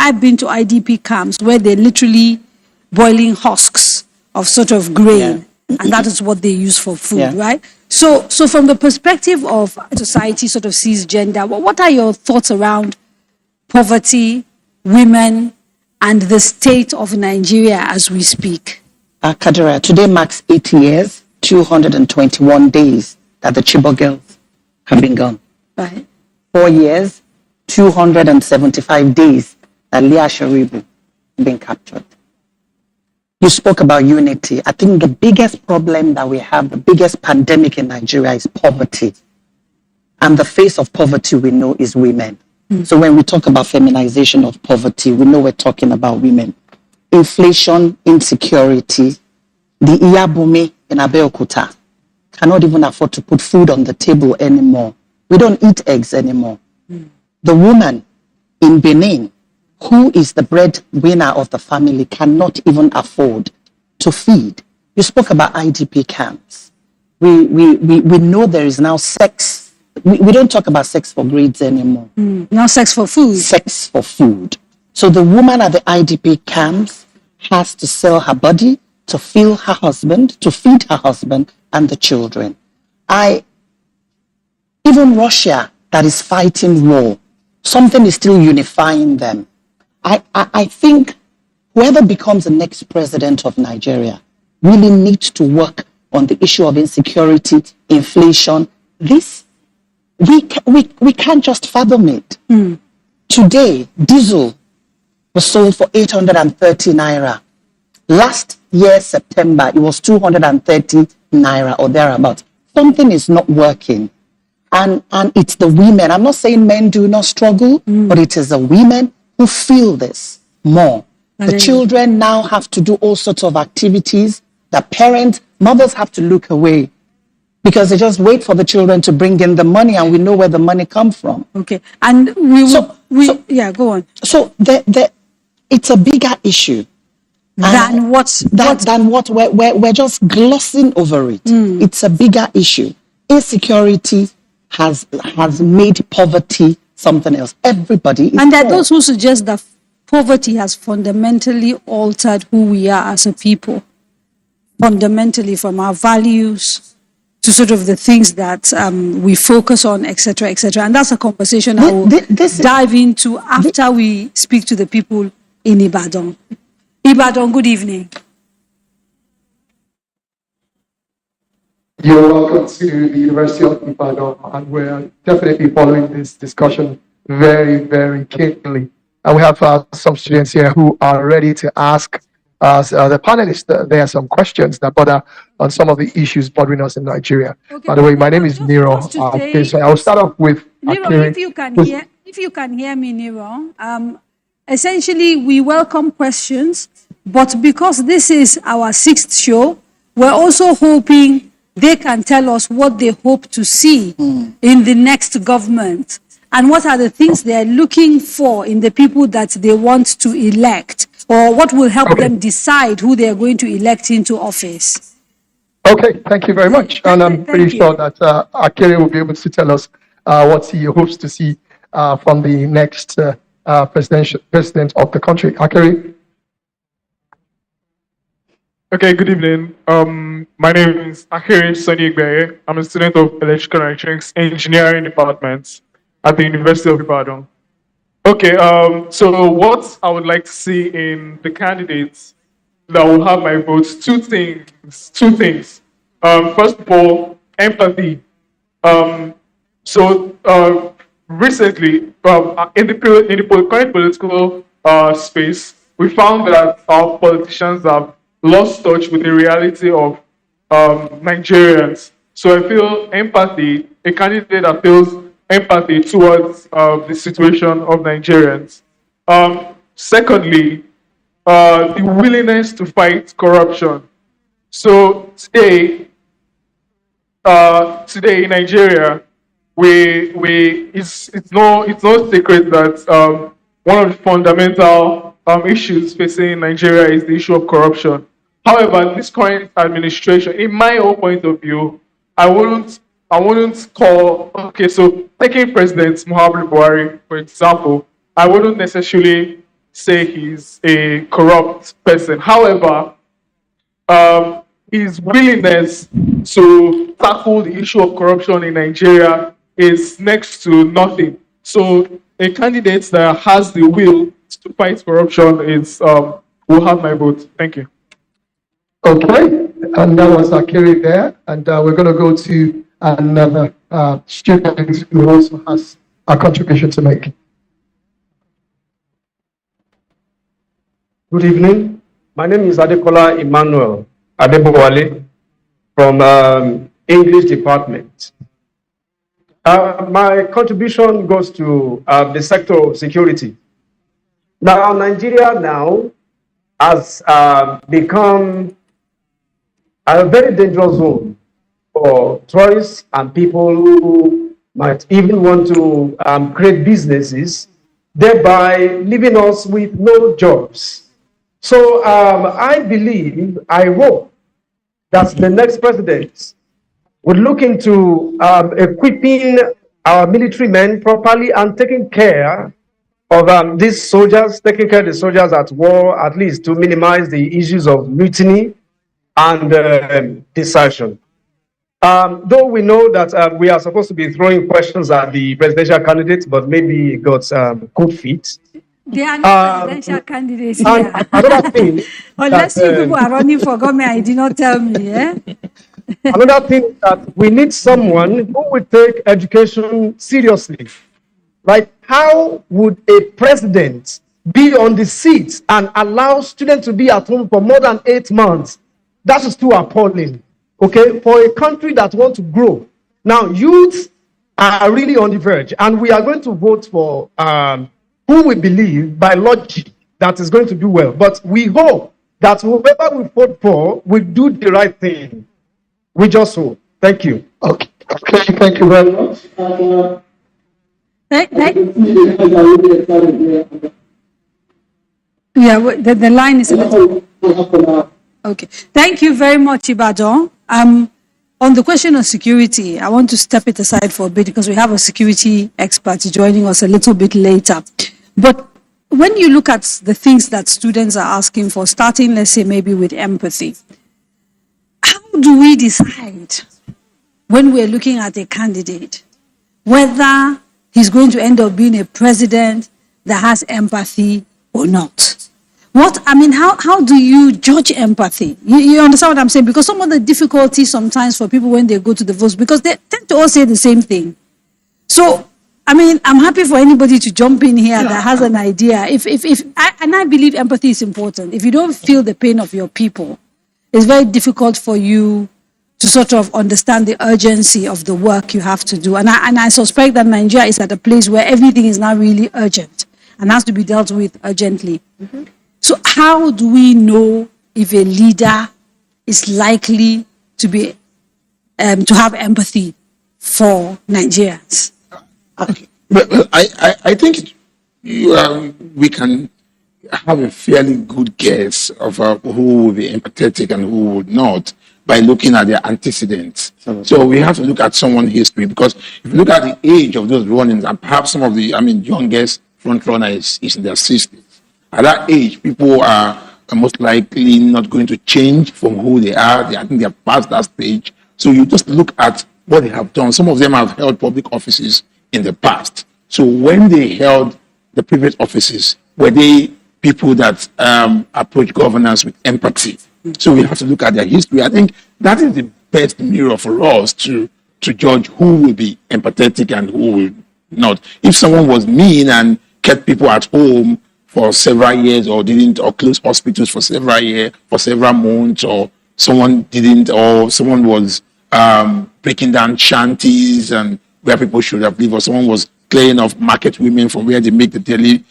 I've been to IDP camps where they're literally boiling husks of sort of grain, and that is what they use for food, right? So from the perspective of society sort of sees gender, what are your thoughts around poverty, women, and the state of Nigeria as we speak? Kadira, today marks 8 years, 221 days that the Chibok girls have been gone. Right. 4 years, 275 days that Leah Sharibu have been captured. You spoke about unity. I think the biggest problem that we have, the biggest pandemic in Nigeria is poverty. And the face of poverty we know is women. So when we talk about feminization of poverty, we know we're talking about women. Inflation, insecurity, the Iyabumi in Abeokuta cannot even afford to put food on the table anymore. We don't eat eggs anymore. The woman in Benin, who is the breadwinner of the family, cannot even afford to feed. You spoke about IDP camps. We know there is now sex. We don't talk about sex for grades anymore. Now sex for food. Sex for food. So the woman at the IDP camps has to sell her body to feed her husband, and the children. Even Russia that is fighting war, something is still unifying them. I think whoever becomes the next president of Nigeria really needs to work on the issue of insecurity, inflation. This, we can't just fathom it. Today, diesel was sold for 830 Naira. Last year, September, it was 230 Naira or thereabouts. Something is not working. And it's the women. I'm not saying men do not struggle, but it is the women who feel this more. The children now have to do all sorts of activities that mothers have to look away because they just wait for the children to bring in the money, and we know where the money comes from. Okay. And go on. So it's a bigger issue. Than what we're just glossing over it. It's a bigger issue. Insecurity has made poverty something else. Everybody is and there are those who suggest that poverty has fundamentally altered who we are as a people. Fundamentally, from our values to sort of the things that we focus on, etc., etc. And that's a conversation I will dive into after we speak to the people in Ibadan. Ibadan, good evening. You're welcome to the University of Ibadan, and we're definitely following this discussion very, very keenly. And we have some students here who are ready to ask us, the panelists, there are some questions that bother on some of the issues bothering us in Nigeria. Okay, by the way, my name is Nero. So I'll start off with Nero, if you can hear me, Nero. Essentially, we welcome questions, but because this is our 6th show, we're also hoping they can tell us what they hope to see in the next government and what are the things they're looking for in the people that they want to elect, or what will help them decide who they are going to elect into office. Okay, thank you very much. And I'm pretty sure that Akere will be able to tell us what he hopes to see from the next president of the country. Akere? Okay, good evening. My name is Akere Sonny Igbeye. I'm a student of Electrical and Electronics Engineering Department at the University of Ibadan. Okay, so what I would like to see in the candidates that will have my votes, two things. First of all, empathy. Recently, in the current political space, we found that our politicians have lost touch with the reality of Nigerians. So I feel empathy, a candidate that feels empathy towards the situation of Nigerians. Secondly, the willingness to fight corruption. So today in Nigeria, it's no secret that one of the fundamental issues facing Nigeria is the issue of corruption. However, this current administration, in my own point of view, I wouldn't call, okay, so taking President Muhammadu Buhari, for example, I wouldn't necessarily say he's a corrupt person. However, his willingness to tackle the issue of corruption in Nigeria is next to nothing. So a candidate that has the will to fight corruption is will have my vote. Thank you. Okay, and that was Akiri there, and we're going to go to another student who also has a contribution to make. Good evening. My name is Adekola Emmanuel Adebowale from English department. My contribution goes to the sector of security. Now, Nigeria now has become a very dangerous zone for tourists and people who might even want to create businesses, thereby leaving us with no jobs. So I believe, I hope that the next president would look into equipping our military men properly and taking care of these soldiers, taking care of the soldiers at war, at least to minimize the issues of mutiny and desertion. Though we know that we are supposed to be throwing questions at the presidential candidates, but maybe it got cold feet. They are not presidential candidates here. Another thing, Unless you people are running for government, I did not tell me. Eh? another thing that we need someone who will take education seriously. Like, how would a president be on the seat and allow students to be at home for more than 8 months? That is too appalling. Okay, for a country that wants to grow. Now, youths are really on the verge, and we are going to vote for who we believe by logic that is going to do well. But we hope that whoever we vote for will do the right thing. We just hope. Thank you. Okay, thank you very much. Yeah, the line is a little... Okay. Thank you very much, Ibadan. On the question of security, I want to step it aside for a bit because we have a security expert joining us a little bit later. But when you look at the things that students are asking for, starting, let's say, maybe with empathy, how do we decide when we're looking at a candidate whether he's going to end up being a president that has empathy or not? How do you judge empathy? You understand what I'm saying? Because some of the difficulties sometimes for people when they go to the votes, because they tend to all say the same thing. So, I'm happy for anybody to jump in here that has an idea. I believe empathy is important. If you don't feel the pain of your people, it's very difficult for you to sort of understand the urgency of the work you have to do. And I suspect that Nigeria is at a place where everything is now really urgent and has to be dealt with urgently. Mm-hmm. So how do we know if a leader is likely to be to have empathy for Nigerians? Well, I think we can have a fairly good guess of who will be empathetic and who would not by looking at their antecedents. So we have to look at someone's history, because if you look at the age of those run-ins, and perhaps some of the youngest front runner is in their 60s. At that age, people are most likely not going to change from who they are. I think they are past that stage. So you just look at what they have done. Some of them have held public offices in the past. So when they held the previous offices, were they people that approach governance with empathy? So we have to look at their history. I think that is the best mirror for us to judge who will be empathetic and who will not. If someone was mean and kept people at home for several years, or close hospitals for several years, for several months, or someone was breaking down shanties and where people should have lived, or someone was clearing off market women from where they make the daily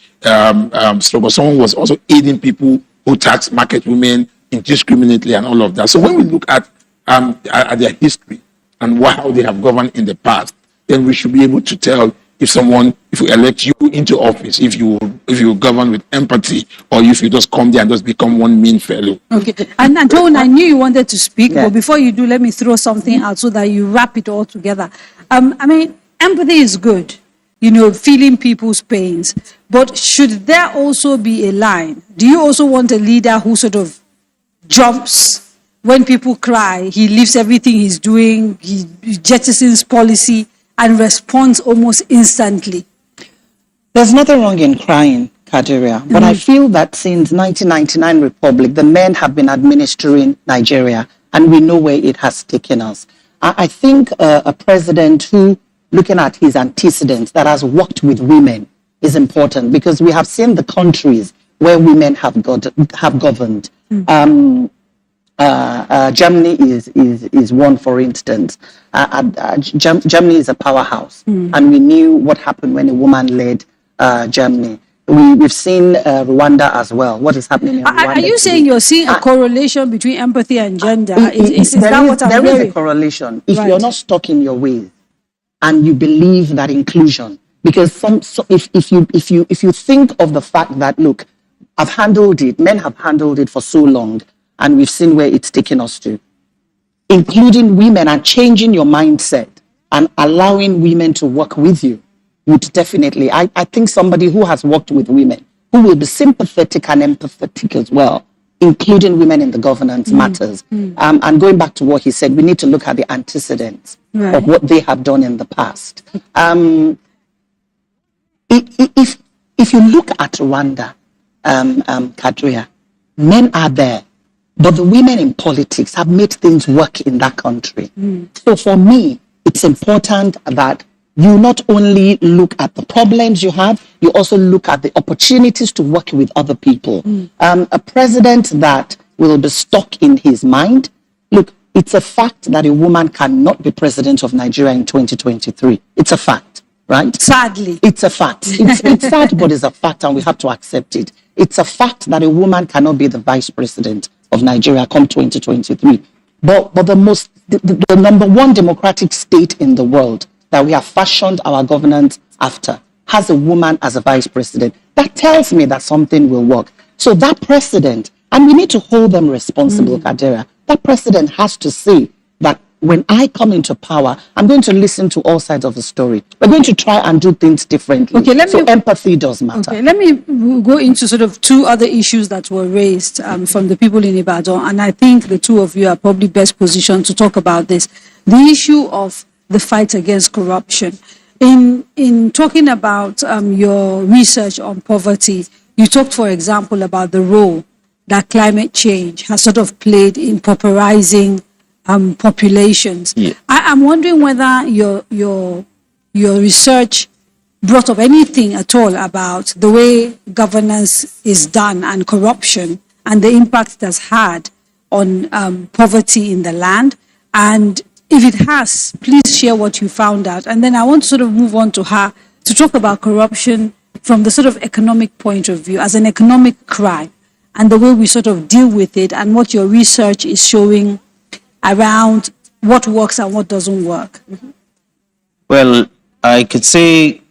struggle. Someone was also aiding people who tax market women indiscriminately and all of that. So when we look at their history and how they have governed in the past, then we should be able to tell if we elect you into office, if you govern with empathy, or if you just come there and just become one mean fellow. Okay. And Joan, I knew you wanted to speak, but before you do, let me throw something out so that you wrap it all together. Empathy is good. feeling people's pains. But should there also be a line? Do you also want a leader who sort of jumps when people cry, he leaves everything he's doing, he jettisons policy and responds almost instantly? There's nothing wrong in crying, Kaderia, but I feel that since 1999 Republic, the men have been administering Nigeria, and we know where it has taken us. I think a president who, looking at his antecedents, that has worked with women is important, because we have seen the countries where women have governed. Germany is one, for instance. Germany is a powerhouse, and we knew what happened when a woman led Germany. We've seen Rwanda as well. What is happening in Rwanda? Are you saying you're seeing a correlation between empathy and gender? Is that what I'm hearing? There is a correlation. If you're not stuck in your ways and you believe that inclusion, because if you think of the fact that, look, I've handled it, men have handled it for so long, and we've seen where it's taken us to, including women, and changing your mindset and allowing women to work with you would definitely, I think somebody who has worked with women, who will be sympathetic and empathetic as well, including women in the governance matters. And going back to what he said, we need to look at the antecedents of what they have done in the past. If you look at Rwanda, Kadria, men are there, but the women in politics have made things work in that country. So for me, it's important that you not only look at the problems you have, you also look at the opportunities to work with other people. A president that will be stuck in his mind, look, it's a fact that a woman cannot be president of Nigeria in 2023. It's a fact, right? Sadly. It's a fact. It's sad, but it's a fact, and we have to accept it. It's a fact that a woman cannot be the vice president of Nigeria come 2023. But the number one democratic state in the world that we have fashioned our governance after has a woman as a vice president. That tells me that something will work. So that president, and we need to hold them responsible, Kadera, that president has to say that when I come into power, I'm going to listen to all sides of the story. We're going to try and do things differently. Okay, so empathy does matter. Okay, let me go into sort of two other issues that were raised from the people in Ibadan, and I think the two of you are probably best positioned to talk about this. The issue of the fight against corruption. In talking about your research on poverty, you talked, for example, about the role that climate change has sort of played in pauperizing populations. Yeah. I'm wondering whether your research brought up anything at all about the way governance is done and corruption and the impact it has had on poverty in the land. And if it has, please share what you found out. And then I want to sort of move on to her to talk about corruption from the sort of economic point of view, as an economic crime, and the way we sort of deal with it, and what your research is showing around what works and what doesn't work. Well, I could say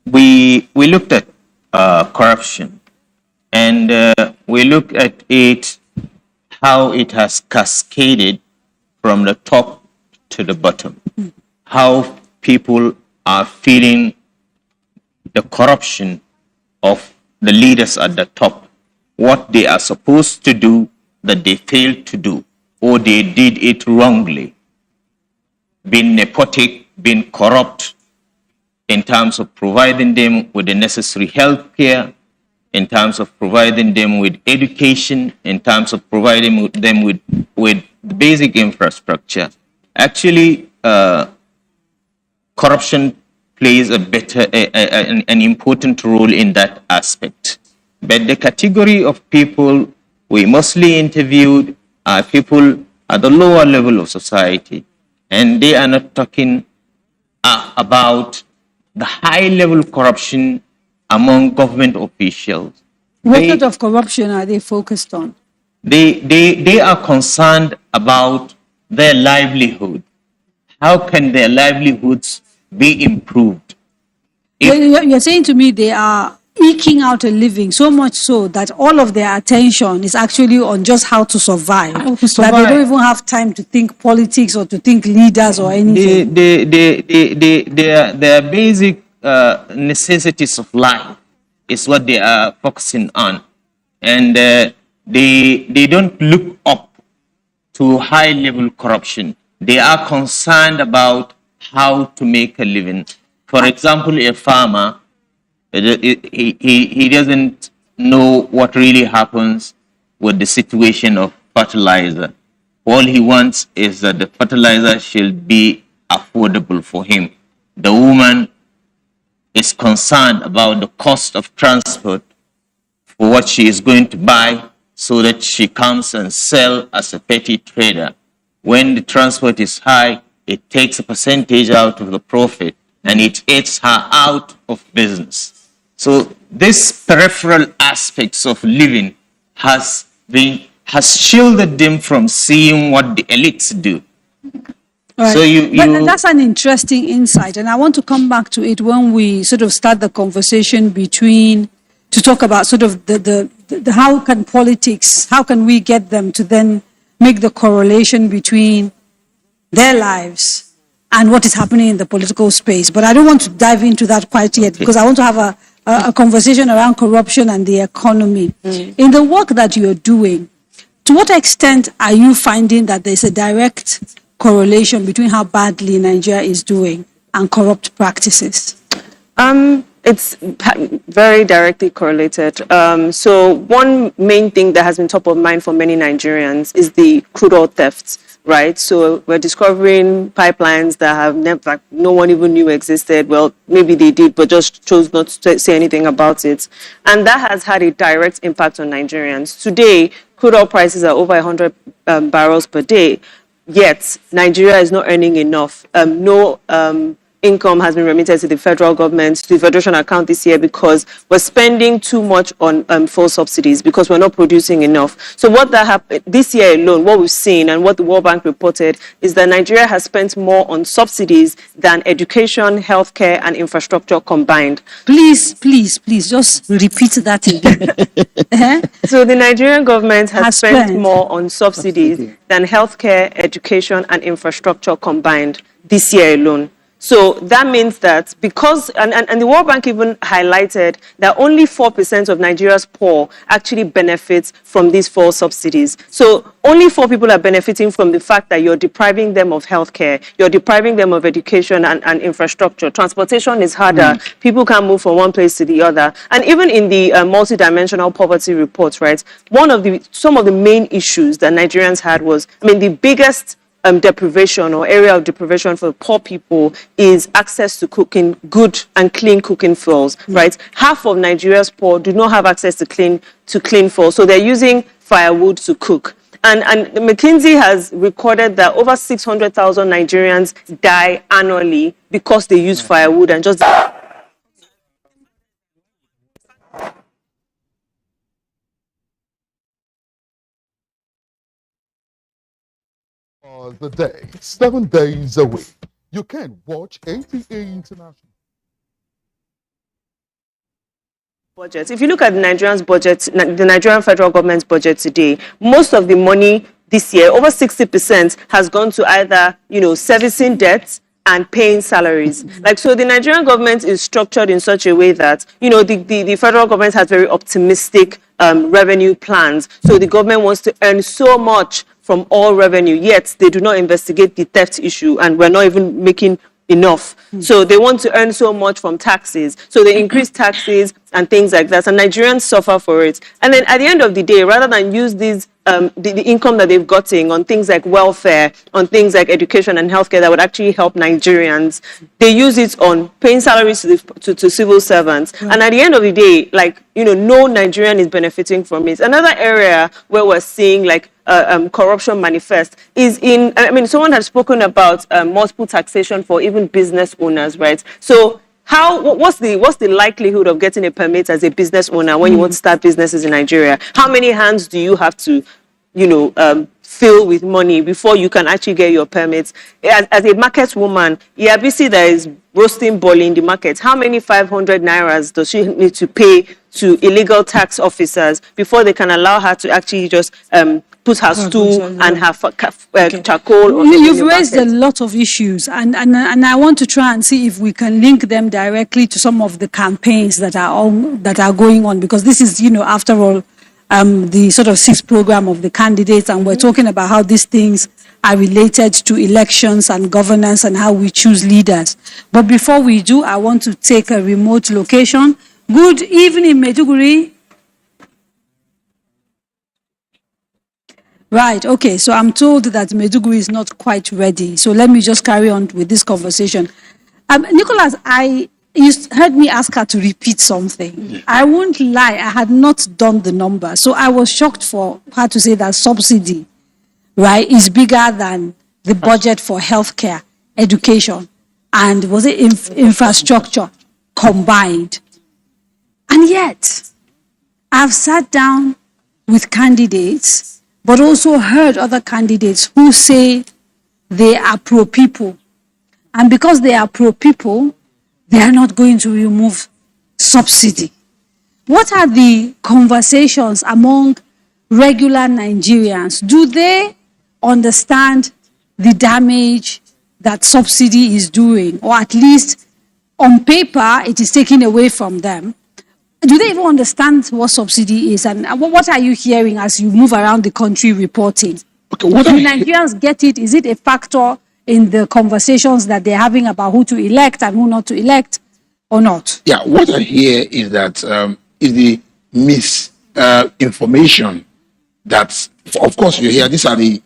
we looked at corruption, and we looked at it, how it has cascaded from the top to the bottom, how people are feeling the corruption of the leaders at the top, what they are supposed to do that they failed to do, or they did it wrongly, being nepotic, being corrupt in terms of providing them with the necessary health care, in terms of providing them with education, in terms of providing them with basic infrastructure. Actually, corruption plays an important role in that aspect. But the category of people we mostly interviewed are people at the lower level of society, and they are not talking about the high level corruption among government officials. What sort of corruption are they focused on? They are concerned about their livelihood. How can their livelihoods be improved? You're saying to me they are eking out a living, so much so that all of their attention is actually on just how to survive. That they don't even have time to think politics or to think leaders or anything. Their basic necessities of life is what they are focusing on. And they don't look up to high-level corruption. They are concerned about how to make a living. For example, a farmer, he doesn't know what really happens with the situation of fertilizer. All he wants is that the fertilizer should be affordable for him. The woman is concerned about the cost of transport for what she is going to buy so that she comes and sell as a petty trader. When the transport is high, it takes a percentage out of the profit and it eats her out of business. So this peripheral aspects of living has shielded them from seeing what the elites do. Right. So But that's an interesting insight, and I want to come back to it when we sort of start the conversation to talk about sort of the how can politics, how can we get them to then make the correlation between their lives and what is happening in the political space. But I don't want to dive into that quite yet because I want to have a conversation around corruption and the economy. In the work that you're doing, to what extent are you finding that there's a direct correlation between how badly Nigeria is doing and corrupt practices? It's very directly correlated. So one main thing that has been top of mind for many Nigerians is the crude oil thefts, right? So we're discovering pipelines that have never, no one even knew existed. Well, maybe they did, but just chose not to say anything about it. And that has had a direct impact on Nigerians. Today, crude oil prices are over 100 barrels per day. Yet, Nigeria is not earning enough. No income has been remitted to the federal government, to the federation account this year because we're spending too much on fuel subsidies because we're not producing enough. So what that happened this year alone, what we've seen and what the World Bank reported is that Nigeria has spent more on subsidies than education, healthcare, and infrastructure combined. Please, just repeat that again. So the Nigerian government has spent more on subsidies than healthcare, education, and infrastructure combined this year alone. So that means that because, and the World Bank even highlighted that only 4% of Nigeria's poor actually benefits from these fuel subsidies. So only 4 people are benefiting from the fact that you're depriving them of healthcare, you're depriving them of education and infrastructure. Transportation is harder. People can't move from one place to the other. And even in the multidimensional poverty report, right, some of the main issues that Nigerians had was, the biggest deprivation or area of deprivation for poor people is access to cooking, good and clean cooking fuels, right? Half of Nigeria's poor do not have access to clean fuel, so they're using firewood to cook. And McKinsey has recorded that over 600,000 Nigerians die annually because they use firewood and just... The day, 7 days a week. You can watch NTA International. Budget. If you look at the Nigerian's budget, the Nigerian federal government's budget today, most of the money this year, over 60%, has gone to either, servicing debts and paying salaries. So the Nigerian government is structured in such a way that, the federal government has very optimistic revenue plans. So the government wants to earn so much from all revenue, yet they do not investigate the theft issue, and we're not even making enough. So they want to earn so much from taxes. So they increase taxes and things like that, and Nigerians suffer for it. And then at the end of the day, rather than use these the income that they've gotten on things like welfare, on things like education and healthcare that would actually help Nigerians, they use it on paying salaries to civil servants. Right. And at the end of the day, no Nigerian is benefiting from it. Another area where we're seeing corruption manifest is in, someone has spoken about multiple taxation for even business owners, right? So what's the likelihood of getting a permit as a business owner when you want to start businesses in Nigeria? How many hands do you have to, fill with money before you can actually get your permits? As a market woman, ERBC that is roasting ball in the market, how many 500 Nairas does she need to pay to illegal tax officers before they can allow her to actually just put her stool and her charcoal. You've raised a lot of issues, and I want to try and see if we can link them directly to some of the campaigns that are going on, because this is, after all, the sort of sixth program of the candidates, and we're talking about how these things are related to elections and governance and how we choose leaders. But before we do, I want to take a remote location. Good evening, Maiduguri. Right, okay, so I'm told that Maiduguri is not quite ready. So let me just carry on with this conversation. Nicholas, you heard me ask her to repeat something. I won't lie, I had not done the number. So I was shocked for her to say that subsidy, right, is bigger than the budget for healthcare, education, and was it infrastructure combined. And yet, I've sat down with candidates, but also heard other candidates who say they are pro-people. And because they are pro-people, they are not going to remove subsidy. What are the conversations among regular Nigerians? Do they understand the damage that subsidy is doing? Or at least on paper, it is taken away from them. Do they even understand what subsidy is? And what are you hearing as you move around the country reporting? Okay, Do Nigerians get it? Is it a factor in the conversations that they're having about who to elect and who not to elect, or not? Yeah, what I hear is that is the misinformation that, of course, you hear. These are the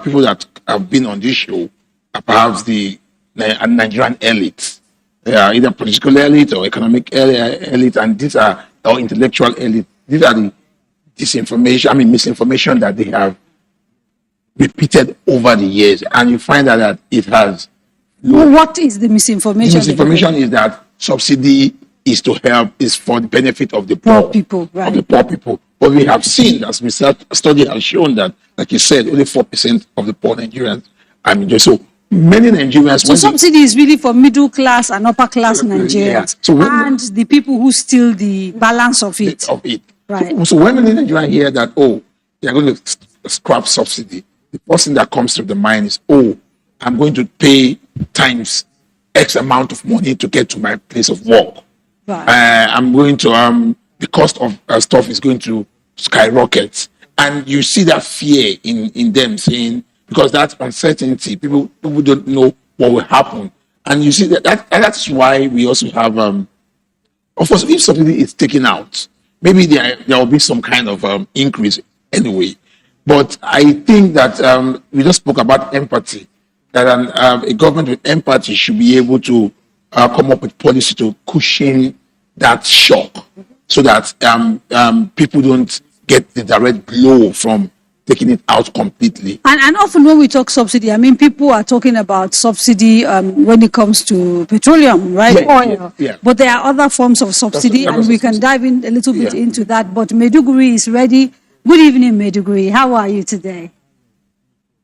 people that have been on this show, perhaps the Nigerian elite. Either political elite or economic elite, and these are or intellectual elite. These are the misinformation that they have repeated over the years, and you find that it has. What is the misinformation? The misinformation is that subsidy is for the benefit of the poor people, right? Of the poor people. But we have seen, as research study has shown, that, like you said, only 4% of the poor Nigerians so. Many Nigerians. So subsidy is really for middle class and upper class Nigerians, and the people who steal the balance of it. Right. So when many Nigerians hear that, they are going to scrap subsidy, the first thing that comes to the mind is, I'm going to pay times X amount of money to get to my place of work. Right. I'm going to the cost of stuff is going to skyrocket, and you see that fear in them saying. Because that uncertainty, people don't know what will happen, and you see that's why we also have, of course, if subsidy is taken out, maybe there will be some kind of increase anyway. But I think that we just spoke about empathy, that a government with empathy should be able to come up with policy to cushion that shock, so that people don't get the direct blow from taking it out completely. And often when we talk subsidy, people are talking about subsidy when it comes to petroleum, right? Oil. Yeah. But there are other forms of subsidy, and we can dive in a little bit into that. But Maiduguri is ready. Good evening, Maiduguri. How are you today?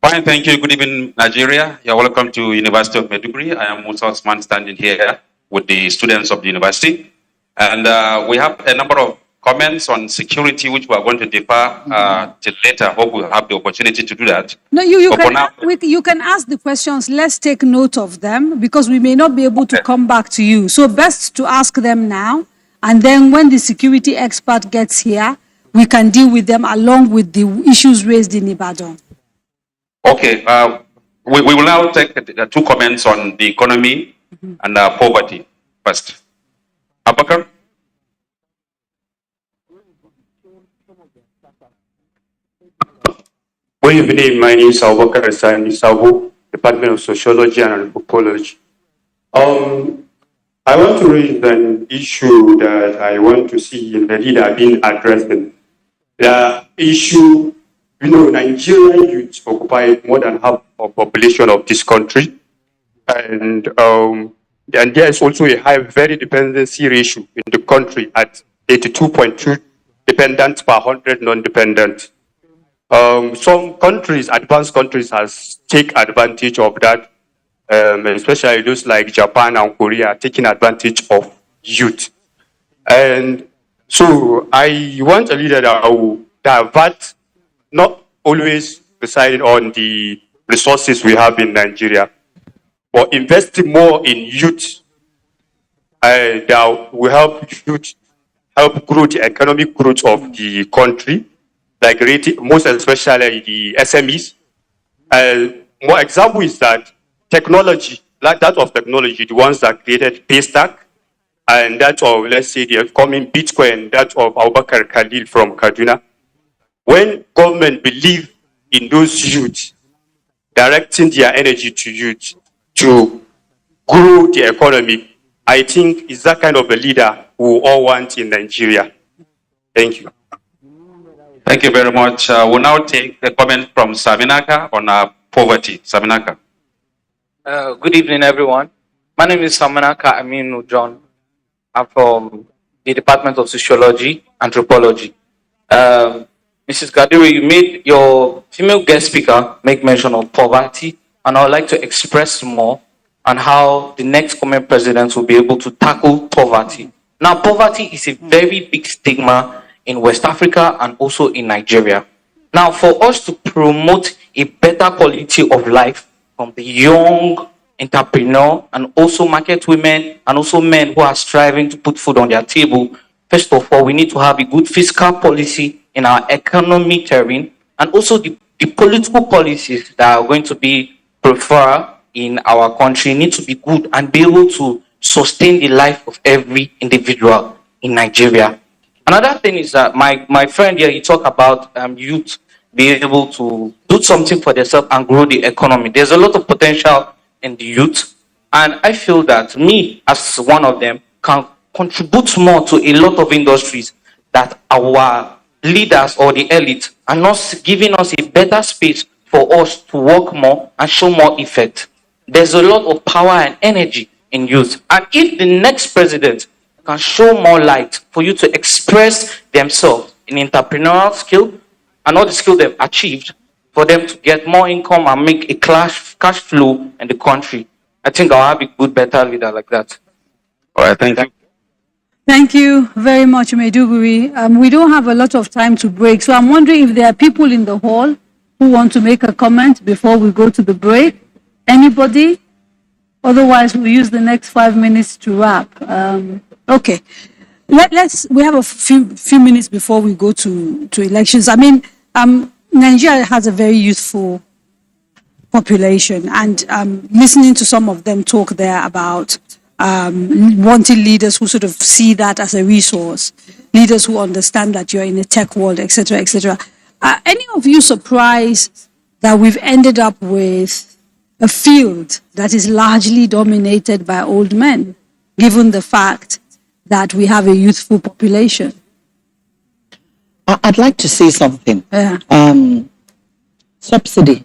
Fine, thank you. Good evening, Nigeria. You're welcome to University of Maiduguri. I am Musa Osman, standing here with the students of the university. And we have a number of comments on security, which we are going to defer till later. Hope we'll have the opportunity to do that. No, you can ask the questions. Let's take note of them, because we may not be able to come back to you. So best to ask them now, and then when the security expert gets here, we can deal with them along with the issues raised in Ibadan. Okay, we will now take the two comments on the economy and poverty first. Abakar? Good evening, my name is Abubakar Sani Sabu, Department of Sociology and Anthropology. I want to raise an issue that I want to see in the leader being addressed. The issue, Nigerian youth occupy more than half of the population of this country. And there is also a high very dependency ratio in the country at 82.2 dependents per 100 non-dependent. Some countries, advanced countries, has take advantage of that, especially those like Japan and Korea, taking advantage of youth. And so I want a leader that will divert not always decided on the resources we have in Nigeria, but investing more in youth that will help youth help grow the economic growth of the country, like most especially the SMEs. More example is that technology, like that of technology, the ones that created Paystack, and that of, let's say, the upcoming Bitcoin, that of Abubakar Khalil from Kaduna. When government believe in those youth, directing their energy to youth to grow the economy, I think is that kind of a leader we all want in Nigeria. Thank you. Thank you very much. We'll now take a comment from Saminaka on poverty. Saminaka. Good evening, everyone. My name is Saminaka Aminu John. I'm from the Department of Sociology, Anthropology. Mrs. Gadiri, you made your female guest speaker make mention of poverty, and I would like to express more on how the next coming president will be able to tackle poverty. Now, poverty is a very big stigma in West Africa and also in Nigeria. Now, for us to promote a better quality of life from the young entrepreneur and also market women and also men who are striving to put food on their table, first of all, we need to have a good fiscal policy in our economic terrain, and also the political policies that are going to be preferred in our country need to be good and be able to sustain the life of every individual in Nigeria. Another thing is that my friend here, he talked about youth being able to do something for themselves and grow the economy. There's a lot of potential in the youth, and I feel that me, as one of them, can contribute more to a lot of industries that our leaders or the elite are not giving us a better space for us to work more and show more effect. There's a lot of power and energy in youth, and if the next president can show more light for you to express themselves in entrepreneurial skill and all the skill they've achieved, for them to get more income and make a cash flow in the country, I think I'll have a good, better leader like that. All right, thank you. Thank you very much, Maiduguri. We don't have a lot of time to break, so I'm wondering if there are people in the hall who want to make a comment before we go to the break. Anybody? Otherwise, we'll use the next 5 minutes to wrap. Okay. We have a few minutes before we go to elections. I mean, Nigeria has a very youthful population, and listening to some of them talk there about wanting leaders who sort of see that as a resource, leaders who understand that you're in a tech world, etc., etc. Any of you surprised that we've ended up with a field that is largely dominated by old men, given the fact that we have a youthful population? I'd like to say something. Yeah. Subsidy.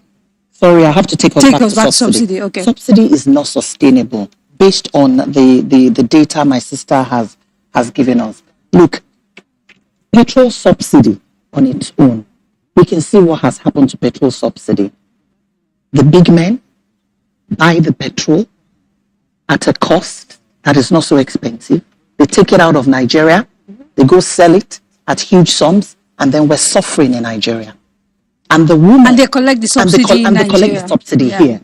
Sorry, I have to take us back to subsidy. Okay. Subsidy is not sustainable based on the data my sister has given us. Look, petrol subsidy on its own, we can see what has happened to petrol subsidy. The big men buy the petrol at a cost that is not so expensive. They take it out of Nigeria, they go sell it at huge sums, and then we're suffering in Nigeria. And the woman, and they collect the subsidy and they collect the subsidy here.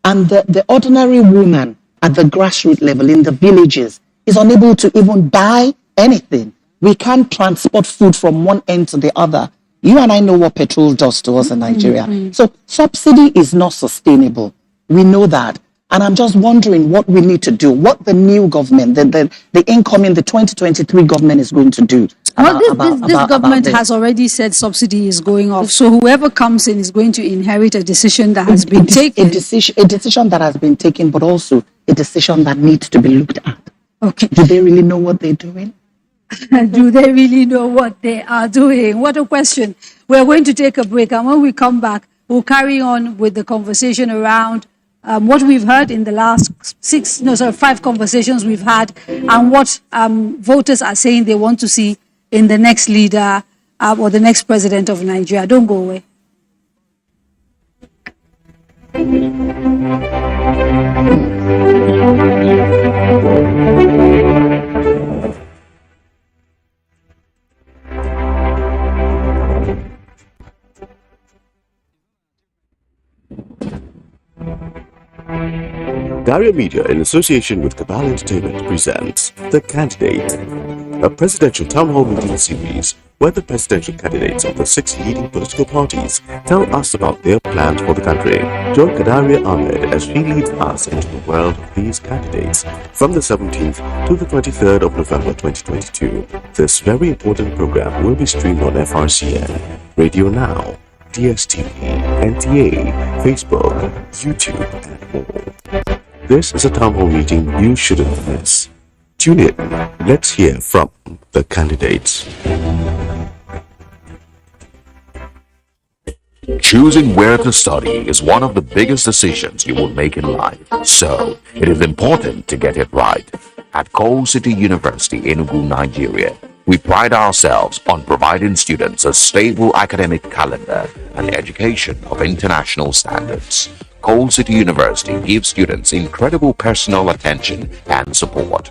And the ordinary woman at the grassroots level in the villages is unable to even buy anything. We can't transport food from one end to the other. You and I know what petrol does to us in Nigeria. So subsidy is not sustainable. We know that. And I'm just wondering what we need to do, what the new government, the incoming, the 2023 government is going to do. Well, this government has already said subsidy is going off. So whoever comes in is going to inherit a decision that has been taken. A decision that has been taken, but also a decision that needs to be looked at. Okay. Do they really know what they're doing? Do they really know what they are doing? What a question. We're going to take a break, and when we come back, we'll carry on with the conversation around what we've heard in the last 5 conversations we've had, and what voters are saying they want to see in the next leader or the next president of Nigeria. Don't go away. Daria Media, in association with Cabal Entertainment, presents The Candidate, a presidential town hall meeting series where the presidential candidates of the 6 leading political parties tell us about their plans for the country. Join Kadaria Ahmed as she leads us into the world of these candidates from the 17th to the 23rd of November 2022. This very important program will be streamed on FRCN, Radio Now, DSTV, NTA, Facebook, YouTube, and more. This is a town hall meeting you shouldn't miss. Tune in. Let's hear from the candidates. Choosing where to study is one of the biggest decisions you will make in life. So, it is important to get it right. At Coal City University, Enugu, Nigeria, we pride ourselves on providing students a stable academic calendar and education of international standards. Coal City University gives students incredible personal attention and support.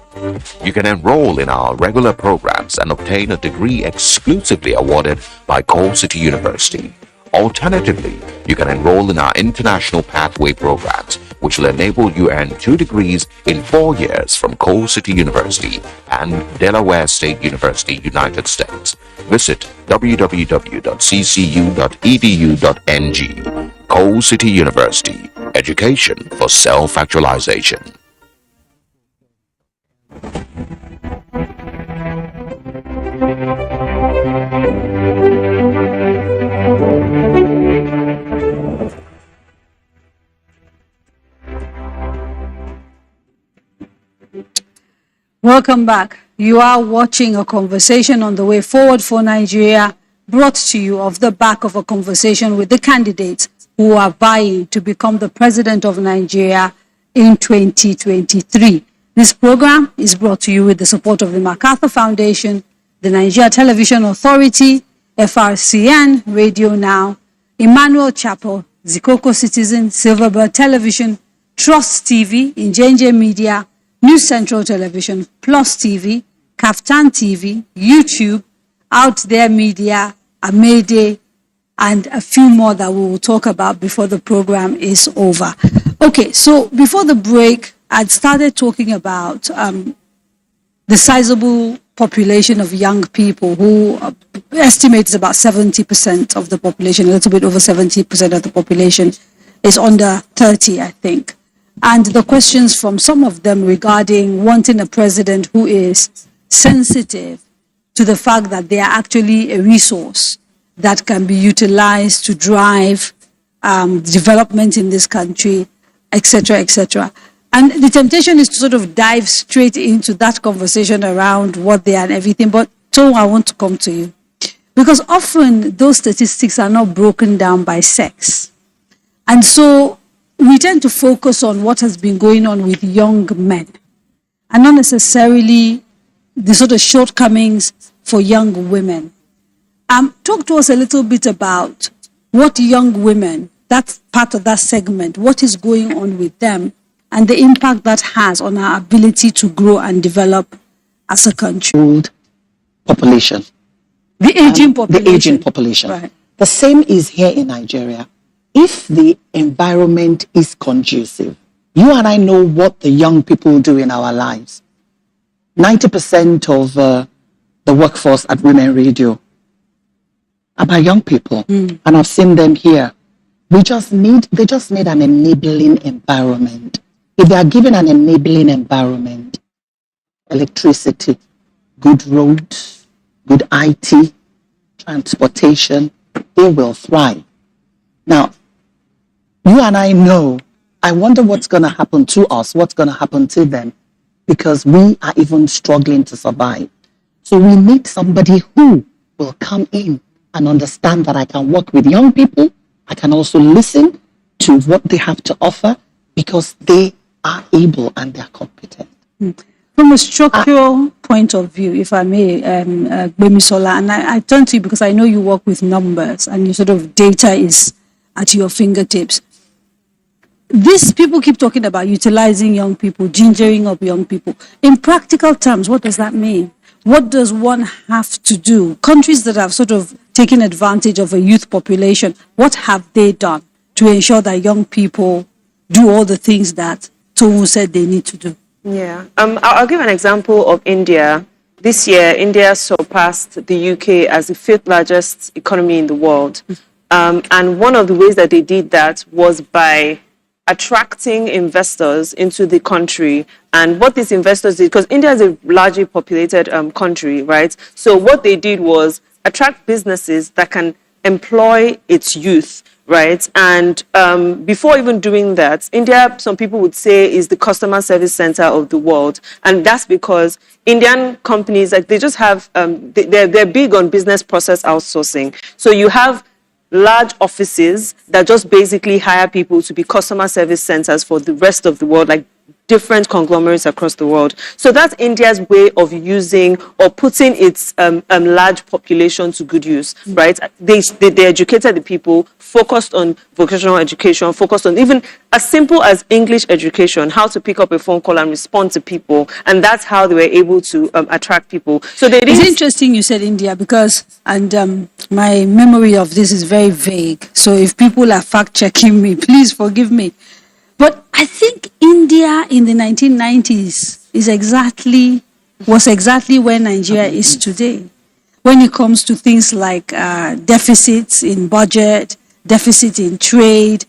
You can enroll in our regular programs and obtain a degree exclusively awarded by Coal City University. Alternatively, you can enroll in our international pathway programs, which will enable you earn 2 degrees in 4 years from Coal City University and Delaware State University, United States. Visit www.ccu.edu.ng. Coal City University, education for self-actualization. Welcome back. You are watching a conversation on the way forward for Nigeria, brought to you off the back of a conversation with the candidates who are vying to become the president of Nigeria in 2023. This program is brought to you with the support of the MacArthur Foundation, the Nigeria Television Authority, FRCN, Radio Now, Emmanuel Chapel, Zikoko Citizen, Silverbird Television, Trust TV, Injenje Media, News Central Television, Plus TV, Kaftan TV, YouTube, Out There Media, Amede, and a few more that we will talk about before the program is over. Okay, so before the break, I'd started talking about the sizable population of young people who estimates about 70% of the population, a little bit over 70% of the population is under 30, I think. And the questions from some of them regarding wanting a president who is sensitive to the fact that they are actually a resource that can be utilized to drive development in this country, etc., etc. And the temptation is to sort of dive straight into that conversation around what they are and everything. But so I want to come to you, because often those statistics are not broken down by sex. And so we tend to focus on what has been going on with young men and not necessarily the sort of shortcomings for young women. Talk to us a little bit about what young women, that's part of that segment, what is going on with them and the impact that has on our ability to grow and develop as a country. Old population. The aging population. The aging population. Right. The same is here in Nigeria. If the environment is conducive, you and I know what the young people do in our lives. 90% of the workforce at Women Radio are by young people, and I've seen them here. They just need an enabling environment. If they are given an enabling environment, electricity, good roads, good IT, transportation, they will thrive. Now, you and I know, I wonder what's going to happen to us, what's going to happen to them, because we are even struggling to survive. So we need somebody who will come in and understand that I can work with young people. I can also listen to what they have to offer because they are able and they are competent. From a structural point of view, if I may, Gbemisola, and I turn to you because I know you work with numbers and your sort of data is at your fingertips. These people keep talking about utilizing young people, gingering up young people. In practical terms, what does that mean? What does one have to do? Countries that have sort of taken advantage of a youth population, what have they done to ensure that young people do all the things that Tohu said they need to do. Yeah. I'll give an example of India. This year, India surpassed the UK as the 5th largest economy in the world. And one of the ways that they did that was by attracting investors into the country. And what these investors did, because India is a largely populated country, right? So what they did was attract businesses that can employ its youth, right? And before even doing that, India, some people would say, is the customer service center of the world. And that's because Indian companies, like they just have, they're big on business process outsourcing. So you have large offices that just basically hire people to be customer service centers for the rest of the world, like different conglomerates across the world. So that's India's way of using or putting its large population to good use, right? They educated the people, focused on vocational education, focused on even as simple as English education, how to pick up a phone call and respond to people. And that's how they were able to attract people. So they It's interesting you said India because, and my memory of this is very vague. So if people are fact checking me, please forgive me. But I think India in the 1990s was exactly where Nigeria is today. When it comes to things like deficits in budget, deficit in trade,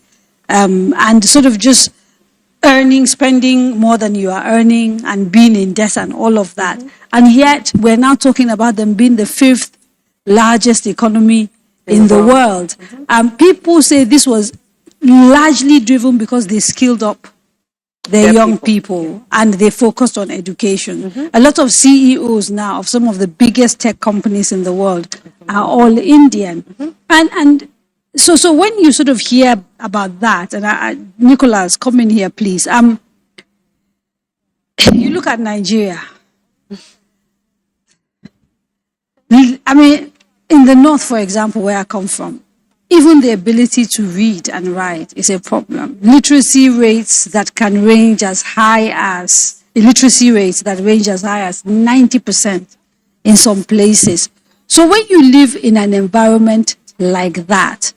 and sort of just spending more than you are earning and being in debt and all of that. And yet we're now talking about them being the 5th largest economy in the world. People say this was largely driven because they skilled up their young people and they focused on education. A lot of CEOs now of some of the biggest tech companies in the world are all Indian. And so when you sort of hear about that, and Nicholas, come in here, please. You look at Nigeria. I mean, in the north, for example, where I come from, even the ability to read and write is a problem. Literacy rates that range as high as 90% in some places. So when you live in an environment like that,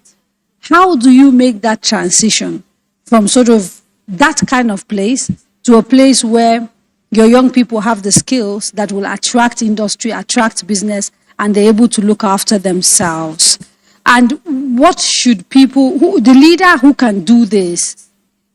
how do you make that transition from sort of that kind of place to a place where your young people have the skills that will attract industry, attract business, and they're able to look after themselves? And what should the leader who can do this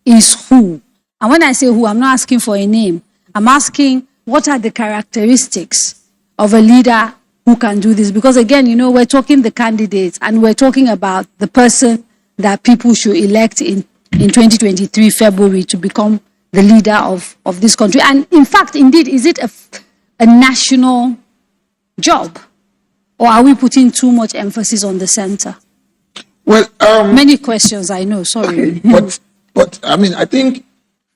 is who? And when I say who, I'm not asking for a name. I'm asking what are the characteristics of a leader who can do this? Because again, we're talking the candidates and we're talking about the person that people should elect in 2023 February to become the leader of this country. And in fact, indeed, is it a national job? Or are we putting too much emphasis on the center? Well, many questions, I know, sorry. But I mean, I think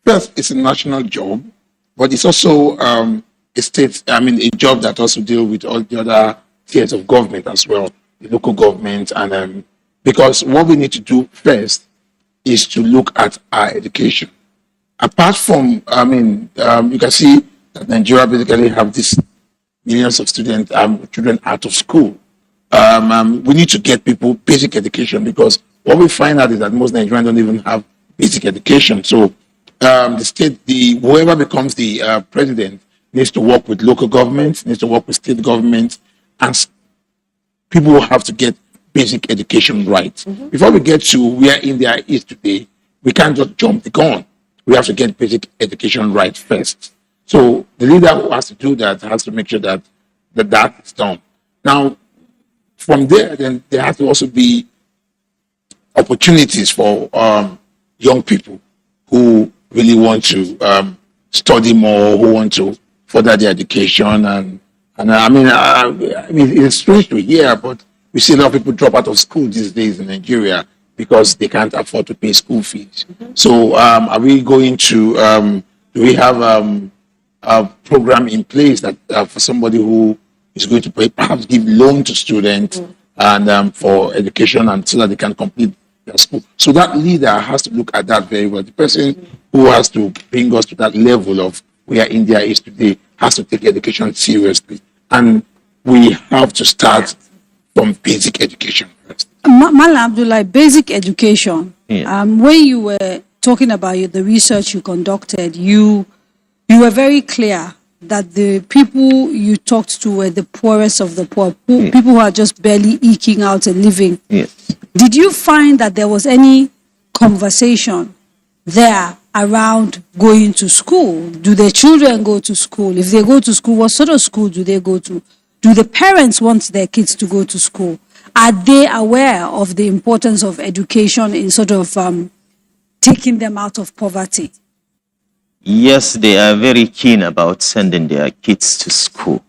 first it's a national job, but it's also a job that also deals with all the other tiers of government as well, the local government. And because what we need to do first is to look at our education. Apart from, you can see that Nigeria basically have this millions of children out of school. We need to get people basic education because what we find out is that most Nigerians don't even have basic education. So whoever becomes the president needs to work with local governments, needs to work with state governments, and people will have to get basic education right. Before we get to where India is today, we can't just jump the gun. We have to get basic education right first. So the leader who has to do that has to make sure that is done. Now, from there, then there has to also be opportunities for young people who really want to study more, who want to further their education. And I mean, it's strange to hear, but we see a lot of people drop out of school these days in Nigeria because they can't afford to pay school fees. So are we going to, do we have a program in place that for somebody who is going to perhaps give loan to students and for education and so that they can complete their school? So that leader has to look at that very well. The person who has to bring us to that level of where India is today has to take education seriously. And we have to start from basic education first. Mala Abdullah, basic education. Yeah. When you were talking about the research you conducted, you were very clear that the people you talked to were the poorest of the poor, people who are just barely eking out a living. Yes. Did you find that there was any conversation there around going to school? Do their children go to school? If they go to school, what sort of school do they go to? Do the parents want their kids to go to school? Are they aware of the importance of education in sort of taking them out of poverty? Yes, they are very keen about sending their kids to school.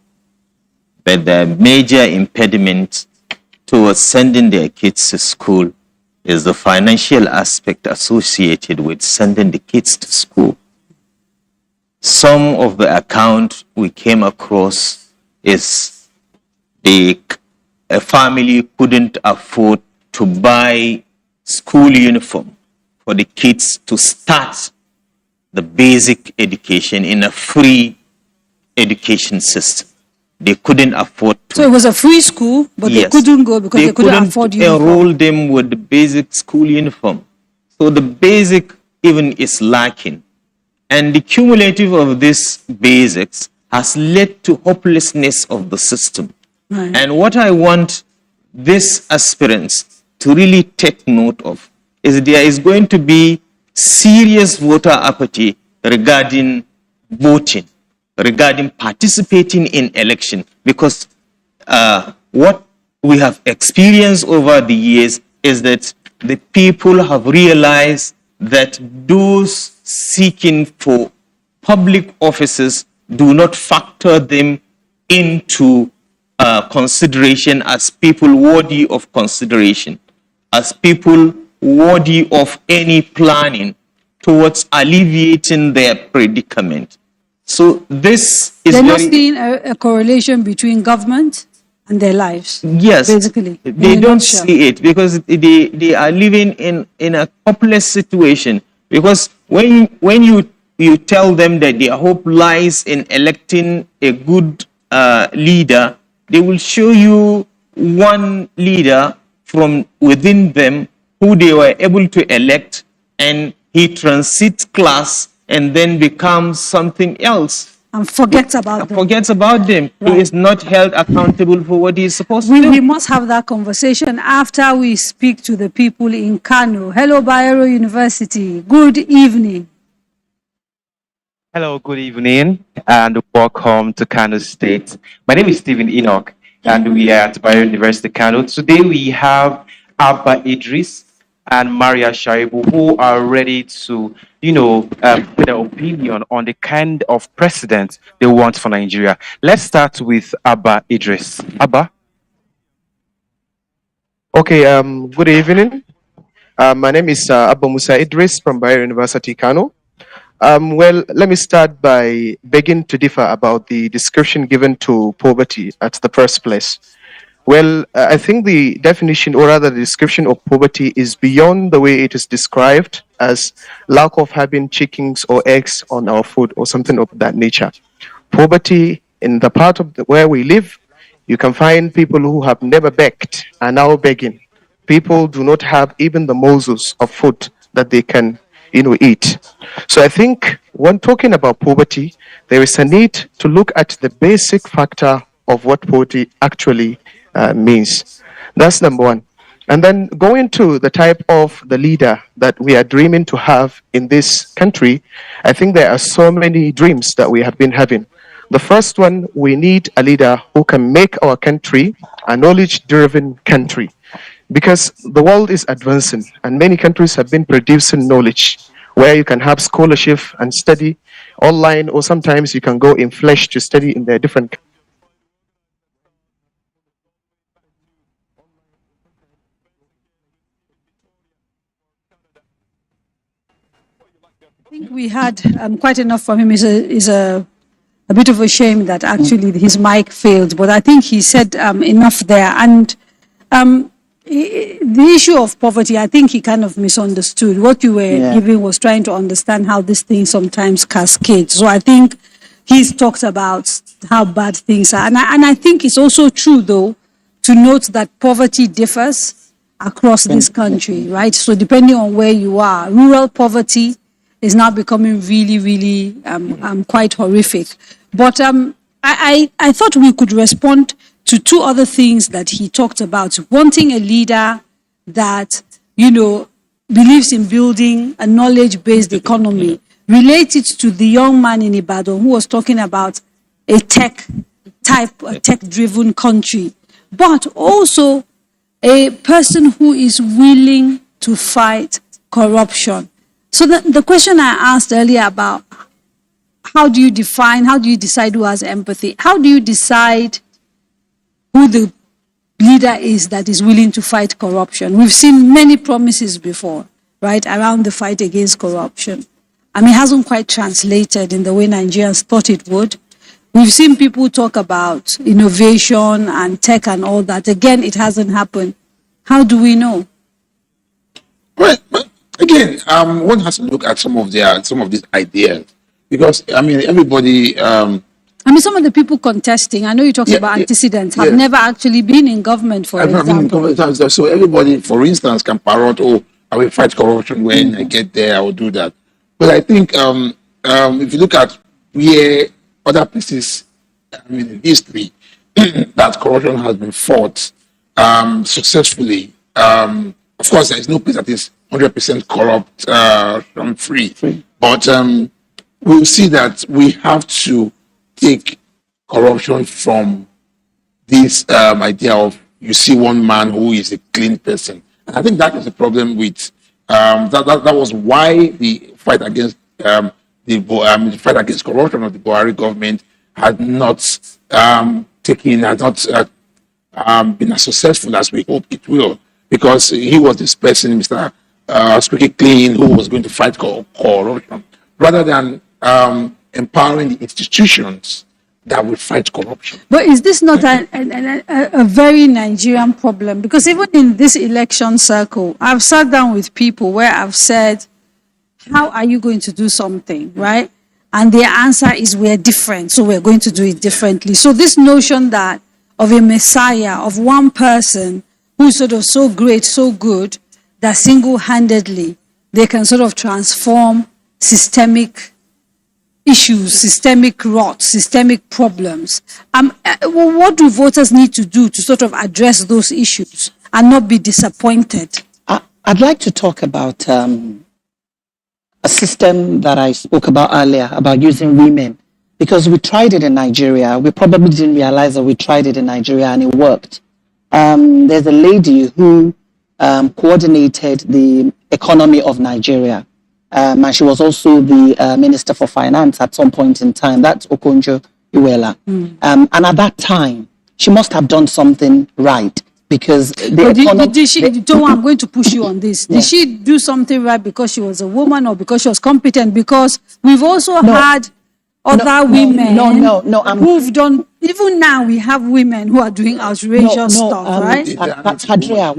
But the major impediment towards sending their kids to school is the financial aspect associated with sending the kids to school. Some of the account we came across is a family couldn't afford to buy school uniform for the kids to start the basic education in a free education system. They couldn't afford to. So it was a free school, but Yes. they couldn't go because they couldn't afford uniform. Enroll them with the basic school uniform. So the basic even is lacking. And the cumulative of these basics has led to hopelessness of the system. Right. And what I want these aspirants to really take note of is there is going to be serious voter apathy regarding voting, regarding participating in election, because what we have experienced over the years is that the people have realized that those seeking for public offices do not factor them into consideration as people worthy of consideration, as people worthy of any planning towards alleviating their predicament. So this is They're not seeing a correlation between government and their lives. Yes, basically. they don't see it because they are living in a hopeless situation. Because when you tell them that their hope lies in electing a good leader, they will show you one leader from within them who they were able to elect, and he transits class and then becomes something else. And forgets about them. Forgets about them. Right. He is not held accountable for what he is supposed to do. We must have that conversation after we speak to the people in Kano. Hello, Bayero University. Good evening. Hello, good evening, and welcome to Kano State. My name is Stephen Enoch, and we are at Bayero University, Kano. Today we have Abba Idris and Maria Shaibu, who are ready to, put their opinion on the kind of president they want for Nigeria. Let's start with Abba Idris. Abba? Okay, good evening. My name is Abba Musa Idris from Bayero University, Kano. Well, let me start by begging to differ about the description given to poverty at the first place. Well, I think the definition, or rather the description of poverty, is beyond the way it is described as lack of having chickens or eggs on our food or something of that nature. Poverty in the part of where we live, you can find people who have never begged are now begging. People do not have even the morsels of food that they can eat. So I think when talking about poverty, there is a need to look at the basic factor of what poverty actually means. That's number one. And then going to the type of the leader that we are dreaming to have in this country, I think there are so many dreams that we have been having. The first one, we need a leader who can make our country a knowledge-driven country, because the world is advancing and many countries have been producing knowledge where you can have scholarship and study online, or sometimes you can go in flesh to study in their different. I think we had quite enough from him. Is a bit of a shame that actually his mic failed, but I think he said enough there. And the issue of poverty, I think he kind of misunderstood. What you were giving was trying to understand how this thing sometimes cascades. So I think he's talked about how bad things are. And I think it's also true, though, to note that poverty differs across this country, right? So depending on where you are, rural poverty is now becoming really, really quite horrific. But I thought we could respond to two other things that he talked about. Wanting a leader that, believes in building a knowledge-based economy. Relate it to the young man in Ibadan who was talking about a tech-driven country, but also a person who is willing to fight corruption. So the question I asked earlier about how do you decide who has empathy? How do you decide who the leader is that is willing to fight corruption? We've seen many promises before, right, around the fight against corruption. I mean, it hasn't quite translated in the way Nigerians thought it would. We've seen people talk about innovation and tech and all that. Again, it hasn't happened. How do we know? Well, again, one has to look at some of these ideas, because everybody. Some of the people contesting, I know you talked about antecedents, have never actually been in government, for example. So everybody, for instance, can parrot, I will fight corruption when I get there, I will do that. But I think if you look at where other places in history that corruption has been fought successfully, of course, there is no place that is 100% corrupt, free. But we'll see that we have to take corruption from this idea of you see one man who is a clean person. And I think that is the problem with that was why the fight against the fight against corruption of the Buhari government had not been as successful as we hoped it will, because he was this person, Mr. Squeaky Clean, who was going to fight corruption rather than empowering the institutions that will fight corruption. But is this not a very Nigerian problem? Because even in this election circle, I've sat down with people where I've said, how are you going to do something, right? And their answer is, we're different, so we're going to do it differently. So this notion that of a messiah, of one person who's sort of so great, so good, that single-handedly they can sort of transform systemic issues, systemic rot, systemic problems. What do voters need to do to sort of address those issues and not be disappointed? I'd like to talk about a system that I spoke about earlier, about using women, because we tried it in Nigeria. We probably didn't realize that we tried it in Nigeria and it worked. There's a lady who coordinated the economy of Nigeria. And she was also the Minister for Finance at some point in time. That's Okonjo Iweala. And at that time, she must have done something right, because I'm going to push you on this. Did she do something right because she was a woman or because she was competent? Because we've also had other women who've done, even now we have women who are doing outrageous stuff, right? Adria,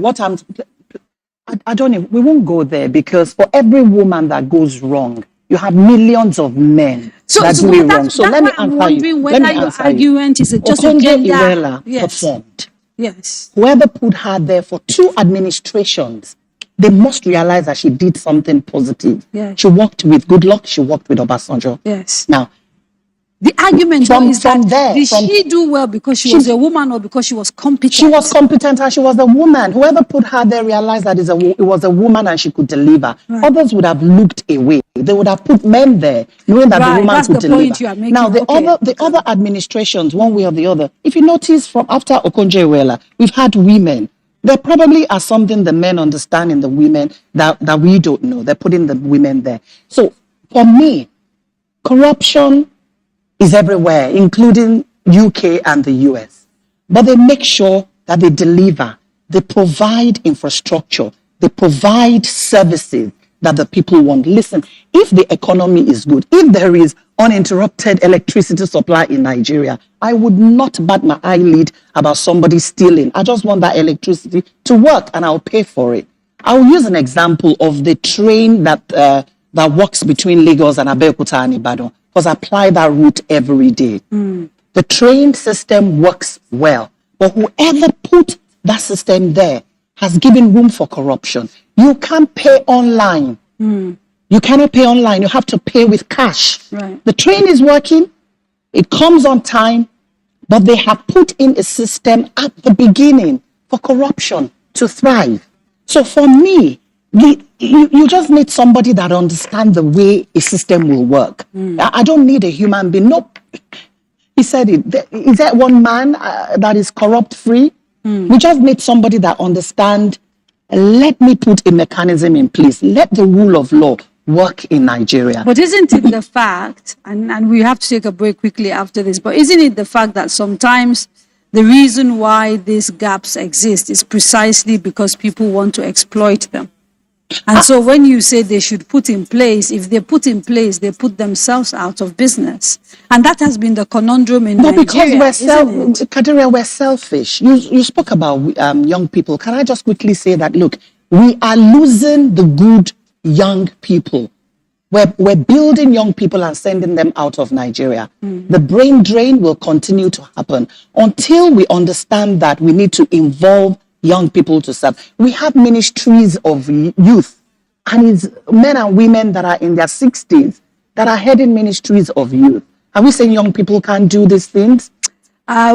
I don't know, we won't go there, because for every woman that goes wrong, you have millions of men that do it wrong. So let me answer you. Whether your argument is just a gender. Performed. Yes. Whoever put her there for 2 administrations, they must realize that she did something positive. Yes. She worked with Goodluck, she worked with Obasanjo. Yes. Now, the argument is that did she do well because she was a woman or because she was competent? She was competent and she was a woman. Whoever put her there realized that it was a woman and she could deliver. Right. Others would have looked away. They would have put men there, knowing that the woman could deliver. Now, the other administrations, one way or the other, if you notice from after Okonjo Iweala, we've had women. There probably are something the men understand in the women that we don't know. They're putting the women there. So, for me, corruption is everywhere, including UK and the US. But they make sure that they deliver, they provide infrastructure, they provide services that the people want. Listen, if the economy is good, if there is uninterrupted electricity supply in Nigeria, I would not bat my eyelid about somebody stealing. I just want that electricity to work and I'll pay for it. I'll use an example of the train that works between Lagos and Abeokuta and Ibadan, because I apply that route every day. The train system works well, but whoever put that system there has given room for corruption. You can't pay online. You cannot pay online. You have to pay with cash. Right. The train is working. It comes on time, but they have put in a system at the beginning for corruption to thrive. So for me, you just need somebody that understands the way a system will work. I don't need a human being. Nope. He said it. Is there one man that is corrupt free? We just need somebody that understands. Let me put a mechanism in place. Let the rule of law work in Nigeria. But isn't it the fact, and we have to take a break quickly after this, but isn't it the fact that sometimes the reason why these gaps exist is precisely because people want to exploit them? And so when you say they should put in place, if they put in place, they put themselves out of business. And that has been the conundrum in Nigeria, because we're selfish. You spoke about young people. Can I just quickly say that, look, we are losing the good young people. We're building young people and sending them out of Nigeria. The brain drain will continue to happen until we understand that we need to involve young people to serve. We have ministries of youth, and it's men and women that are in their 60s that are heading ministries of youth. Are we saying young people can't do these things?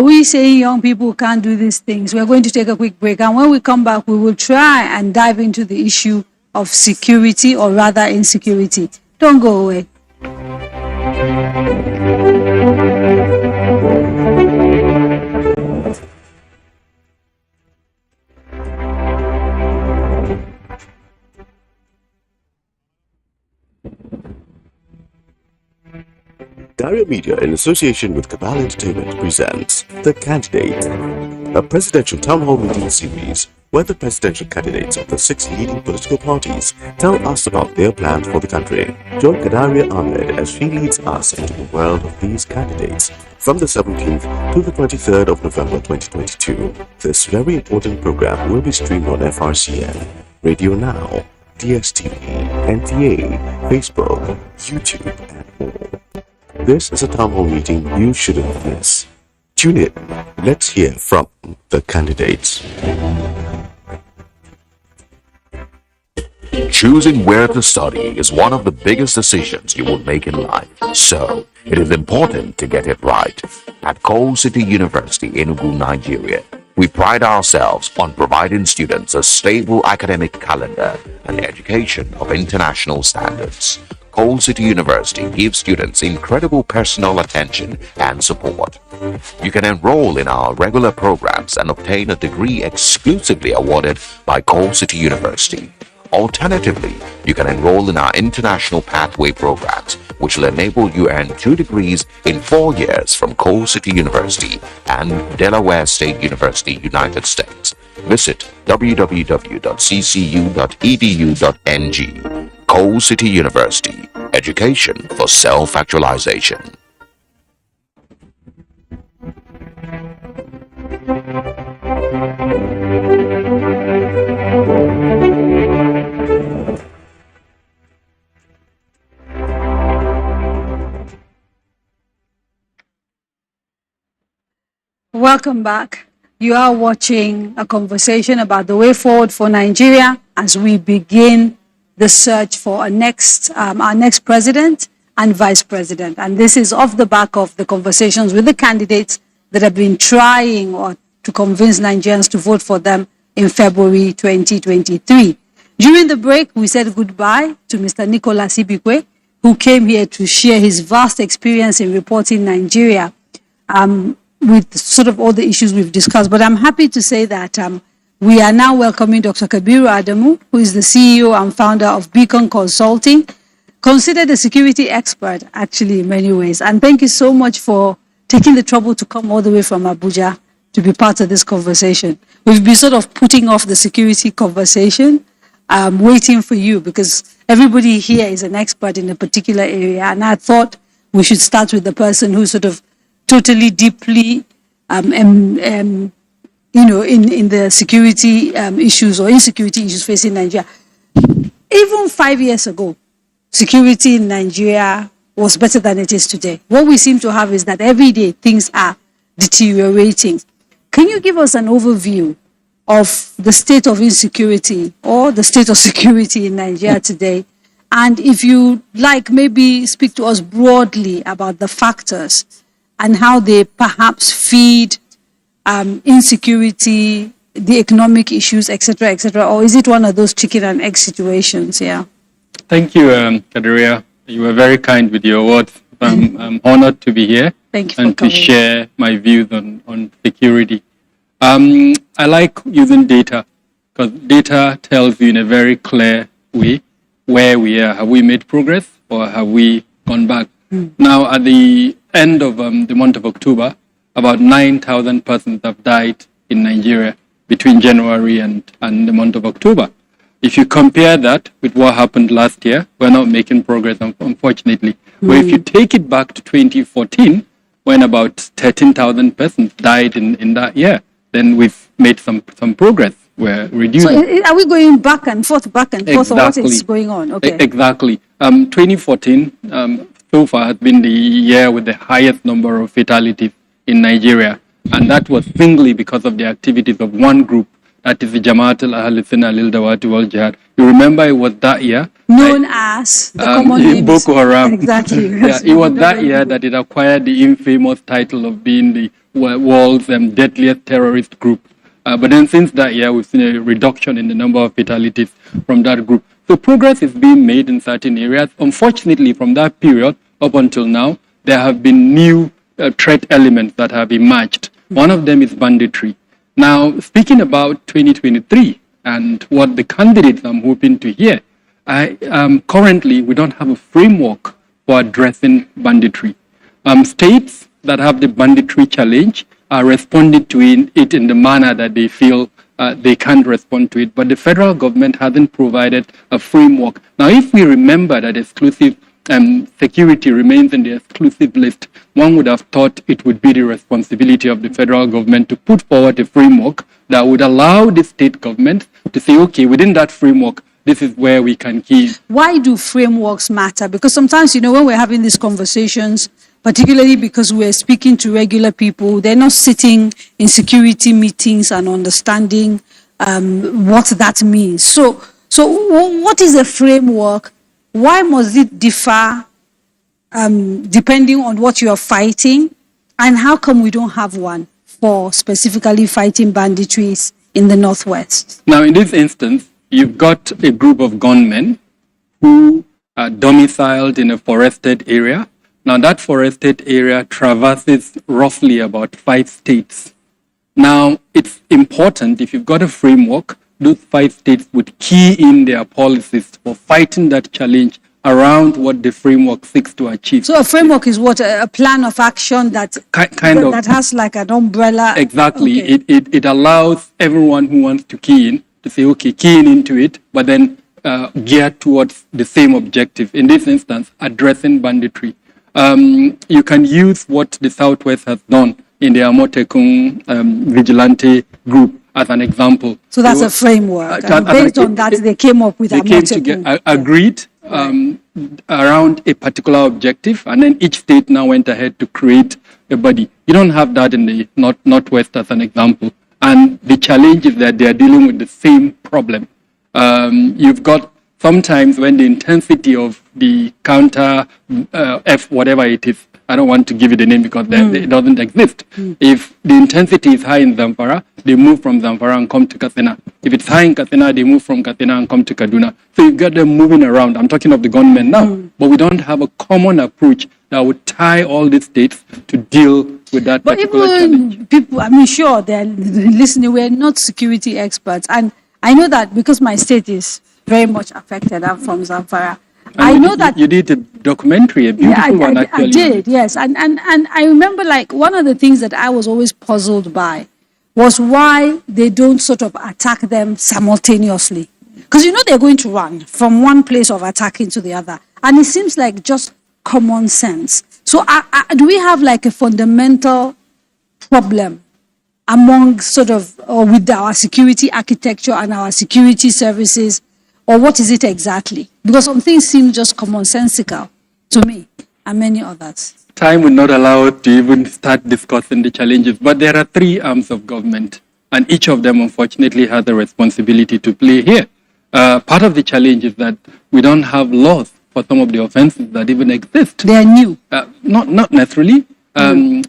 We say young people can't do these things. We're going to take a quick break, and when we come back, we will try and dive into the issue of security, or rather insecurity. Don't go away. Dario Media, in association with Cabal Entertainment, presents The Candidate, a presidential town hall meeting series where the presidential candidates of the 6 leading political parties tell us about their plans for the country. Join Kadaria Ahmed as she leads us into the world of these candidates from the 17th to the 23rd of November 2022. This very important program will be streamed on FRCN, Radio Now, DSTV, NTA, Facebook, YouTube, and more. This is a town hall meeting you shouldn't miss. Tune in. Let's hear from the candidates. Choosing where to study is one of the biggest decisions you will make in life. So, it is important to get it right. At Coal City University, Enugu, Nigeria, we pride ourselves on providing students a stable academic calendar and education of international standards. Coal City University gives students incredible personal attention and support. You can enroll in our regular programs and obtain a degree exclusively awarded by Coal City University. Alternatively, you can enroll in our international pathway programs, which will enable you earn 2 degrees in 4 years from Coal City University and Delaware State University, United States. Visit www.ccu.edu.ng. Coal City University, education for self-actualization. Welcome back. You are watching a conversation about the way forward for Nigeria as we begin the search for our next president and vice president. And this is off the back of the conversations with the candidates that have been trying or to convince Nigerians to vote for them in February 2023. During the break, we said goodbye to Mr. Nicholas Ibikwe, who came here to share his vast experience in reporting Nigeria with sort of all the issues we've discussed. But I'm happy to say that we are now welcoming Dr. Kabiru Adamu, who is the CEO and founder of Beacon Consulting, considered a security expert, actually, in many ways. And thank you so much for taking the trouble to come all the way from Abuja to be part of this conversation. We've been sort of putting off the security conversation, waiting for you, because everybody here is an expert in a particular area. And I thought we should start with the person who's sort of totally, deeply, in the security issues or insecurity issues facing Nigeria. Even 5 years ago, security in Nigeria was better than it is today. What we seem to have is that every day things are deteriorating. Can you give us an overview of the state of insecurity or the state of security in Nigeria today. And if you like, maybe speak to us broadly about the factors and how they perhaps feed insecurity, the economic issues, etc., or is it one of those chicken and egg situations? Yeah. Thank you, Kadiria. You were very kind with your words. I'm honored to be here and to share my views on security. I like using data because data tells you in a very clear way where we are. Have we made progress or have we gone back? Now, at the end of the month of October, about 9,000 persons have died in Nigeria between January and the month of October. If you compare that with what happened last year, we're not making progress, unfortunately. But if you take it back to 2014, when about 13,000 persons died in that year, then we've made some progress. We're reducing. So are we going back and forth, or what is going on? Okay. Exactly. 2014 so far has been the year with the highest number of fatalities in Nigeria. And that was singly because of the activities of one group, that is the Jamaat al-Ahl Sunnah lil-Dawati wal-Jihad. You remember it was that year? Known as the common name Boko Haram. Exactly. Yeah, it was that year that it acquired the infamous title of being the world's deadliest terrorist group. But then since that year, we've seen a reduction in the number of fatalities from that group. So progress is being made in certain areas. Unfortunately, from that period up until now, there have been new threat elements that have emerged. One of them is banditry. Now, speaking about 2023 and what the candidates I'm hoping to hear, currently we don't have a framework for addressing banditry. States that have the banditry challenge are responding to it in the manner that they feel they can't respond to it. But the federal government hasn't provided a framework. Now, if we remember that exclusive security remains in the exclusive list, one would have thought it would be the responsibility of the federal government to put forward a framework that would allow the state government to say, okay, within that framework, this is where we can key. Why do frameworks matter? Because sometimes, when we're having these conversations, particularly because we're speaking to regular people, they're not sitting in security meetings and understanding what that means. So what is a framework? Why must it differ depending on what you are fighting? And how come we don't have one for specifically fighting banditries in the Northwest? Now, in this instance, you've got a group of gunmen who are domiciled in a forested area. Now, that forested area traverses roughly about 5 states. Now, it's important, if you've got a framework, those 5 states would key in their policies for fighting that challenge around what the framework seeks to achieve. So a framework is what? A plan of action that that has like an umbrella? Exactly. Okay. It allows everyone who wants to key in to say, okay, keying into it, but then geared towards the same objective. In this instance, addressing banditry. You can use what the Southwest has done in the Amotekun vigilante group as an example. So that's a framework. And based on that, they came up with agreed around a particular objective, and then each state now went ahead to create a body. You don't have that in the Northwest as an example. And the challenge is that they are dealing with the same problem. You've got sometimes when the intensity of the counter F, whatever it is, I don't want to give it a name because it doesn't exist. If the intensity is high in Zamfara, they move from Zamfara and come to Katsina. If it's high in Katsina, they move from Katsina and come to Kaduna. So you've got them moving around. I'm talking of the gunmen now. But we don't have a common approach that would tie all the states to deal with that particular challenge. People, sure, they're listening. We're not security experts. And I know that because my state is very much affected. I'm from Zamfara. I know that you did a documentary, a beautiful one actually. I did, yes. And I remember one of the things that I was always puzzled by was why they don't sort of attack them simultaneously. Because they're going to run from one place of attacking to the other. And it seems like just common sense. So do we have a fundamental problem among with our security architecture and our security services? Or what is it exactly? Because some things seem just commonsensical to me and many others. Time would not allow us to even start discussing the challenges, but there are 3 arms of government. and each of them, unfortunately, has a responsibility to play here. Part of the challenge is that we don't have laws for some of the offenses that even exist. They are new. Not necessarily.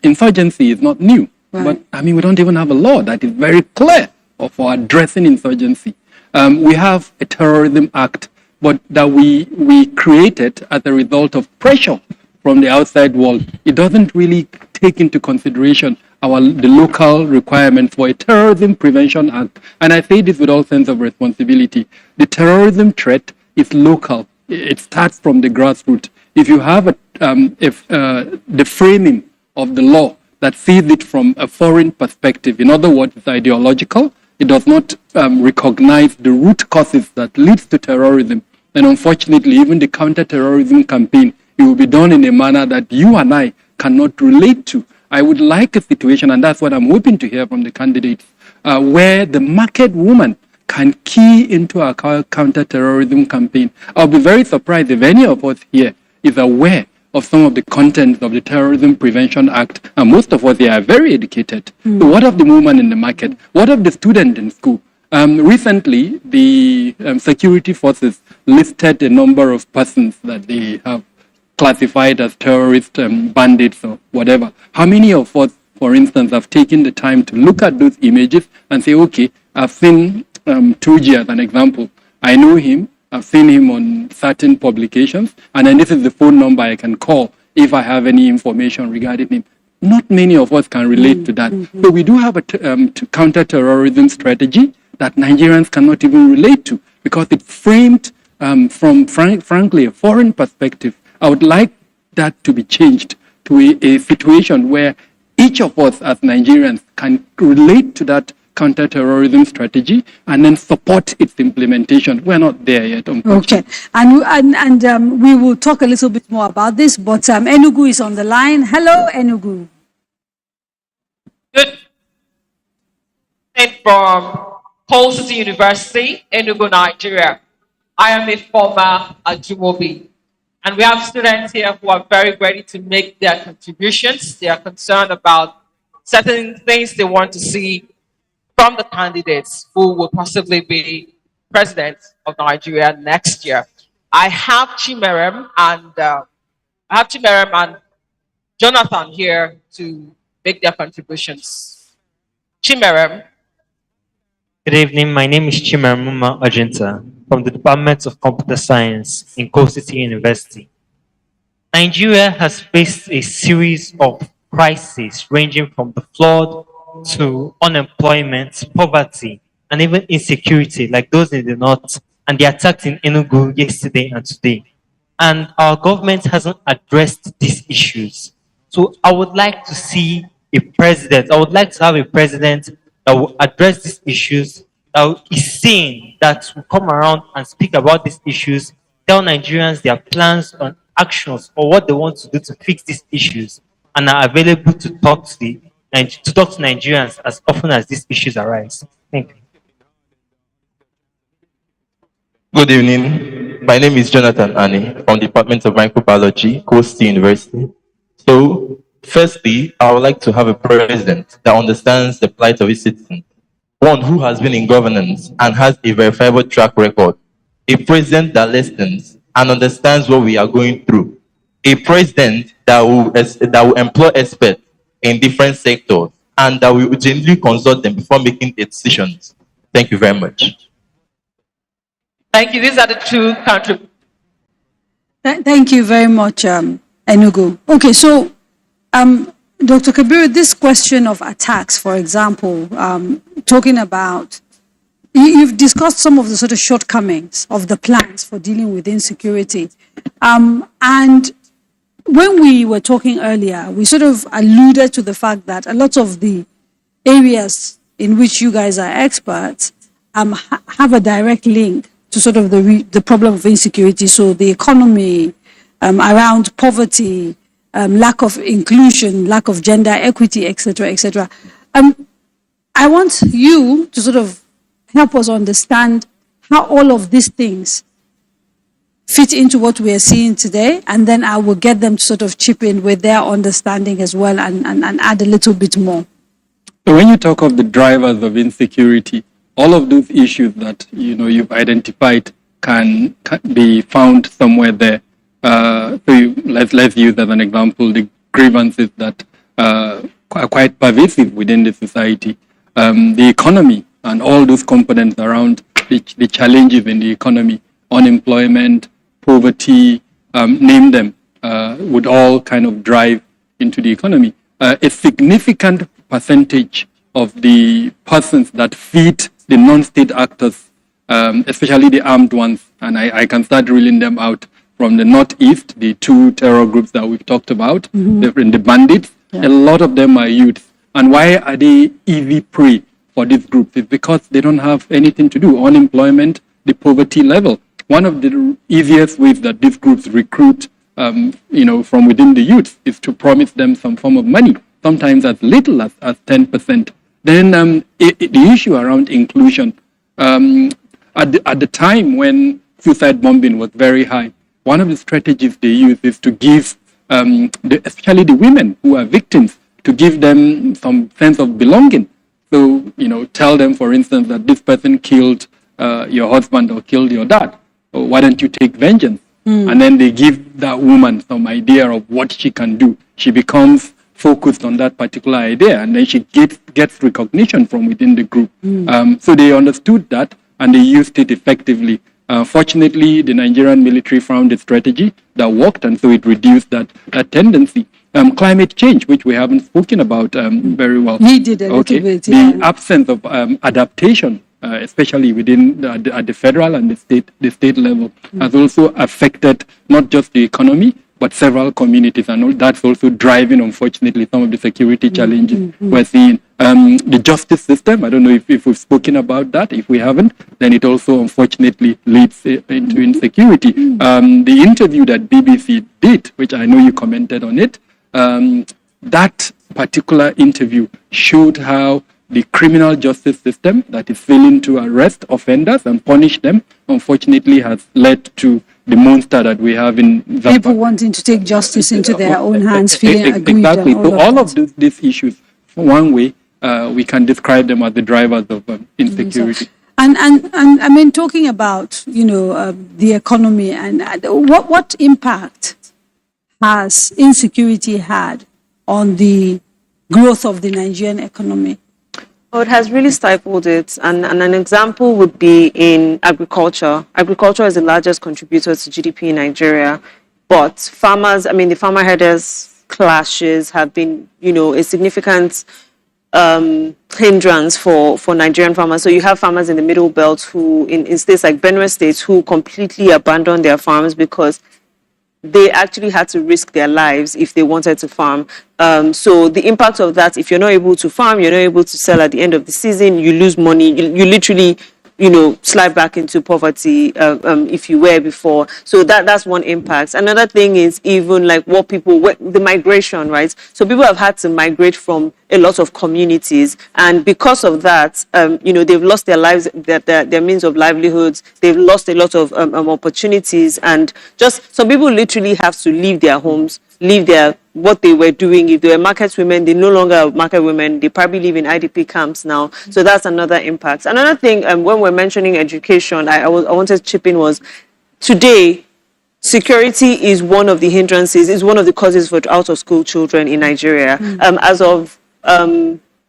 Insurgency is not new. Right. But, I mean, we don't even have a law that is very clear for addressing insurgency. We have a terrorism act, but that we created as a result of pressure from the outside world. It doesn't really take into consideration the local requirements for a terrorism prevention act. And I say this with all sense of responsibility. The terrorism threat is local. It starts from the grassroots. If you have the framing of the law that sees it from a foreign perspective, in other words, it's ideological, it does not recognize the root causes that leads to terrorism. And unfortunately, even the counter-terrorism campaign, it will be done in a manner that you and I cannot relate to. I would like a situation, and that's what I'm hoping to hear from the candidates, where the market woman can key into our counter-terrorism campaign. I'll be very surprised if any of us here is aware of some of the contents of the Terrorism Prevention Act, and most of us here are very educated. So what of the woman in the market? What of the student in school? Recently, the security forces listed a number of persons that they have classified as terrorist bandits or whatever. How many of us, for instance, have taken the time to look at those images and say, okay, I've seen Tuji as an example. I know him. I've seen him on certain publications, and then this is the phone number I can call if I have any information regarding him. Not many of us can relate to that. So we do have a counter-terrorism strategy that Nigerians cannot even relate to because it's framed from, frankly, a foreign perspective. I would like that to be changed to a situation where each of us as Nigerians can relate to that counter-terrorism strategy and then support its implementation. We're not there yet, unfortunately. Okay, and we will talk a little bit more about this, but Enugu is on the line. Hello, Enugu. Good. From Coal City University, Enugu, Nigeria. I am a former Ajumobi. And we have students here who are very ready to make their contributions. They are concerned about certain things they want to see from the candidates who will possibly be president of Nigeria next year. I have Chimerem and Jonathan here to make their contributions. Chimerem. Good evening. My name is Chimerem Ajinta from the Department of Computer Science in Coal City University. Nigeria has faced a series of crises ranging from the flood to unemployment, poverty, and even insecurity, like those in the north, and the attacks in Enugu yesterday and today. And our government hasn't addressed these issues. So I would like to see a president, I would like to have a president that will address these issues, that is sane, that will come around and speak about these issues, tell Nigerians their plans and actions or what they want to do to fix these issues, and are available to talk to Nigerians as often as these issues arise. Thank you. Good evening. My name is Jonathan Ani from the Department of Microbiology, Coast University. So, firstly, I would like to have a president that understands the plight of his citizens, one who has been in governance and has a verifiable track record, a president that listens and understands what we are going through, a president that will employ experts in different sectors and that will genuinely consult them before making decisions. Thank you very much. Thank you. These are the two countries. Thank you very much, Enugu. Okay, so Dr. Kabir, this question of attacks, for example, talking about, you've discussed some of the sort of shortcomings of the plans for dealing with insecurity. And when we were talking earlier, we sort of alluded to the fact that a lot of the areas in which you guys are experts have a direct link to sort of the problem of insecurity. So the economy, around poverty, lack of inclusion, lack of gender equity, etc., etc. I want you to sort of help us understand how all of these things fit into what we are seeing today, and then I will get them to sort of chip in with their understanding as well and add a little bit more. So when you talk of the drivers of insecurity, all of those issues that you've identified can be found somewhere there. Let's use as an example the grievances that are quite pervasive within the society, the economy and all those components around the challenges in the economy, unemployment, poverty, name them, would all kind of drive into the economy. A significant percentage of the persons that feed the non-state actors, especially the armed ones, and I can start reeling them out from the northeast, the two terror groups that we've talked about, the bandits, a lot of them are youths. And why are they easy prey for these groups? It's because they don't have anything to do. Unemployment, the poverty level. One of the easiest ways that these groups recruit from within the youth is to promise them some form of money, sometimes as little as 10%. Then the issue around inclusion. At the time when suicide bombing was very high, one of the strategies they use is to give, especially the women who are victims, to give them some sense of belonging. So, tell them, for instance, that this person killed your husband or killed your dad. So why don't you take vengeance? And then they give that woman some idea of what she can do. She becomes focused on that particular idea, and then she gets recognition from within the group. So they understood that, and they used it effectively. Fortunately, the Nigerian military found a strategy that worked, and so it reduced that tendency. Climate change, which we haven't spoken about very well. We did a little bit, yeah. The absence of adaptation, especially within at the federal and the state level, has also affected not just the economy, but several communities, and that's also driving, unfortunately, some of the security challenges we're seeing. The justice system, I don't know if we've spoken about that. If we haven't, then it also, unfortunately, leads into insecurity. The interview that BBC did, which I know you commented on it, that particular interview showed how the criminal justice system that is failing to arrest offenders and punish them, unfortunately, has led to the monster that we have in Zamfara. People wanting to take justice into their own hands, feeling aggrieved. Exactly. And So all of these issues, one way, we can describe them as the drivers of insecurity. And I mean, talking about the economy and what impact has insecurity had on the growth of the Nigerian economy? Oh, it has really stifled it. And an example would be in agriculture. Agriculture is the largest contributor to GDP in Nigeria. But the farmer herders clashes have been, a significant hindrance for Nigerian farmers. So you have farmers in the Middle Belt who, in states like Benue State, who completely abandoned their farms because they actually had to risk their lives if they wanted to farm. So the impact of that, if you're not able to farm, you're not able to sell at the end of the season, you lose money, you literally, slide back into poverty if you were before. So that's one impact. Another thing is even like the migration, right? So people have had to migrate from a lot of communities, and because of that, they've lost their lives, their means of livelihoods. They've lost a lot of opportunities, and just some people literally have to leave their homes, leave what they were doing. If they were market women, they no longer are market women. They probably live in IDP camps now. So that's another impact. Another thing, when we're mentioning education, I wanted to chip in was today, security is one of the hindrances, is one of the causes for out-of-school children in Nigeria. As of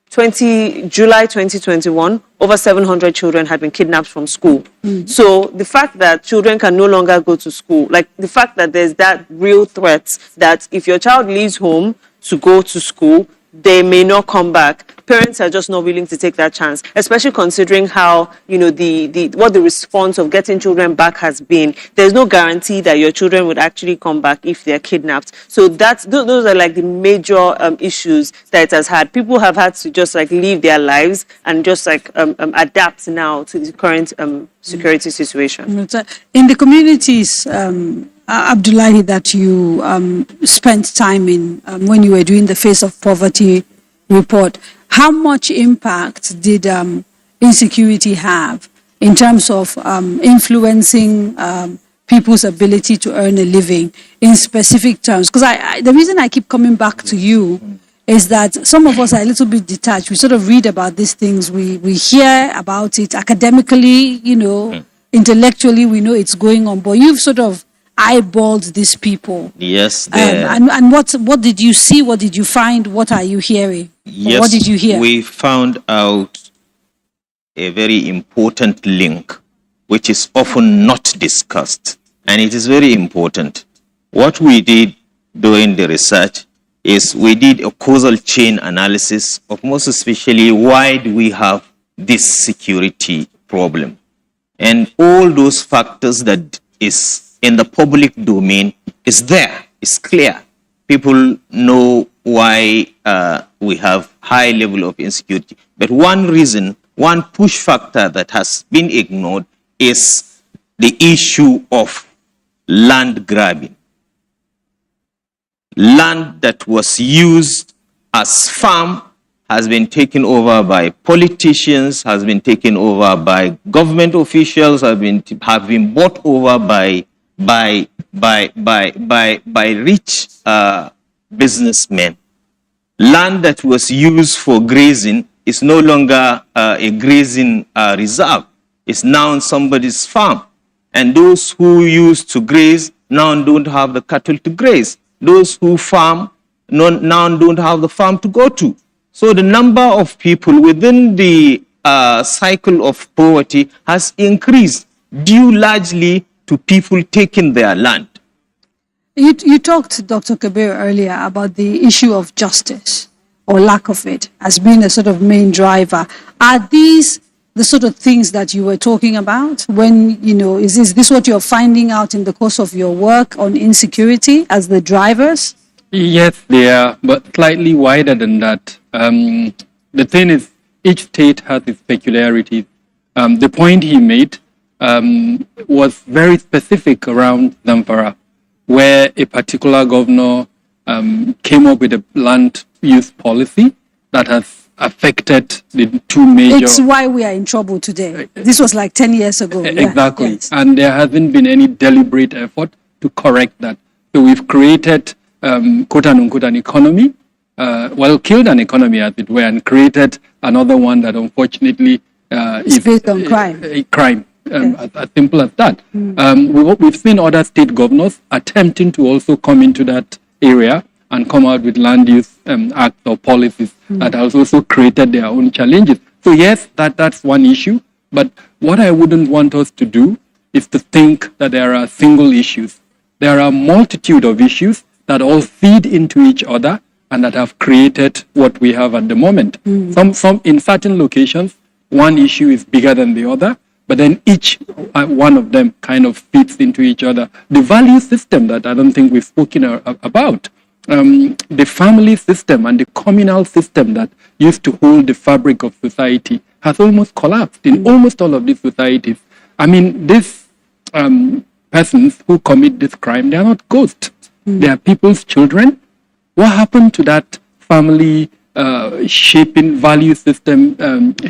July 2021, over 700 children had been kidnapped from school. So the fact that children can no longer go to school, like the fact that there's that real threat that if your child leaves home to go to school, they may not come back. Parents are just not willing to take that chance, especially considering how, what the response of getting children back has been. There's no guarantee that your children would actually come back if they're kidnapped. So those are like the major issues that it has had. People have had to just like live their lives and just like adapt now to the current security situation. In the communities, Abdullahi, that you spent time in when you were doing the Face of Poverty report, how much impact did insecurity have in terms of influencing people's ability to earn a living in specific terms? Because the reason I keep coming back to you is that some of us are a little bit detached. We sort of read about these things, we hear about it academically, intellectually, we know it's going on, but you've sort of eyeballed these people. Yes, and what did you see? What did you find? What are you hearing? yes, What did you hear? we found out a very important link, which is often not discussed, and it is very important. What we did during the research is we did a causal chain analysis of most especially why do we have this security problem. And all those factors that is in the public domain is there, it's clear. People know why we have high level of insecurity. But one reason, one push factor that has been ignored is the issue of land grabbing. Land that was used as farm has been taken over by politicians, has been taken over by government officials, have been bought over by rich businessmen. Land that was used for grazing is no longer a grazing reserve. It's now somebody's farm. And those who used to graze now don't have the cattle to graze. Those who farm now don't have the farm to go to. So the number of people within the cycle of poverty has increased due largely to people taking their land. You talked, Dr. Kabir, earlier about the issue of justice or lack of it as being a sort of main driver. Are these the sort of things that you were talking about when, is this what you're finding out in the course of your work on insecurity as the drivers? Yes, they are, but slightly wider than that. The thing is, each state has its peculiarities. The point he made was very specific around Zamfara, where a particular governor came up with a land use policy that has affected the two major... It's why we are in trouble today. This was like 10 years ago. Exactly. Yeah, yes. And there hasn't been any deliberate effort to correct that. So we've created, quote unquote, an economy, killed an economy as it were, and created another one that unfortunately is based on crime. A crime. As simple as that. We've seen other state governors attempting to also come into that area and come out with land use acts or policies that has also created their own challenges. So yes, that's one issue. But what I wouldn't want us to do is to think that there are single issues. There are a multitude of issues that all feed into each other and that have created what we have at the moment. Some in certain locations, one issue is bigger than the other, but then each one of them kind of fits into each other. The value system that I don't think we've spoken about, the family system and the communal system that used to hold the fabric of society has almost collapsed in almost all of these societies. I mean, these persons who commit this crime, they are not ghosts. They are people's children. What happened to that family shaping value system,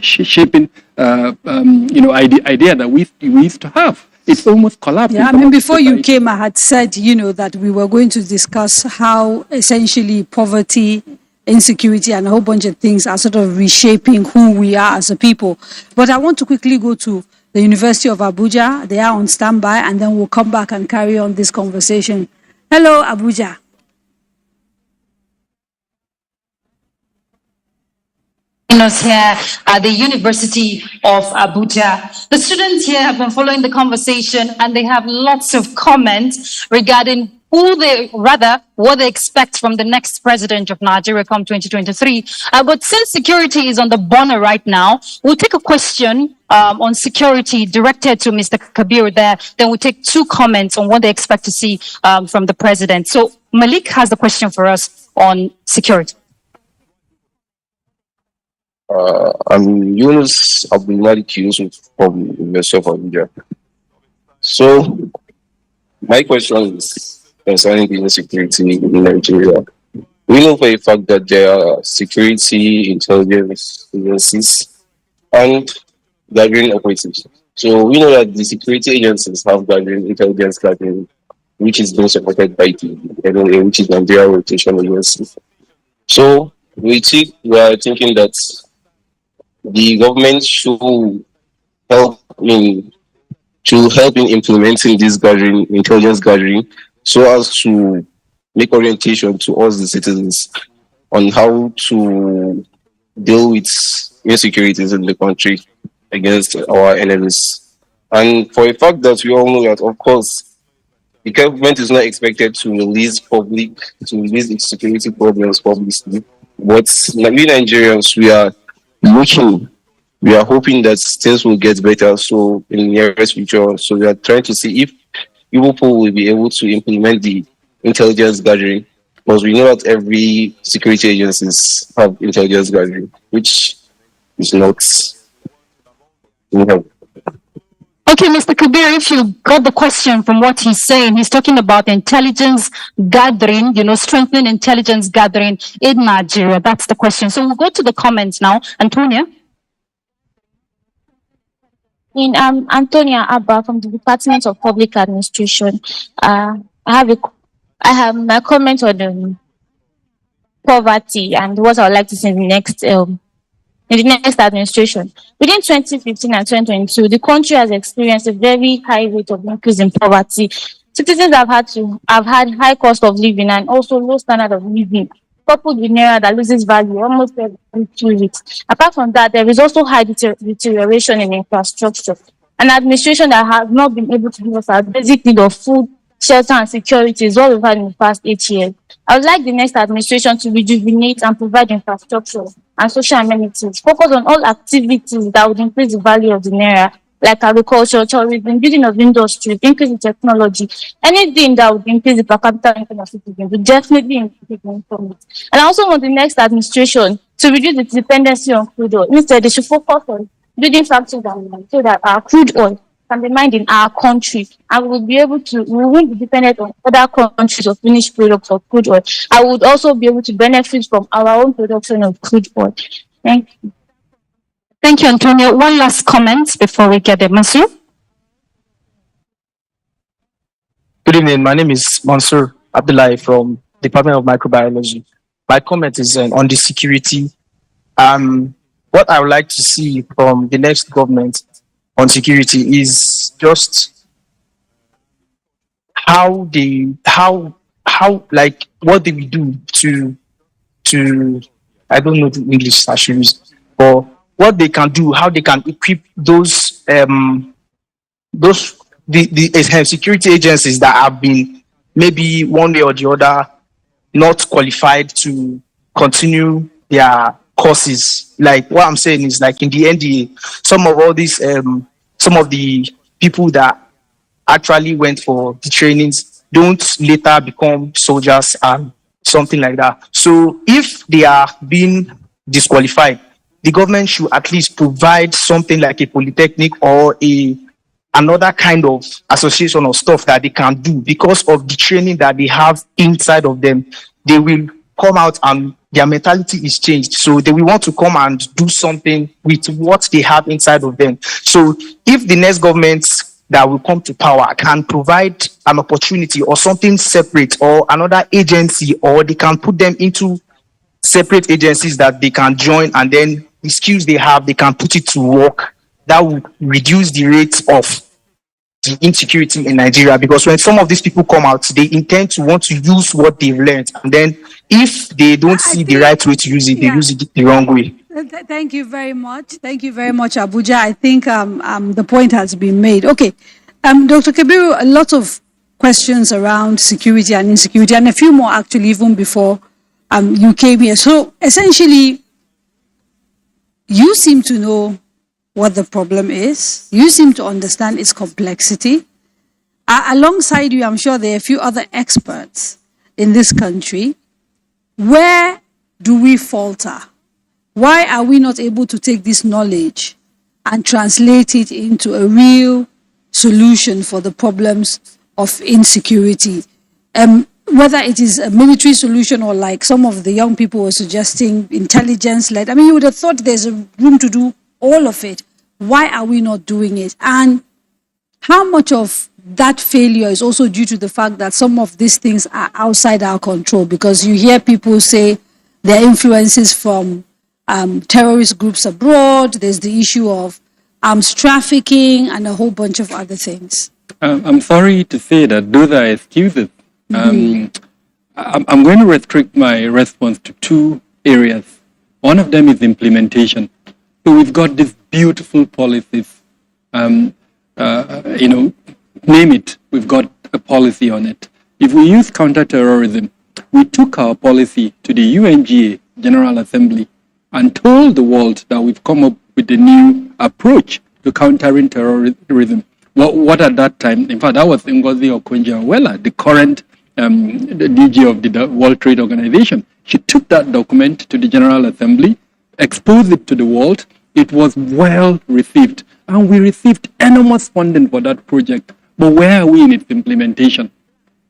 shaping idea that we used to have? It's almost collapsed. Yeah, I mean, before you came, I had said, that we were going to discuss how essentially poverty, insecurity, and a whole bunch of things are sort of reshaping who we are as a people. But I want to quickly go to the University of Abuja. They are on standby, and then we'll come back and carry on this conversation. Hello, Abuja. Us here at the University of Abuja. The students here have been following the conversation and they have lots of comments regarding what they expect from the next president of Nigeria come 2023. But since security is on the burner right now, we'll take a question on security directed to Mr. Kabir there. Then we'll take two comments on what they expect to see from the president. So Malik has the question for us on security. I'm Yunus Abdulmalik Yusuf from University of Abuja. So, my question is concerning the insecurity in Nigeria. We know for a fact that there are security intelligence agencies and gathering operatives. So, we know that the security agencies have gathering intelligence gathering, which is being supported by the NTA, which is Nigerian Rotation Agency. So, we are thinking that the government help in should help in implementing this gathering, intelligence gathering, so as to make orientation to us, the citizens, on how to deal with insecurities in the country against our enemies. And for a fact that we all know that, of course, the government is not expected to release its security problems publicly. But we Nigerians, we are hoping that things will get better. So in the nearest future, so we are trying to see if Europol will be able to implement the intelligence gathering, because we know that every security agencies have intelligence gathering, which is not. Okay, Mr. Kabir, if you got the question from what he's saying, he's talking about intelligence gathering, strengthening intelligence gathering in Nigeria. That's the question. So we'll go to the comments now. Antonia? Antonia Abba from the Department of Public Administration. I have my comment on poverty and what I would like to see in the next administration. Within 2015 and 2022, the country has experienced a very high rate of increase in poverty. Citizens have had high cost of living and also low standard of living, coupled with Naira that loses value almost every 2 weeks. Apart from that, there is also high deterioration in infrastructure. An administration that has not been able to give us our basic need of food, shelter, and security is all we've had in the past 8 years. I would like the next administration to rejuvenate and provide infrastructure and social amenities, focus on all activities that would increase the value of the Naira, like agriculture, tourism, building of industry, increase in technology, anything that would increase the per capita income of citizens would definitely increase the income. And I also want the next administration to reduce its dependency on crude oil. Instead, they should focus on building factories so that our crude oil can be mined in our country, and we won't be dependent on other countries of finished products of crude oil. I would also be able to benefit from our own production of crude oil. Thank you. Thank you, Antonio. One last comment before we get the Mansur. Good evening. My name is Mansur Abdullahi from Department of Microbiology. My comment is on the security. What I would like to see from the next government on security is just what they will do to I don't know the English I should use, but what they can do, how they can equip those security agencies that have been maybe one way or the other not qualified to continue their courses. Like what I'm saying is, like in the NDA, some of the people that actually went for the trainings don't later become soldiers and something like that. So if they are being disqualified, the government should at least provide something like a polytechnic or another kind of association or stuff that they can do. Because of the training that they have inside of them, they will come out and their mentality is changed. So they will want to come and do something with what they have inside of them. So if the next government that will come to power can provide an opportunity or something separate or another agency, or they can put them into separate agencies that they can join, and then the skills they have, they can put it to work, that would reduce the rate of the insecurity in Nigeria. Because when some of these people come out, they intend to want to use what they've learned, and then if they don't see the right way to use it, they use it the wrong way. Thank you very much. Thank you very much, Abuja. I think the point has been made. Okay, Dr. Kabiru, a lot of questions around security and insecurity, and a few more actually even before you came here. So essentially, you seem to know what the problem is. You seem to understand its complexity. Alongside you, I'm sure there are a few other experts in this country. Where do we falter? Why are we not able to take this knowledge and translate it into a real solution for the problems of insecurity? Whether it is a military solution or, like some of the young people were suggesting, intelligence-led. I mean, you would have thought there's a room to do all of it. Why are we not doing it? And how much of that failure is also due to the fact that some of these things are outside our control? Because you hear people say, There are influences from terrorist groups abroad. There's the issue of arms trafficking and a whole bunch of other things. I'm sorry to say that those are excuses. I'm going to restrict my response to two areas. One of them is implementation. So we've got these beautiful policies. Name it, we've got a policy on it. If we use counterterrorism, we took our policy to the UNGA General Assembly and told the world that we've come up with a new approach to countering terrorism. What at that time, in fact, that was Ngozi Okonjo-Iweala, the current the DG of the World Trade Organization. She took that document to the General Assembly, exposed it to the world. It was well received, and we received enormous funding for that project. But where are we in its implementation?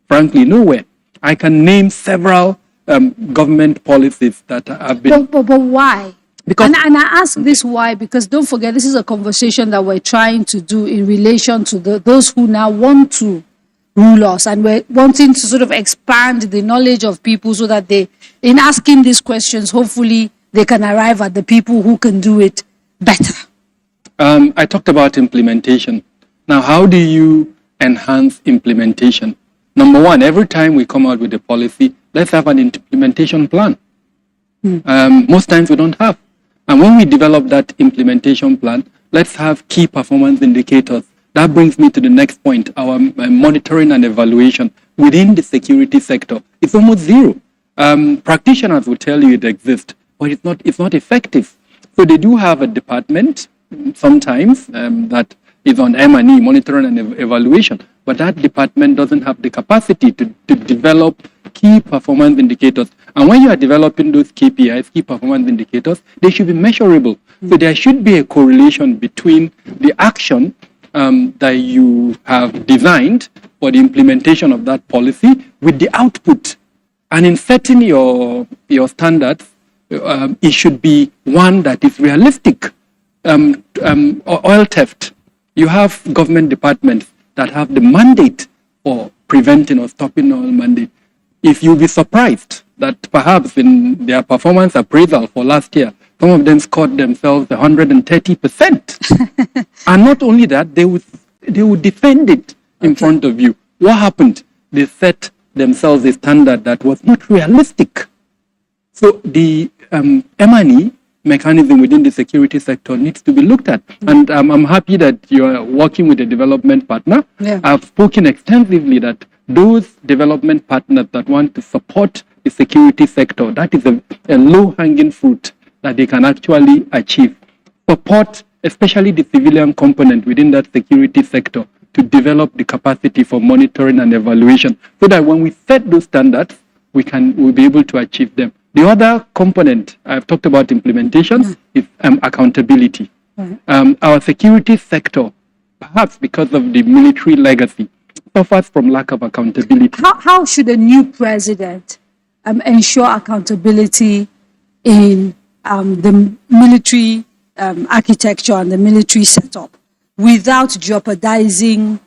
Frankly, nowhere. I can name several government policies that have been... But why? Because, and I ask this why, because don't forget, this is a conversation that we're trying to do in relation to those who now want to rule us, and we're wanting to sort of expand the knowledge of people so that they, in asking these questions, hopefully they can arrive at the people who can do it better. I talked about implementation. Now, how do you enhance implementation? Number one, every time we come out with a policy, let's have an implementation plan. Most times we don't have. And when we develop that implementation plan, let's have key performance indicators. That brings me to the next point, our monitoring and evaluation within the security sector. It's almost zero. Practitioners will tell you it exists, but it's not effective. So they do have a department sometimes that is on M&E, monitoring and evaluation, but that department doesn't have the capacity to develop key performance indicators. And when you are developing those KPIs, key performance indicators, they should be measurable. So there should be a correlation between the action that you have designed for the implementation of that policy with the output. And in setting your standards, it should be one that is realistic. Oil theft. You have government departments that have the mandate for preventing or stopping oil mandate. If you'll be surprised that perhaps in their performance appraisal for last year, some of them scored themselves 130%. And not only that, they would defend it in front of you. What happened? They set themselves a standard that was not realistic. So the M&E mechanism within the security sector needs to be looked at. And I'm happy that you are working with a development partner. Yeah. I've spoken extensively that those development partners that want to support the security sector, that is a low-hanging fruit that they can actually achieve. Support, especially the civilian component within that security sector, to develop the capacity for monitoring and evaluation, so that when we set those standards, we'll be able to achieve them. The other component, I've talked about implementation, is accountability. Our security sector, perhaps because of the military legacy, suffers from lack of accountability. How should a new president ensure accountability in the military architecture and the military setup without jeopardizing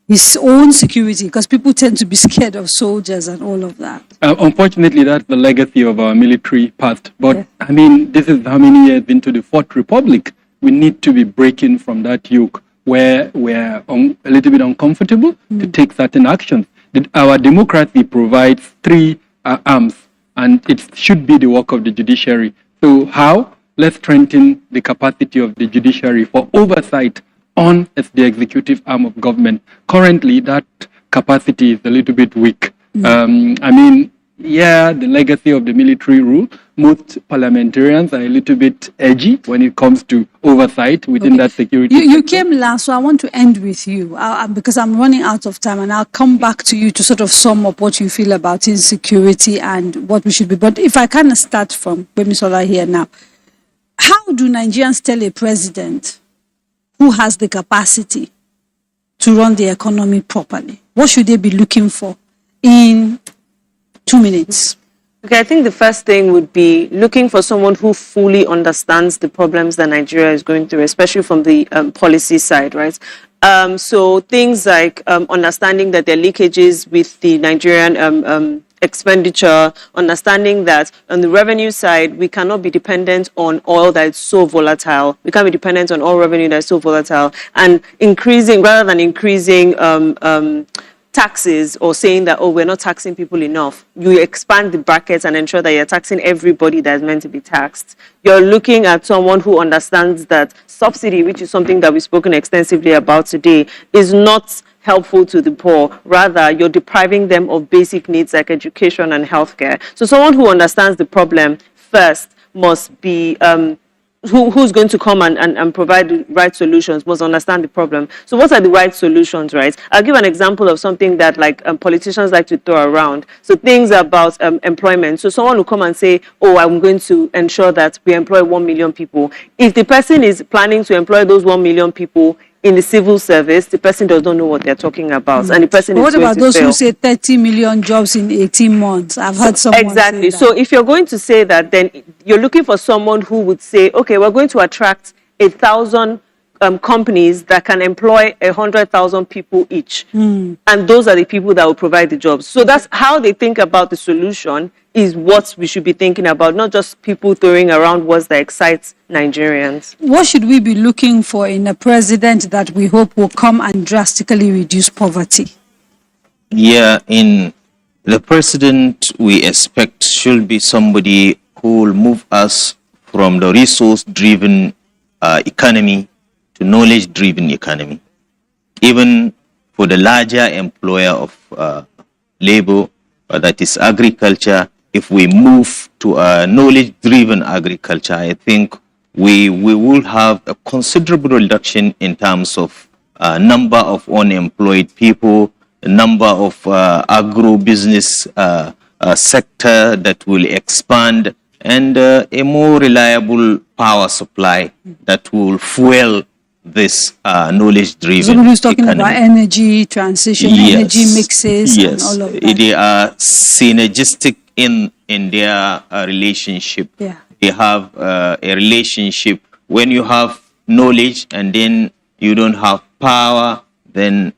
his own security? Because people tend to be scared of soldiers and all of that. Unfortunately, that's the legacy of our military past. But I mean, this is how many years into the Fourth Republic. We need to be breaking from that yoke where we're a little bit uncomfortable to take certain actions. Our democracy provides three arms, and it should be the work of the judiciary. So how? Let's strengthen the capacity of the judiciary for oversight on the executive arm of government. Currently, that capacity is a little bit weak. I mean, yeah, the legacy of the military rule, most parliamentarians are a little bit edgy when it comes to oversight within that security. You came last, so I want to end with you because I'm running out of time, and I'll come back to you to sort of sum up what you feel about insecurity and what we should be. But if I kind of start from Bemisola here now, how do Nigerians tell a president who has the capacity to run the economy properly? What should they be looking for in 2 minutes? Okay, I think the first thing would be looking for someone who fully understands the problems that Nigeria is going through, especially from the policy side, right? So things like understanding that there are leakages with the Nigerian expenditure, understanding that on the revenue side, we cannot be dependent on oil that is so volatile. We can't be dependent on oil revenue that is so volatile. And increasing, rather than increasing taxes or saying that, oh, we're not taxing people enough, you expand the brackets and ensure that you're taxing everybody that's meant to be taxed. You're looking at someone who understands that subsidy, which is something that we've spoken extensively about today, is not helpful to the poor. Rather, you're depriving them of basic needs like education and healthcare. So someone who understands the problem first must be who's going to come and provide the right solutions, must understand the problem. So what are the right solutions, right? I'll give an example of something that politicians like to throw around. So things about employment. So someone will come and say, oh, I'm going to ensure that we employ 1 million people. If the person is planning to employ those 1 million people in the civil service, the person does not know what they're talking about. And the person But is what going about to those fail. who say 30 million jobs in 18 months? I've heard someone Exactly. say that. So if you're going to say that, then you're looking for someone who would say, okay, we're going to attract 1,000 companies that can employ 100,000 people each. And those are the people that will provide the jobs. So that's how they think about the solution, is what we should be thinking about, not just people throwing around words that excite Nigerians. What should we be looking for in a president that we hope will come and drastically reduce poverty? Yeah, in the president we expect should be somebody who will move us from the resource-driven economy to knowledge-driven economy. Even for the larger employer of labor, that is agriculture, if we move to a knowledge-driven agriculture, I think we will have a considerable reduction in terms of number of unemployed people, the number of agro-business sector that will expand, and a more reliable power supply that will fuel this knowledge-driven Somebody who's talking economy. about energy transition, energy mixes, and all of that. They are synergistic in their relationship. Yeah. They have a relationship. When you have knowledge and then you don't have power, then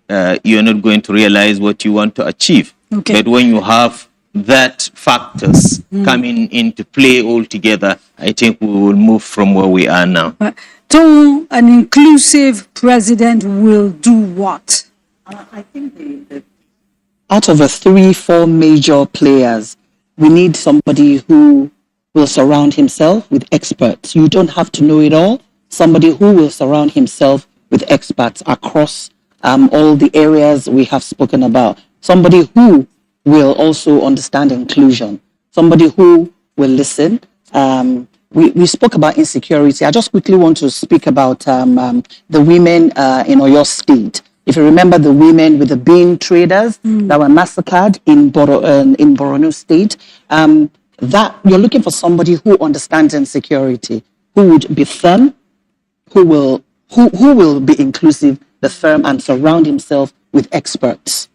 you're not going to realize what you want to achieve. Okay. But when you have that factors coming into play altogether, I think we will move from where we are now. So an inclusive president will do what? I think out of the 3-4 major players, we need somebody who will surround himself with experts. You don't have to know it all. Somebody who will surround himself with experts across all the areas we have spoken about. Somebody who will also understand inclusion. Somebody who will listen. We spoke about insecurity. I just quickly want to speak about the women in Oyo State. If you remember the women with the bean traders that were massacred in Borno State, that you're looking for somebody who understands insecurity, who would be firm, who will be inclusive, the firm, and surround himself with experts.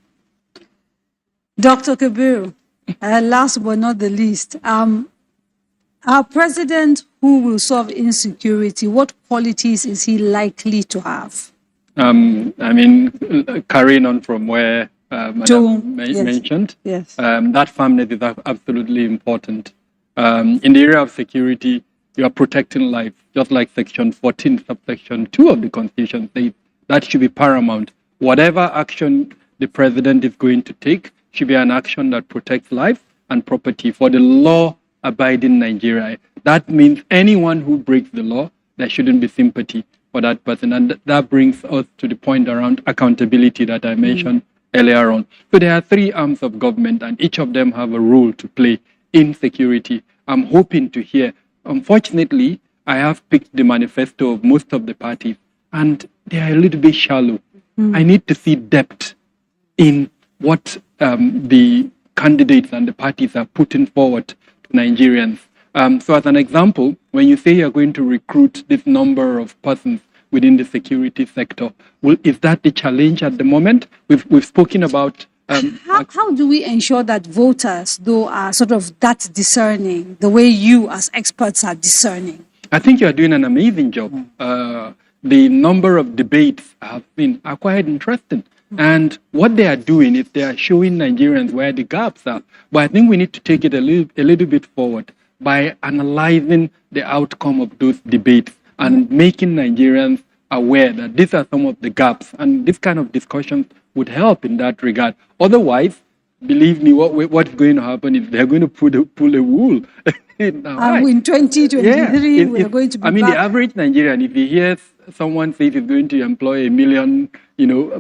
Dr. Kabir, last but not the least, our president who will solve insecurity, what qualities is he likely to have? I mean, carrying on from where Madam mentioned, that firmness is absolutely important. In the area of security, you are protecting life, just like Section 14, subsection 2 of the Constitution says. That should be paramount. Whatever action the president is going to take should be an action that protects life and property for the law-abiding Nigeria. That means anyone who breaks the law, there shouldn't be sympathy for that person. And that brings us to the point around accountability that I mentioned earlier on. So there are 3 arms of government, and each of them have a role to play in security. I'm hoping to hear. Unfortunately, I have picked the manifesto of most of the parties, and they are a little bit shallow. I need to see depth in what the candidates and the parties are putting forward to Nigerians. So as an example, when you say you're going to recruit this number of persons within the security sector, is that the challenge at the moment? We've spoken about... How do we ensure that voters, though, are sort of that discerning, the way you as experts are discerning? I think you are doing an amazing job. The number of debates are quite interesting. And what they are doing is they are showing Nigerians where the gaps are. But I think we need to take it a little bit forward by analyzing the outcome of those debates and making Nigerians aware that these are some of the gaps. And this kind of discussion would help in that regard. Otherwise, believe me, what's going to happen is they're going to pull a wool. In 2023, we're going to be the back. average Nigerian, if he hears someone say he's going to employ 1 million,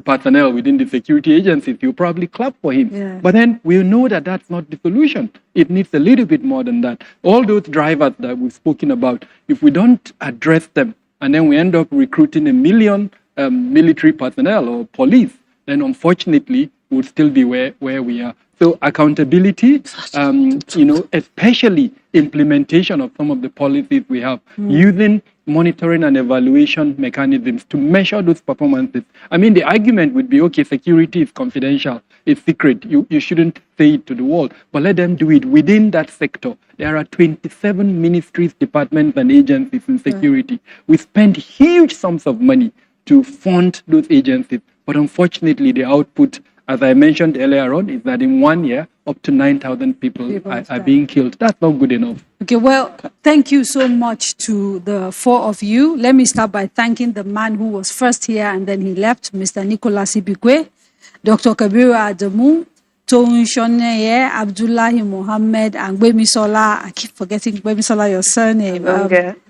personnel within the security agencies, he'll probably clap for him. Yeah. But then we know that that's not the solution. It needs a little bit more than that. All those drivers that we've spoken about, if we don't address them, and then we end up recruiting 1 million military personnel or police, then unfortunately we'll still be where we are. So accountability, especially implementation of some of the policies we have, using monitoring and evaluation mechanisms to measure those performances. The argument would be, okay, security is confidential, it's secret, you shouldn't say it to the world, but let them do it within that sector. There are 27 ministries, departments, and agencies in security. We spend huge sums of money to fund those agencies, but unfortunately the output, as I mentioned earlier on, is that in 1 year, up to 9,000 people are being killed. That's not good enough. Okay, well, thank you so much to the four of you. Let me start by thanking the man who was first here and then he left, Mr. Nicholas Ibikwe, Dr. Kabiru Adamu, Toun Shoneye, Abdullahi Mohammed, and Gbemisola. I keep forgetting Gbemisola, your surname.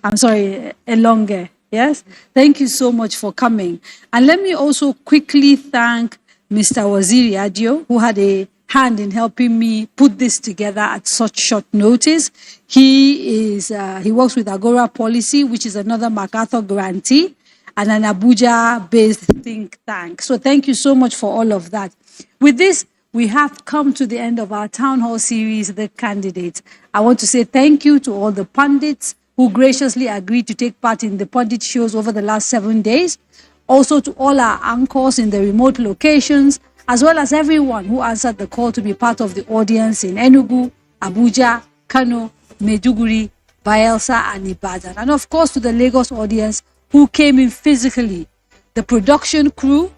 I'm sorry, Elonge. Yes? Thank you so much for coming. And let me also quickly thank Mr. Waziri Adio, who had a hand in helping me put this together at such short notice. He works with Agora Policy, which is another MacArthur grantee, and an Abuja-based think tank. So thank you so much for all of that. With this, we have come to the end of our town hall series, The Candidates. I want to say thank you to all the pundits who graciously agreed to take part in the pundit shows over the last 7 days. Also to all our anchors in the remote locations, as well as everyone who answered the call to be part of the audience in Enugu, Abuja, Kano, Maiduguri, Bayelsa, and Ibadan. And of course to the Lagos audience who came in physically. The production crew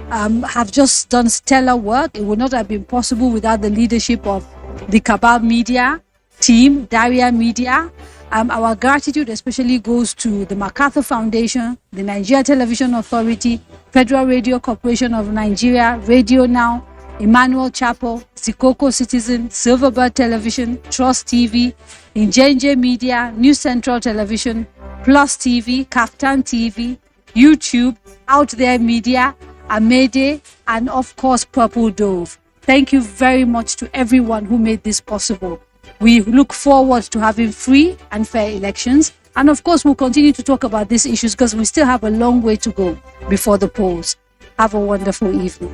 have just done stellar work. It would not have been possible without the leadership of the Kabal Media team, Daria Media. Our gratitude especially goes to the MacArthur Foundation, the Nigeria Television Authority, Federal Radio Corporation of Nigeria, Radio Now, Emmanuel Chapel, Zikoko Citizen, Silverbird Television, Trust TV, Injenje Media, New Central Television, Plus TV, Kaftan TV, YouTube, Out There Media, Amede, and of course Purple Dove. Thank you very much to everyone who made this possible. We look forward to having free and fair elections. And of course, we'll continue to talk about these issues because we still have a long way to go before the polls. Have a wonderful evening.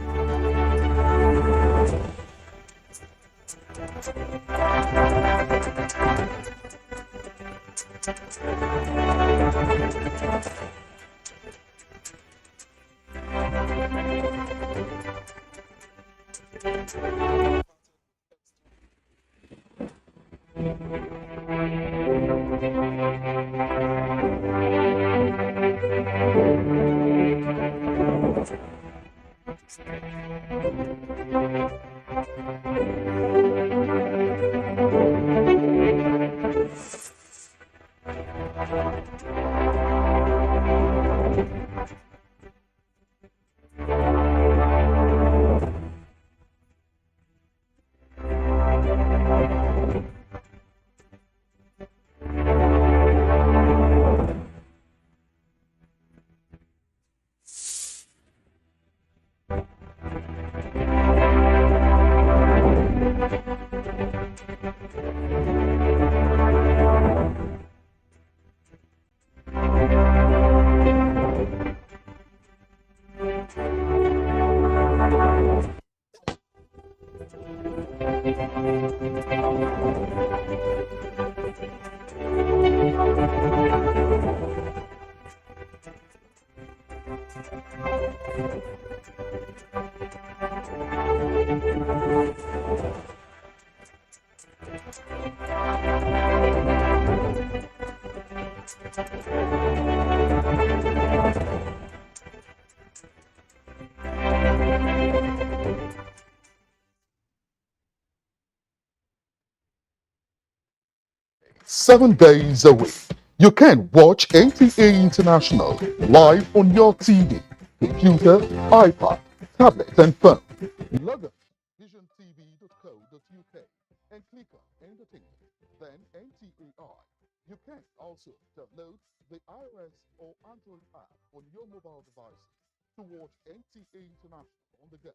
7 days a week. You can watch NTA International live on your TV, computer, iPad, tablet, and phone. Log on visiontv.co.uk and click on Entertainment, then NTA. You can also download the iOS or Android app on your mobile devices to watch NTA International on the go,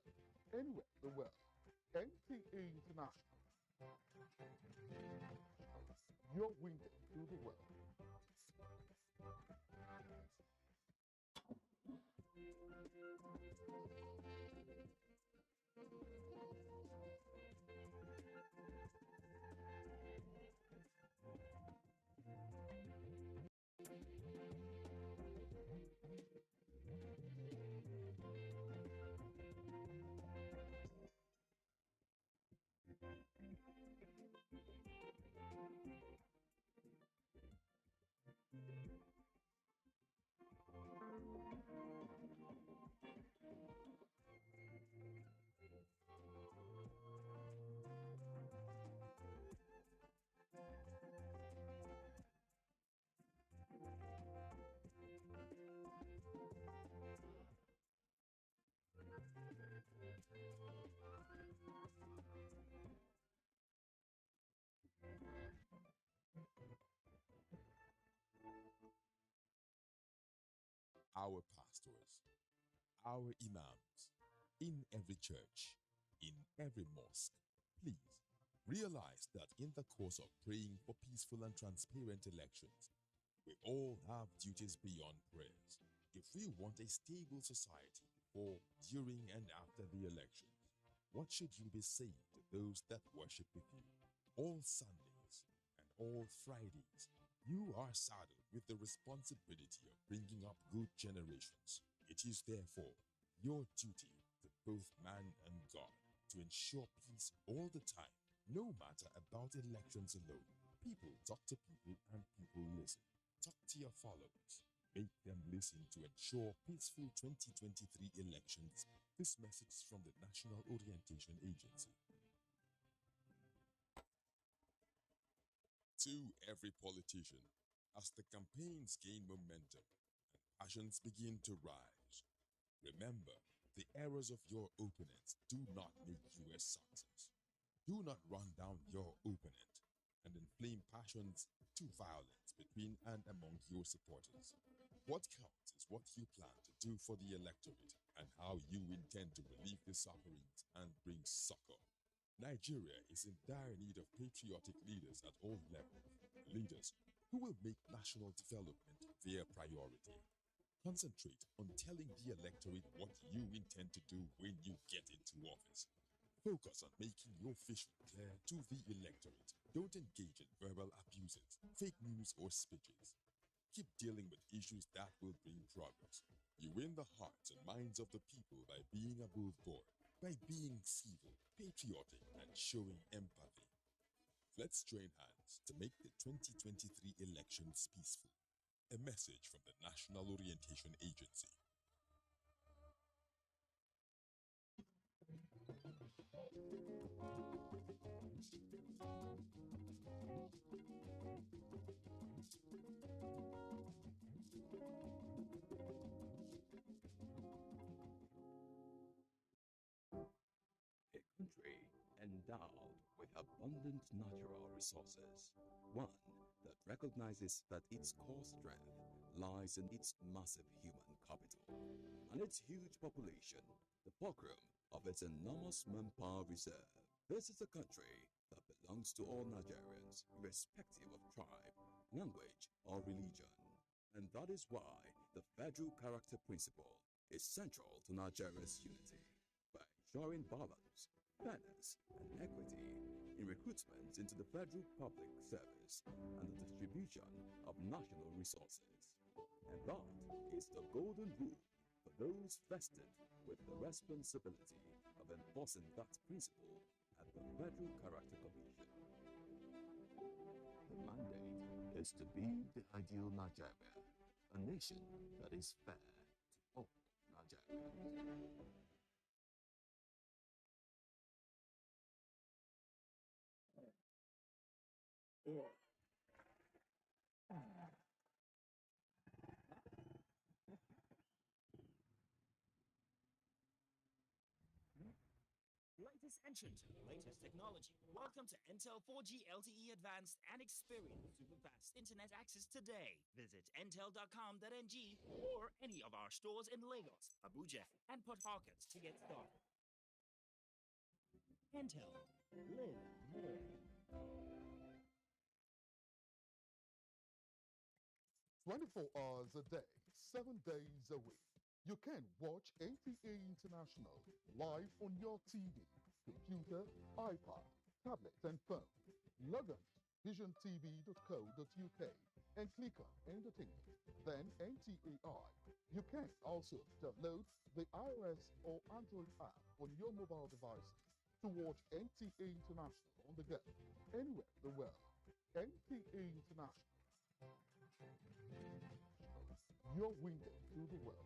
anywhere in the world. NTA International, your window to the world. Our pastors, our imams, in every church, in every mosque, please realize that in the course of praying for peaceful and transparent elections, we all have duties beyond prayers. If we want a stable society before, during, and after the elections, what should you be saying to those that worship with you? All Sundays and all Fridays, you are saddled with the responsibility of bringing up good generations. It is therefore your duty to both man and God to ensure peace all the time, no matter about elections alone. People talk to people and people listen. Talk to your followers. Make them listen to ensure peaceful 2023 elections. This message is from the National Orientation Agency. To every politician, as the campaigns gain momentum and passions begin to rise, remember, the errors of your opponents do not make you a success. Do not run down your opponent and inflame passions to violence between and among your supporters. What counts is what you plan to do for the electorate and how you intend to relieve the sufferings and bring succor. Nigeria is in dire need of patriotic leaders at all levels, leaders who will make national development their priority. Concentrate on telling the electorate what you intend to do when you get into office. Focus on making your vision clear to the electorate. Don't engage in verbal abuses, fake news, or speeches. Keep dealing with issues that will bring progress. You win the hearts and minds of the people by being above board, by being civil, patriotic, and showing empathy. Let's join hands to make the 2023 elections peaceful. A message from the National Orientation Agency. A country endowed with abundant natural resources, one that recognizes that its core strength lies in its massive human capital and its huge population, the fulcrum of its enormous manpower reserve. This is a country that belongs to all Nigerians, irrespective of tribe, language, or religion. And that is why the federal character principle is central to Nigeria's unity by ensuring balance, fairness, and equity in recruitment into the federal public service and the distribution of national resources. And that is the golden rule for those vested with the responsibility of enforcing that principle at the Federal Character Commission. The mandate is to be the ideal Nigeria, a nation that is fair to all Nigerians. Attention to the latest technology. Welcome to Intel 4G LTE Advanced and experience super-fast internet access today. Visit intel.com.ng or any of our stores in Lagos, Abuja, and Port Harcourt to get started. Intel. Live more. 24 hours a day, 7 days a week. You can watch NTA International live on your TV, computer, iPad, tablet, and phone. Log on to visiontv.co.uk and click on Entertainment, then NTAI. You can also download the iOS or Android app on your mobile devices to watch NTA International on the go, anywhere in the world. NTA International. Your window to the world.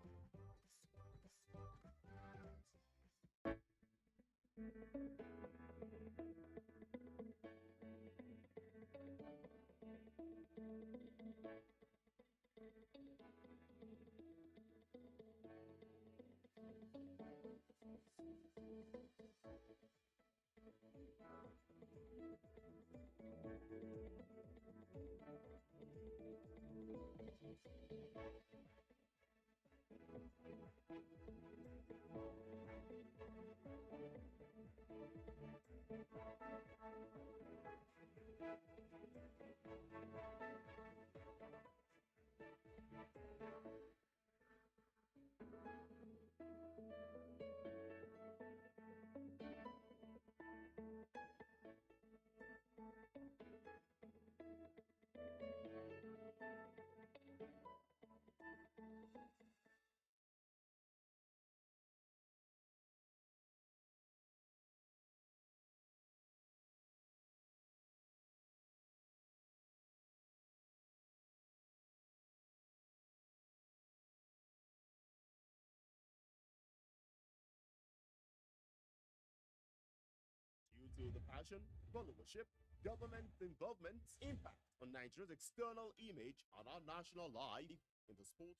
Due to the passion, followership, government involvement, impact on Nigeria's external image and our national life in the sports.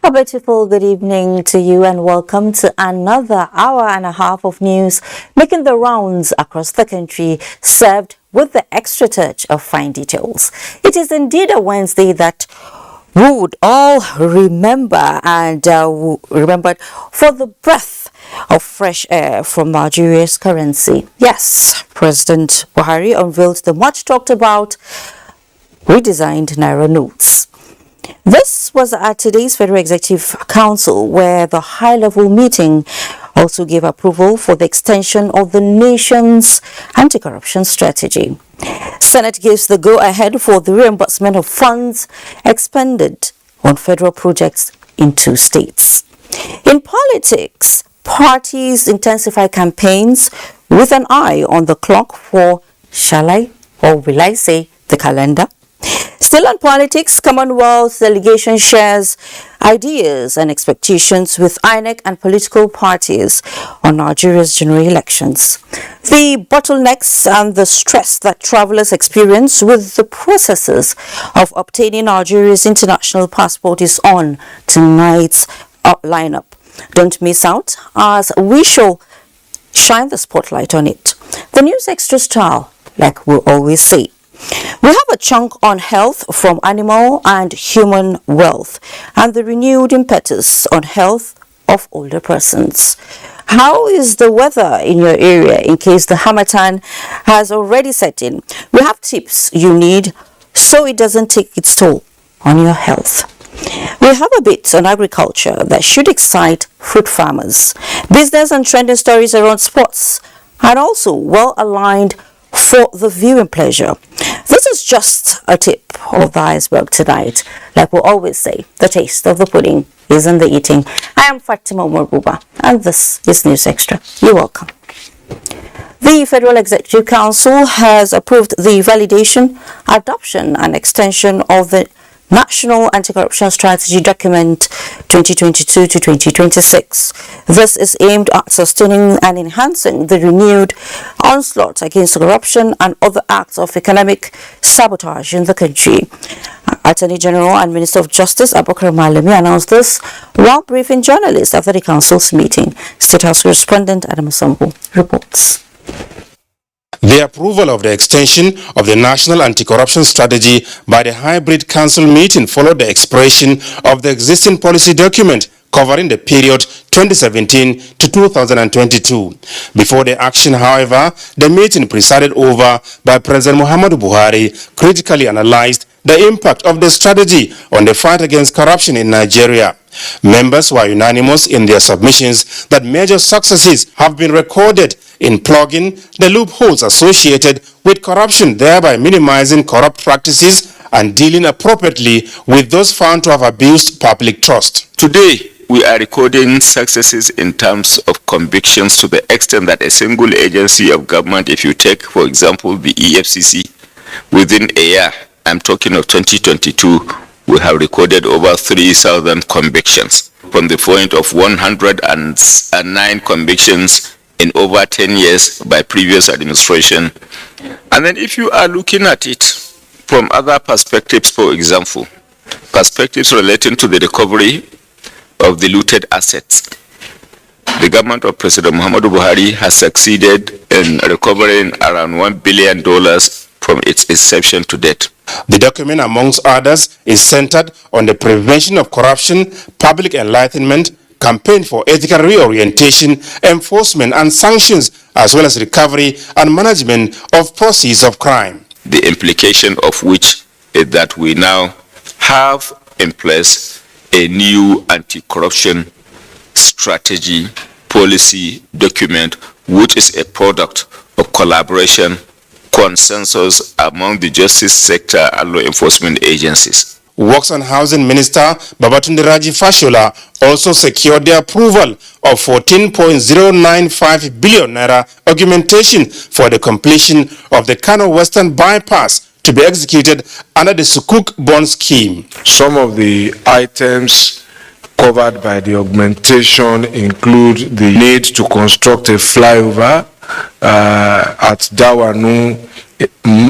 A beautiful good evening to you and welcome to another hour and a half of news making the rounds across the country, served with the extra touch of fine details. It is indeed a Wednesday that we would all remember and remembered for the breath of fresh air from Nigeria's currency. Yes, President Buhari unveiled the much talked about redesigned Naira notes. This was at today's Federal Executive Council, where the high-level meeting also gave approval for the extension of the nation's anti-corruption strategy. Senate gives the go-ahead for the reimbursement of funds expended on federal projects in 2 states. In politics, parties intensify campaigns with an eye on the clock for, shall I or will I say, the calendar. Still on politics, Commonwealth delegation shares ideas and expectations with INEC and political parties on Nigeria's general elections. The bottlenecks and the stress that travelers experience with the processes of obtaining Nigeria's international passport is on tonight's lineup. Don't miss out as we shall shine the spotlight on it. The news extra style, like we always say. We have a chunk on health from animal and human wealth and the renewed impetus on health of older persons. How is the weather in your area in case the harmattan has already set in? We have tips you need so it doesn't take its toll on your health. We have a bit on agriculture that should excite fruit farmers, business and trending stories around sports, and also well-aligned for the viewing pleasure. This is just a tip of the iceberg tonight. Like we always say, the taste of the pudding is in the eating. I am Fatima Morbuba and this is News Extra. You're welcome. The Federal Executive Council has approved the validation, adoption and extension of the National Anti-Corruption Strategy Document 2022 to 2026. This is aimed at sustaining and enhancing the renewed onslaught against corruption and other acts of economic sabotage in the country. Attorney General and Minister of Justice Abubakar Malami announced this while briefing journalists after the council's meeting. State House correspondent Adam Sambu reports. The approval of the extension of the National Anti-Corruption Strategy by the Hybrid Council meeting followed the expiration of the existing policy document covering the period 2017 to 2022. Before the action, however, the meeting presided over by President Muhammadu Buhari critically analyzed the impact of the strategy on the fight against corruption in Nigeria. Members were unanimous in their submissions that major successes have been recorded in plugging the loopholes associated with corruption, thereby minimizing corrupt practices and dealing appropriately with those found to have abused public trust. Today, we are recording successes in terms of convictions to the extent that a single agency of government, if you take, for example, the EFCC, within a year, I'm talking of 2022, we have recorded over 3,000 convictions, from the point of 109 convictions in over 10 years by previous administration. And then if you are looking at it from other perspectives, for example, perspectives relating to the recovery of the looted assets, the government of President Muhammadu Buhari has succeeded in recovering around $1 billion from its inception to date. The document, amongst others, is centered on the prevention of corruption, public enlightenment, campaign for ethical reorientation, enforcement and sanctions, as well as recovery and management of proceeds of crime. The implication of which is that we now have in place a new anti-corruption strategy policy document, which is a product of collaboration, consensus among the justice sector and law enforcement agencies. Works and Housing Minister Babatunde Raji Fashola also secured the approval of 14.095 billion naira augmentation for the completion of the Kano Western Bypass to be executed under the Sukuk bond scheme. Some of the items covered by the augmentation include the need to construct a flyover at Dawanu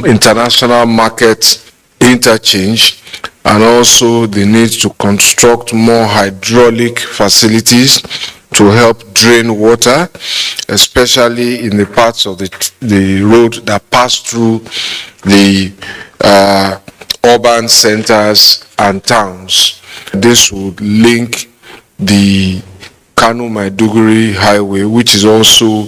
International Market Interchange, and also the need to construct more hydraulic facilities to help drain water, especially in the parts of the road that pass through the urban centers and towns. This would link the Kano Maiduguri highway, which is also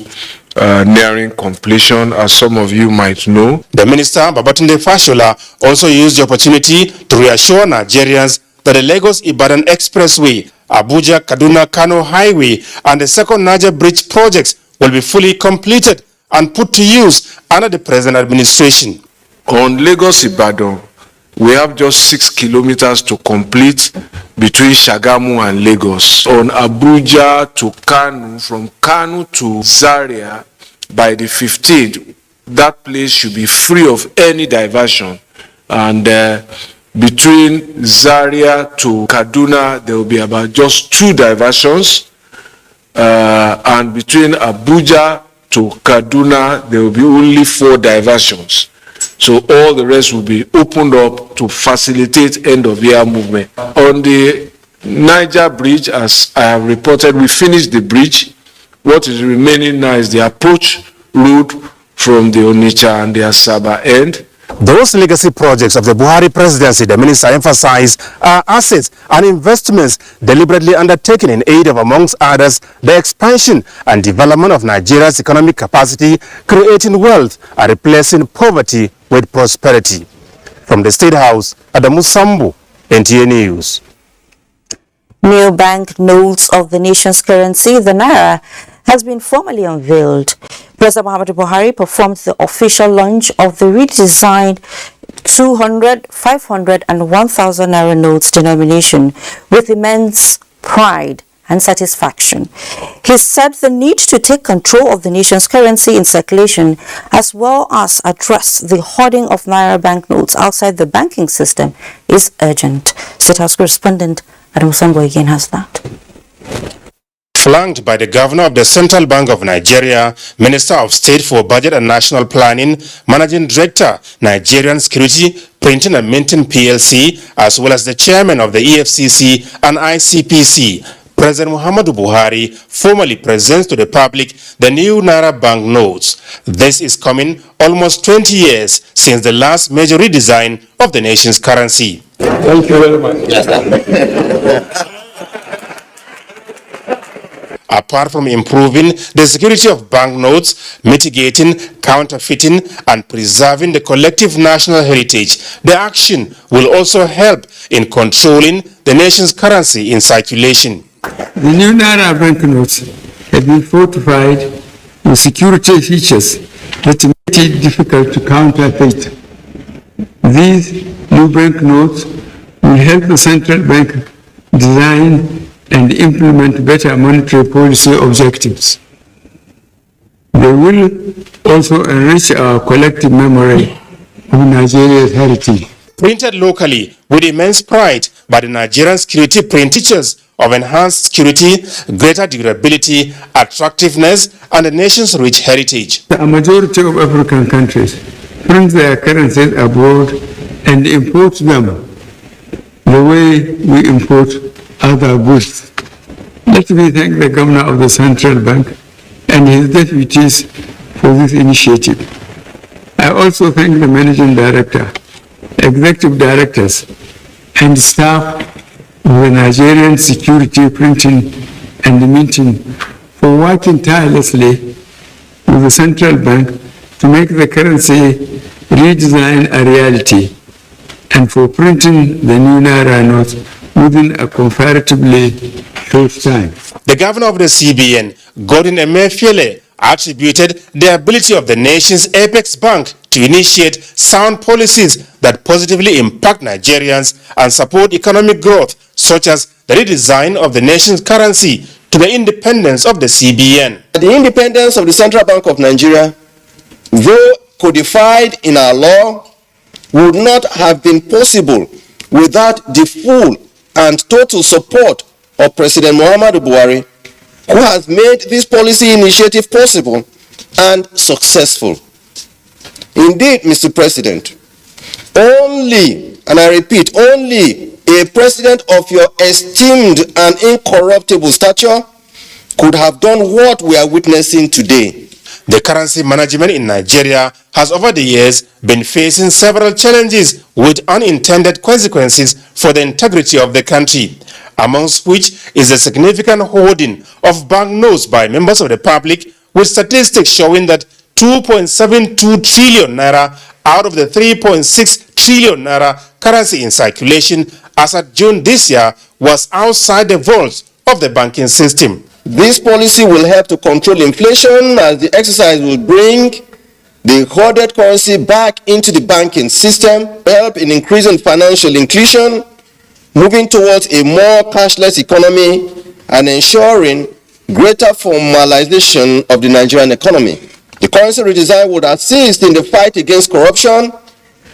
nearing completion, as some of you might know. The minister, Babatunde Fashola, also used the opportunity to reassure Nigerians that the Lagos-Ibadan Expressway, Abuja-Kaduna-Kano Highway, and the second Niger Bridge projects will be fully completed and put to use under the present administration. On Lagos-Ibadan, we have just 6 kilometers to complete between Shagamu and Lagos. On Abuja to Kano, from Kano to Zaria, by the 15th, that place should be free of any diversion. And between Zaria to Kaduna, there will be about just 2 diversions. And between Abuja to Kaduna, there will be only 4 diversions. So all the rest will be opened up to facilitate end-of-year movement. On the Niger Bridge, as I have reported, we finished the bridge. What is remaining now is the approach road from the Onitsha and the Asaba end. Those legacy projects of the Buhari presidency, the minister emphasized, are assets and investments deliberately undertaken in aid of, amongst others, the expansion and development of Nigeria's economic capacity, creating wealth and replacing poverty with prosperity. From the State House, Adamu Sambu, NTA News. New bank notes of the nation's currency, the Naira, has been formally unveiled. President Muhammadu Buhari performed the official launch of the redesigned 200, 500 and 1,000 Naira notes denomination with immense pride and satisfaction. He said the need to take control of the nation's currency in circulation as well as address the hoarding of Naira banknotes outside the banking system is urgent. State House correspondent Adam Sambo again has that. Flanked by the Governor of the Central Bank of Nigeria, Minister of State for Budget and National Planning, Managing Director, Nigerian Security, Printing and Minting PLC, as well as the Chairman of the EFCC and ICPC, President Muhammadu Buhari formally presents to the public the new Naira banknotes. This is coming almost 20 years since the last major redesign of the nation's currency. Thank you very much. Apart from improving the security of banknotes, mitigating, counterfeiting, and preserving the collective national heritage, the action will also help in controlling the nation's currency in circulation. The new Naira banknotes have been fortified with security features that make it difficult to counterfeit. These new banknotes will help the central bank design and implement better monetary policy objectives. They will also enrich our collective memory of Nigeria's heritage. Printed locally with immense pride by the Nigerian security print teachers of enhanced security, greater durability, attractiveness, and the nation's rich heritage. A majority of African countries print their currencies abroad and import them the way we import other goods. Let me thank the Governor of the Central Bank and his deputies for this initiative. I also thank the Managing Director, Executive Directors, and staff of the Nigerian Security Printing and Minting for working tirelessly with the Central Bank to make the currency redesign a reality and for printing the new Naira notes within a comparatively short time. The governor of the CBN, Godwin Emefiele, attributed the ability of the nation's apex bank to initiate sound policies that positively impact Nigerians and support economic growth, such as the redesign of the nation's currency, to the independence of the CBN. The independence of the Central Bank of Nigeria, though codified in our law, would not have been possible without the full and total support of President Muhammadu Buhari, who has made this policy initiative possible and successful. Indeed, Mr. President, only, and I repeat, only a president of your esteemed and incorruptible stature could have done what we are witnessing today. The currency management in Nigeria has over the years been facing several challenges with unintended consequences for the integrity of the country, amongst which is the significant hoarding of banknotes by members of the public, with statistics showing that 2.72 trillion naira out of the 3.6 trillion naira currency in circulation as at June this year was outside the vaults of the banking system. This policy will help to control inflation, as the exercise will bring the hoarded currency back into the banking system, help in increasing financial inclusion, moving towards a more cashless economy, and ensuring greater formalization of the Nigerian economy. The currency redesign would assist in the fight against corruption,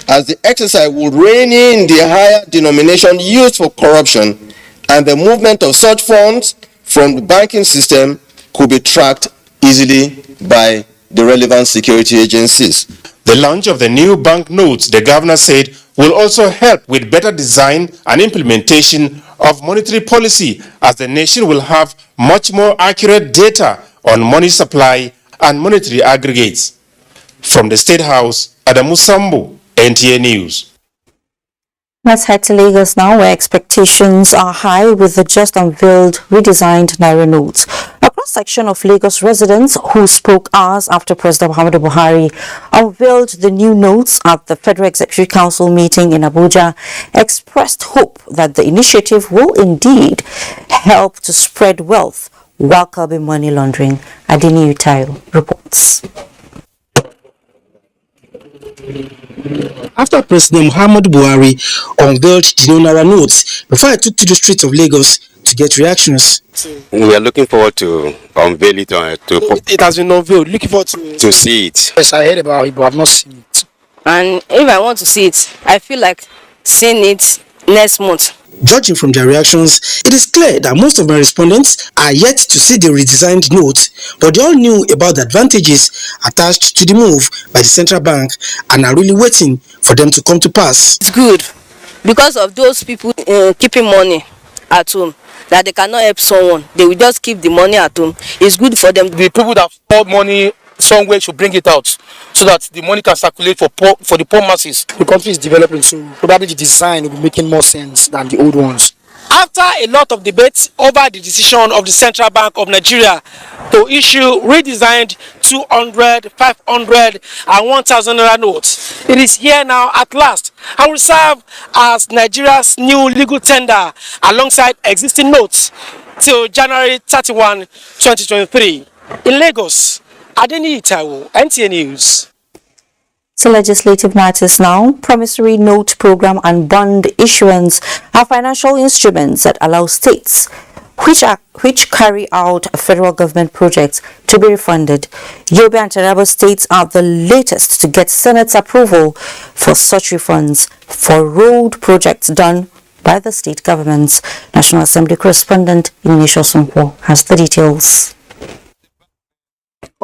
as the exercise would rein in the higher denomination used for corruption, and the movement of such funds from the banking system could be tracked easily by the relevant security agencies. The launch of the new banknotes, the governor said, will also help with better design and implementation of monetary policy, as the nation will have much more accurate data on money supply and monetary aggregates. From the State House, Adamu Sambu, NTA News. Let's head to Lagos now, where expectations are high with the just unveiled redesigned Naira notes. A cross-section of Lagos residents who spoke hours after President Muhammadu Buhari unveiled the new notes at the Federal Executive Council meeting in Abuja expressed hope that the initiative will indeed help to spread wealth while curbing money laundering. Adini Utayo reports. After President Muhammadu Buhari unveiled the new Naira notes before I took to the streets of Lagos to get reactions. We are looking forward to unveil it. It has been unveiled. Looking forward to see it. Yes, I heard about it, but I've not seen it. And if I want to see it, I feel like seeing it next month. Judging from their reactions, it is clear that most of my respondents are yet to see the redesigned note, but they all knew about the advantages attached to the move by the central bank and are really waiting for them to come to pass. It's good because of those people keeping money at home, that they cannot help someone. They will just keep the money at home. It's good for them. The people that pour money somewhere should bring it out so that the money can circulate for the poor masses. The country is developing, so probably the design will be making more sense than the old ones. After a lot of debates over the decision of the Central Bank of Nigeria to issue redesigned 200, 500 and 1,000 Naira notes, it is here now at last and will serve as Nigeria's new legal tender alongside existing notes till January 31, 2023. In Lagos, Adeni Itawo, NTA News. To legislative matters now. Promissory note program and bond issuance are financial instruments that allow states which carry out federal government projects to be refunded. Yobe and Taraba states are the latest to get Senate's approval for such refunds for road projects done by the state governments. National Assembly correspondent Ignatius Nkwo has the details.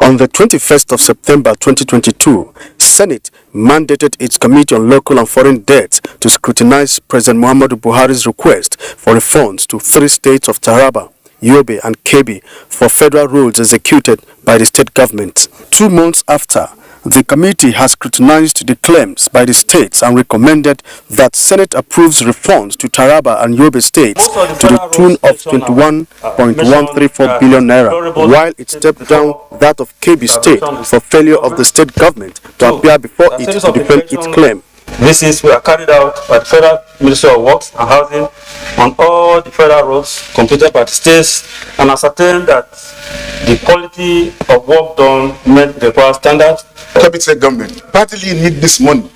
On the 21st of September 2022, Senate mandated its Committee on Local and Foreign Debts to scrutinize President Muhammadu Buhari's request for refunds to 3 states of Taraba, Yobe and Kebbi for federal roads executed by the state government. 2 months after, the committee has scrutinized the claims by the states and recommended that Senate approves refunds to Taraba and Yobe states to the tune of 21.134 billion naira, while it stepped down that of Kebbi state for failure of the state government to appear before it to defend its claim. Visits were carried out by the Federal Ministry of Works and Housing on all the federal roads completed by the states and ascertained that the quality of work done met the required standards. Kebbi State government partly need this money.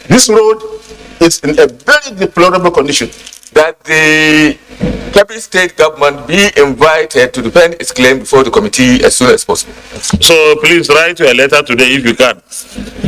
This road is in a very deplorable condition. That the Kebbi State government be invited to defend its claim before the committee as soon as possible. So please write a letter today if you can,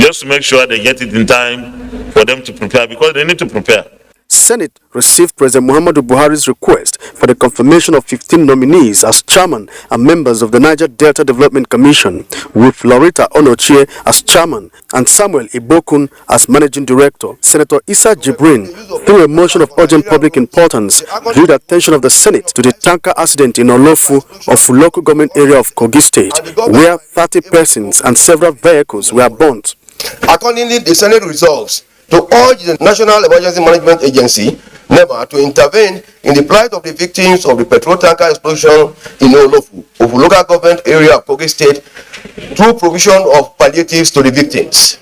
just to make sure they get it in time for them to prepare, because they need to prepare. Senate received President Muhammadu Buhari's request for the confirmation of 15 nominees as chairman and members of the Niger Delta Development Commission, with Loretta Onochie as chairman and Samuel Ibokun as managing director. Senator Issa Jibrin, through a motion of urgent public importance, drew the attention of the Senate to the tanker accident in Olofu of local government area of Kogi State, where 30 persons and several vehicles were burnt. Accordingly, the Senate resolves to urge the National Emergency Management Agency, NEMA, to intervene in the plight of the victims of the petrol tanker explosion in Olofu of local government area of Kogi State through provision of palliatives to the victims.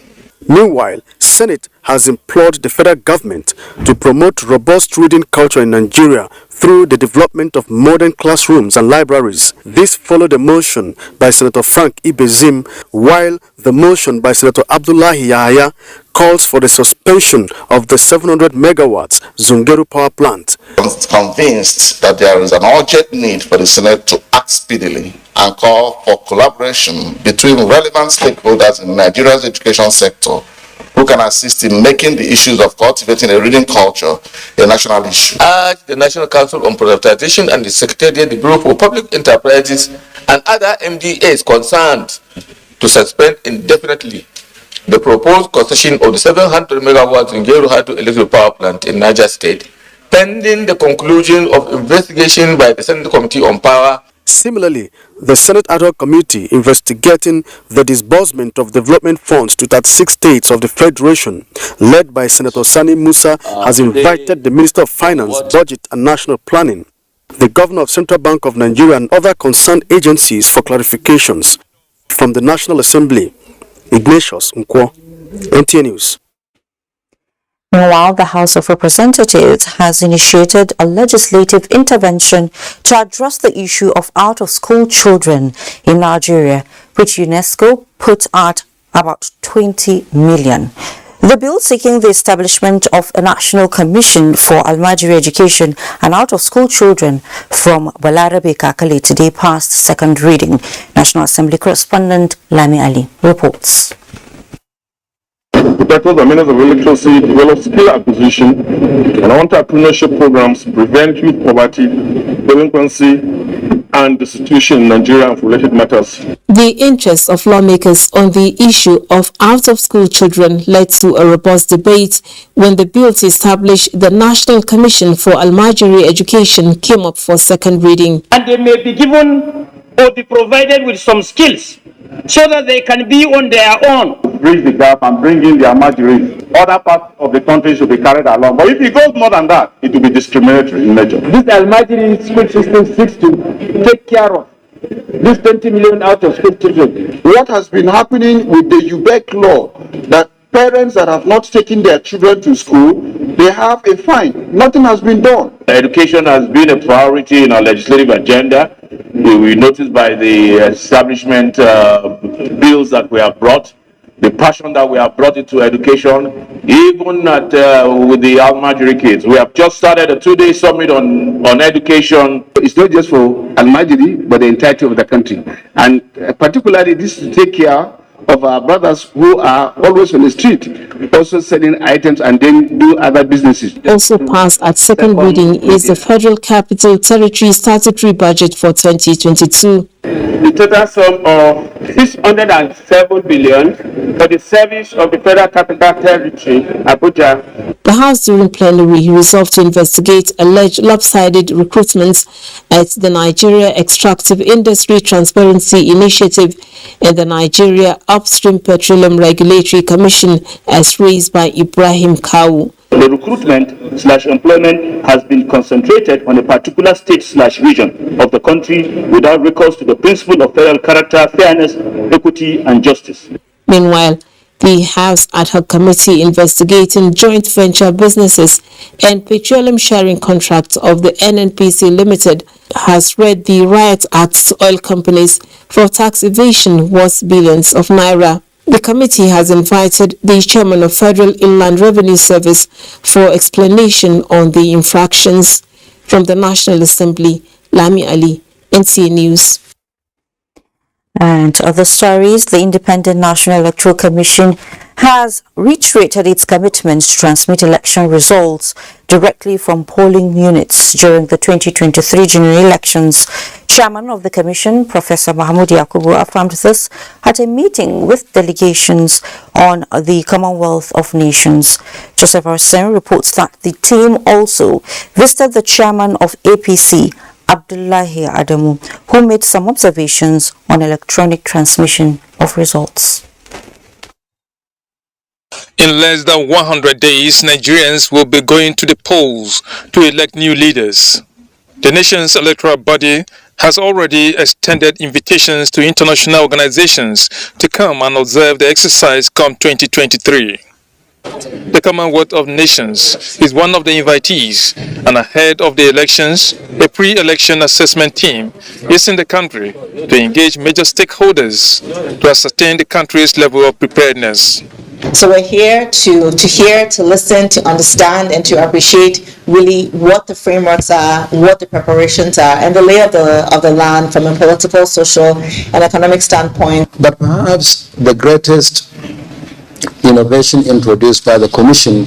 Meanwhile, Senate has implored the federal government to promote robust reading culture in Nigeria through the development of modern classrooms and libraries. This followed a motion by Senator Frank Ibezim, while the motion by Senator Abdullahi Yahaya calls for the suspension of the 700 megawatts Zungeru power plant. I'm convinced that there is an urgent need for the Senate to act speedily and call for collaboration between relevant stakeholders in Nigeria's education sector who can assist in making the issues of cultivating a reading culture a national issue. Urge the National Council on Privatization and the Secretariat, the Bureau for Public Enterprises and other MDAs concerned to suspend indefinitely the proposed concession of the 700 megawatts in Geru hydroelectric power plant in Niger State, pending the conclusion of investigation by the Senate Committee on Power. Similarly, the Senate Ad hoc Committee investigating the disbursement of development funds to 36 states of the Federation, led by Senator Sani Musa, has invited the Minister of Finance, Budget and National Planning, the Governor of Central Bank of Nigeria and other concerned agencies for clarifications. From the National Assembly, Ignatius Nkwo, NTA News. Meanwhile, the House of Representatives has initiated a legislative intervention to address the issue of out-of-school children in Nigeria, which UNESCO put at about 20 million. The bill seeking the establishment of a national commission for Almajiri education and out-of-school children from Balarabe Kakali today passed second reading. National Assembly correspondent Lami Ali reports. The Directors and Ministers of Electricity develop skill acquisition and entrepreneurship programs to prevent youth poverty, delinquency, and destitution in Nigeria and related matters. The interest of lawmakers on the issue of out-of-school children led to a robust debate when the bill to establish the National Commission for Almajiri Education came up for second reading. And they may be given or be provided with some skills so that they can be on their own. Bridge the gap and bring in the Almajiri. Other parts of the country should be carried along. But if it goes more than that, it will be discriminatory in nature. This Almajiri school system seeks to take care of this 20 million out of school children. What has been happening with the UBEC law, that parents that have not taken their children to school, they have a fine. Nothing has been done. Education has been a priority in our legislative agenda. We noticed by the establishment bills that we have brought, the passion that we have brought into education, even with the Almajiri kids. We have just started a 2-day summit on education. It's not just for Almajiri, but the entirety of the country. And particularly this to take care of our brothers who are always on the street, also selling items and then do other businesses. Also passed at second reading is the Federal Capital Territory Statutory Budget for 2022. The total sum of 607 billion for the service of the Federal Capital Territory, Abuja. The House during plenary resolved to investigate alleged lopsided recruitments at the Nigeria Extractive Industry Transparency Initiative and the Nigeria Upstream Petroleum Regulatory Commission as raised by Ibrahim Kawu. The recruitment/employment has been concentrated on a particular state/region of the country without recourse to the principle of federal character, fairness, equity, and justice. Meanwhile, the House Ad Hoc Committee investigating joint venture businesses and petroleum sharing contracts of the NNPC Limited has read the Riot Act to oil companies for tax evasion worth billions of naira. The committee has invited the chairman of Federal Inland Revenue Service for explanation on the infractions. From the National Assembly, Lami Ali, NTA News. And other stories, the Independent National Electoral Commission has reiterated its commitment to transmit election results directly from polling units during the 2023 general elections. Chairman of the Commission, Professor Mahmoud Yakubu, affirmed this at a meeting with delegations on the Commonwealth of Nations. Joseph Arsen reports that the team also visited the chairman of APC, Abdullahi Adamu, who made some observations on electronic transmission of results. In less than 100 days, Nigerians will be going to the polls to elect new leaders. The nation's electoral body has already extended invitations to international organizations to come and observe the exercise come 2023. The Commonwealth of Nations is one of the invitees, and ahead of the elections, a pre-election assessment team is in the country to engage major stakeholders to ascertain the country's level of preparedness. So we're here to hear, to listen, to understand, and to appreciate really what the frameworks are, what the preparations are, and the lay of the land from a political, social, and economic standpoint. But perhaps the greatest innovation introduced by the Commission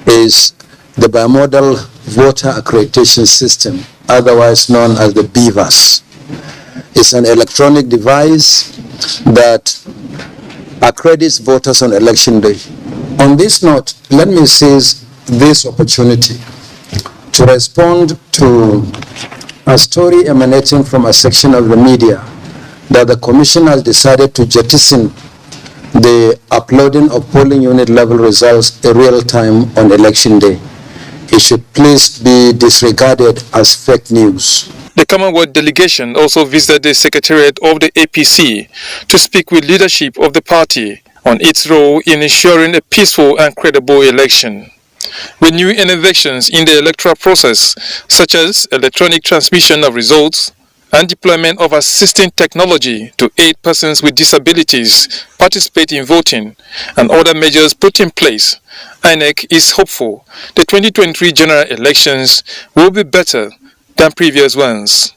is the bimodal voter accreditation system, otherwise known as the BVAS. It's an electronic device that accredits voters on election day. On this note, let me seize this opportunity to respond to a story emanating from a section of the media that the Commission has decided to jettison the uploading of polling unit level results in real time on election day. It should please be disregarded as fake news. The Commonwealth delegation also visited the Secretariat of the APC to speak with leadership of the party on its role in ensuring a peaceful and credible election. With new innovations in the electoral process, such as electronic transmission of results, and deployment of assisting technology to aid persons with disabilities participate in voting, and other measures put in place, INEC is hopeful the 2023 general elections will be better than previous ones.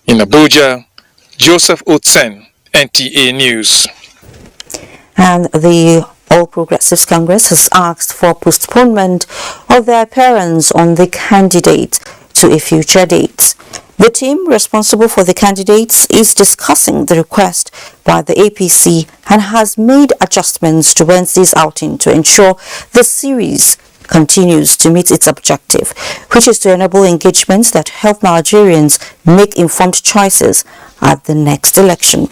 In Abuja, Joseph Otsen, NTA News. And the All Progressives Congress has asked for postponement of their appearance on the candidate to a future date. The team responsible for the candidates is discussing the request by the APC and has made adjustments to Wednesday's outing to ensure the series continues to meet its objective, which is to enable engagements that help Nigerians make informed choices at the next election.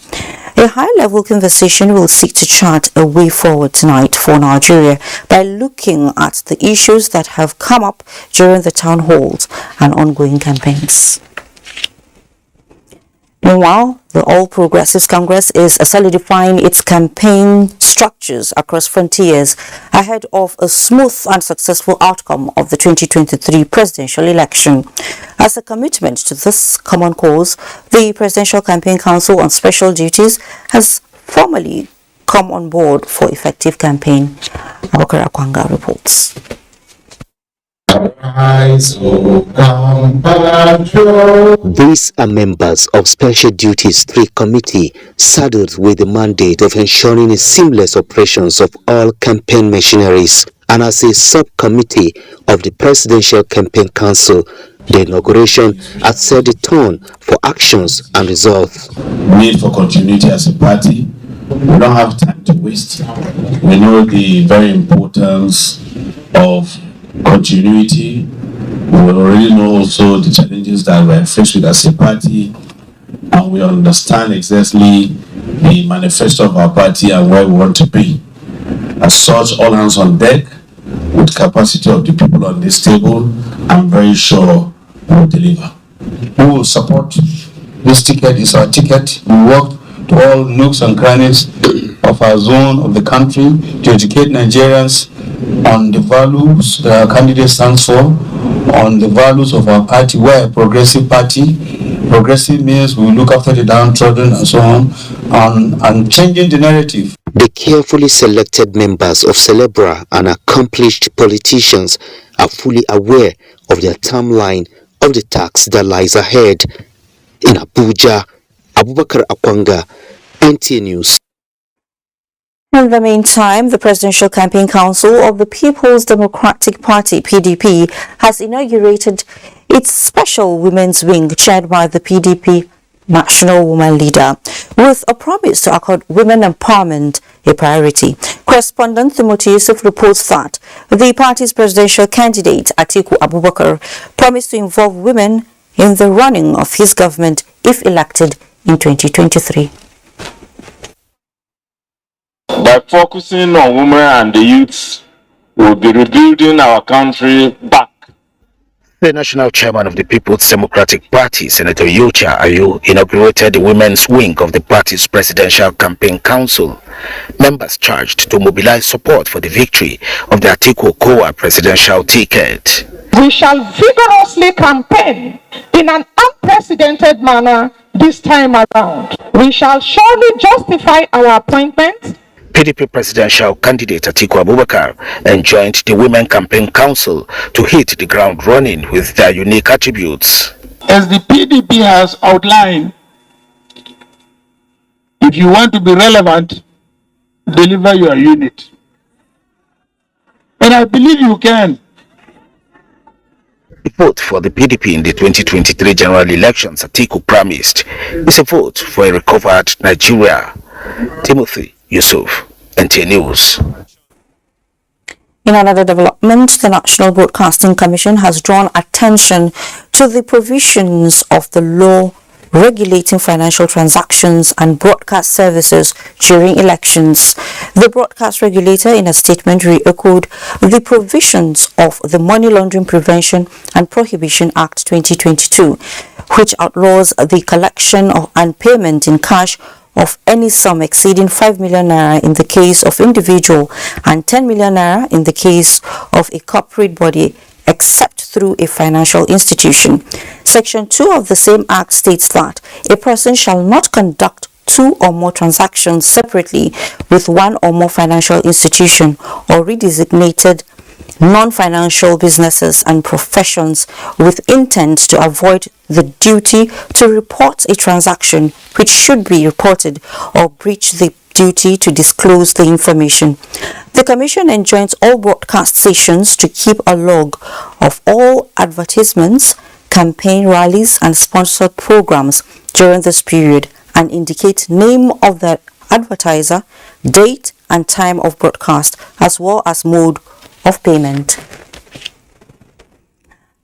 A high-level conversation will seek to chart a way forward tonight for Nigeria by looking at the issues that have come up during the town halls and ongoing campaigns. Meanwhile, the All Progressives Congress is solidifying its campaign structures across frontiers ahead of a smooth and successful outcome of the 2023 presidential election. As a commitment to this common cause, the Presidential Campaign Council on Special Duties has formally come on board for effective campaign. Abubakar Akwanga reports. These are members of Special Duties 3 Committee saddled with the mandate of ensuring seamless operations of all campaign machineries, and as a subcommittee of the Presidential Campaign Council, the inauguration has set the tone for actions and results. Need for continuity as a party. We don't have time to waste. We know the very importance of continuity. We already know also the challenges that we're faced with as a party, and we understand exactly the manifesto of our party and where we want to be. As such, all hands on deck, with capacity of the people on this table, I'm very sure we'll deliver. We will support this ticket. It's our ticket. We work to all nooks and crannies of our zone of the country to educate Nigerians on the values that our candidate stands for, on the values of our party. We're a progressive party. Progressive means we look after the downtrodden and so on, and changing the narrative. The carefully selected members of Celebra and accomplished politicians are fully aware of their timeline of the task that lies ahead. In Abuja, Abubakar Akwanga, NTA News. In the meantime, the Presidential Campaign Council of the People's Democratic Party, PDP, has inaugurated its special women's wing chaired by the PDP National Woman Leader, with a promise to accord women empowerment a priority. Correspondent Timothy Yusuf reports that the party's presidential candidate, Atiku Abubakar, promised to involve women in the running of his government if elected in 2023. By focusing on women and the youths, we'll be rebuilding our country back. The national chairman of the People's Democratic Party, Senator Yocha Ayu, inaugurated the women's wing of the party's Presidential Campaign Council. Members charged to mobilize support for the victory of the Atiku Kowa presidential ticket. We shall vigorously campaign in an unprecedented manner this time around. We shall surely justify our appointment. PDP presidential candidate Atiku Abubakar enjoined the Women Campaign Council to hit the ground running with their unique attributes. As the PDP has outlined, if you want to be relevant, deliver your unit. And I believe you can. The vote for the PDP in the 2023 general elections, Atiku promised, is a vote for a recovered Nigeria. Timothy Yusuf, NTA News. In another development, the National Broadcasting Commission has drawn attention to the provisions of the law regulating financial transactions and broadcast services during elections. The broadcast regulator, in a statement, re-echoed the provisions of the Money Laundering Prevention and Prohibition Act 2022, which outlaws the collection of and payment in cash of any sum exceeding 5 million naira in the case of individual and 10 million naira in the case of a corporate body, except through a financial institution. Section 2 of the same Act states that a person shall not conduct two or more transactions separately with one or more financial institution or redesignated non-financial businesses and professions with intent to avoid the duty to report a transaction which should be reported or breach the duty to disclose the information. The Commission enjoins all broadcast stations to keep a log of all advertisements, campaign rallies and sponsored programs during this period and indicate name of the advertiser, date and time of broadcast as well as mode of payment.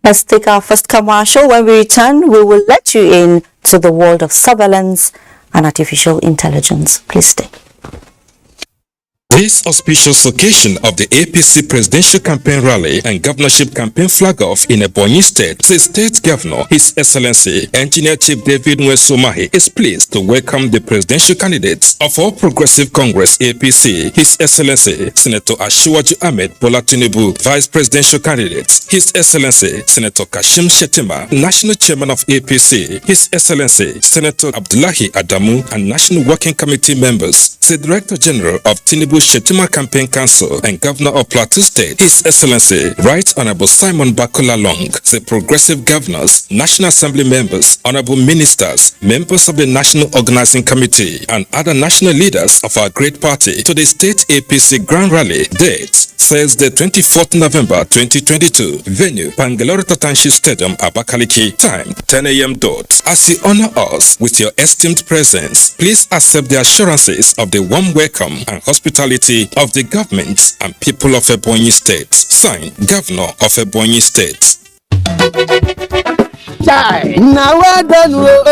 Let's take our first commercial. When we return, we will let you in to the world of surveillance and artificial intelligence. Please stay. This auspicious occasion of the APC presidential campaign rally and governorship campaign flag-off in Ebonyi State, the state governor, His Excellency Engineer Chief David Nwesomahi, is pleased to welcome the presidential candidates of All Progressive Congress APC, His Excellency Senator Asiwaju Ahmed Bola Tinubu, Vice Presidential candidates, His Excellency Senator Kashim Shettima, National Chairman of APC, His Excellency Senator Abdullahi Adamu, and National Working Committee members, the Director General of Tinubu Shettima Campaign Council and Governor of Plateau State, His Excellency Right Honorable Simon Bakola Long, the Progressive Governors, National Assembly members, Honorable Ministers, members of the National Organizing Committee, and other national leaders of our great party to the State APC Grand Rally. Date, Thursday 24th November 2022. Venue, Bangalore Township Stadium, Abakaliki. Time, 10 a.m. dot. As you honor us with your esteemed presence, please accept the assurances of the warm welcome and hospitality of the government and people of Ebonyi State. Signed, Governor of Ebonyi State. Now I don't know.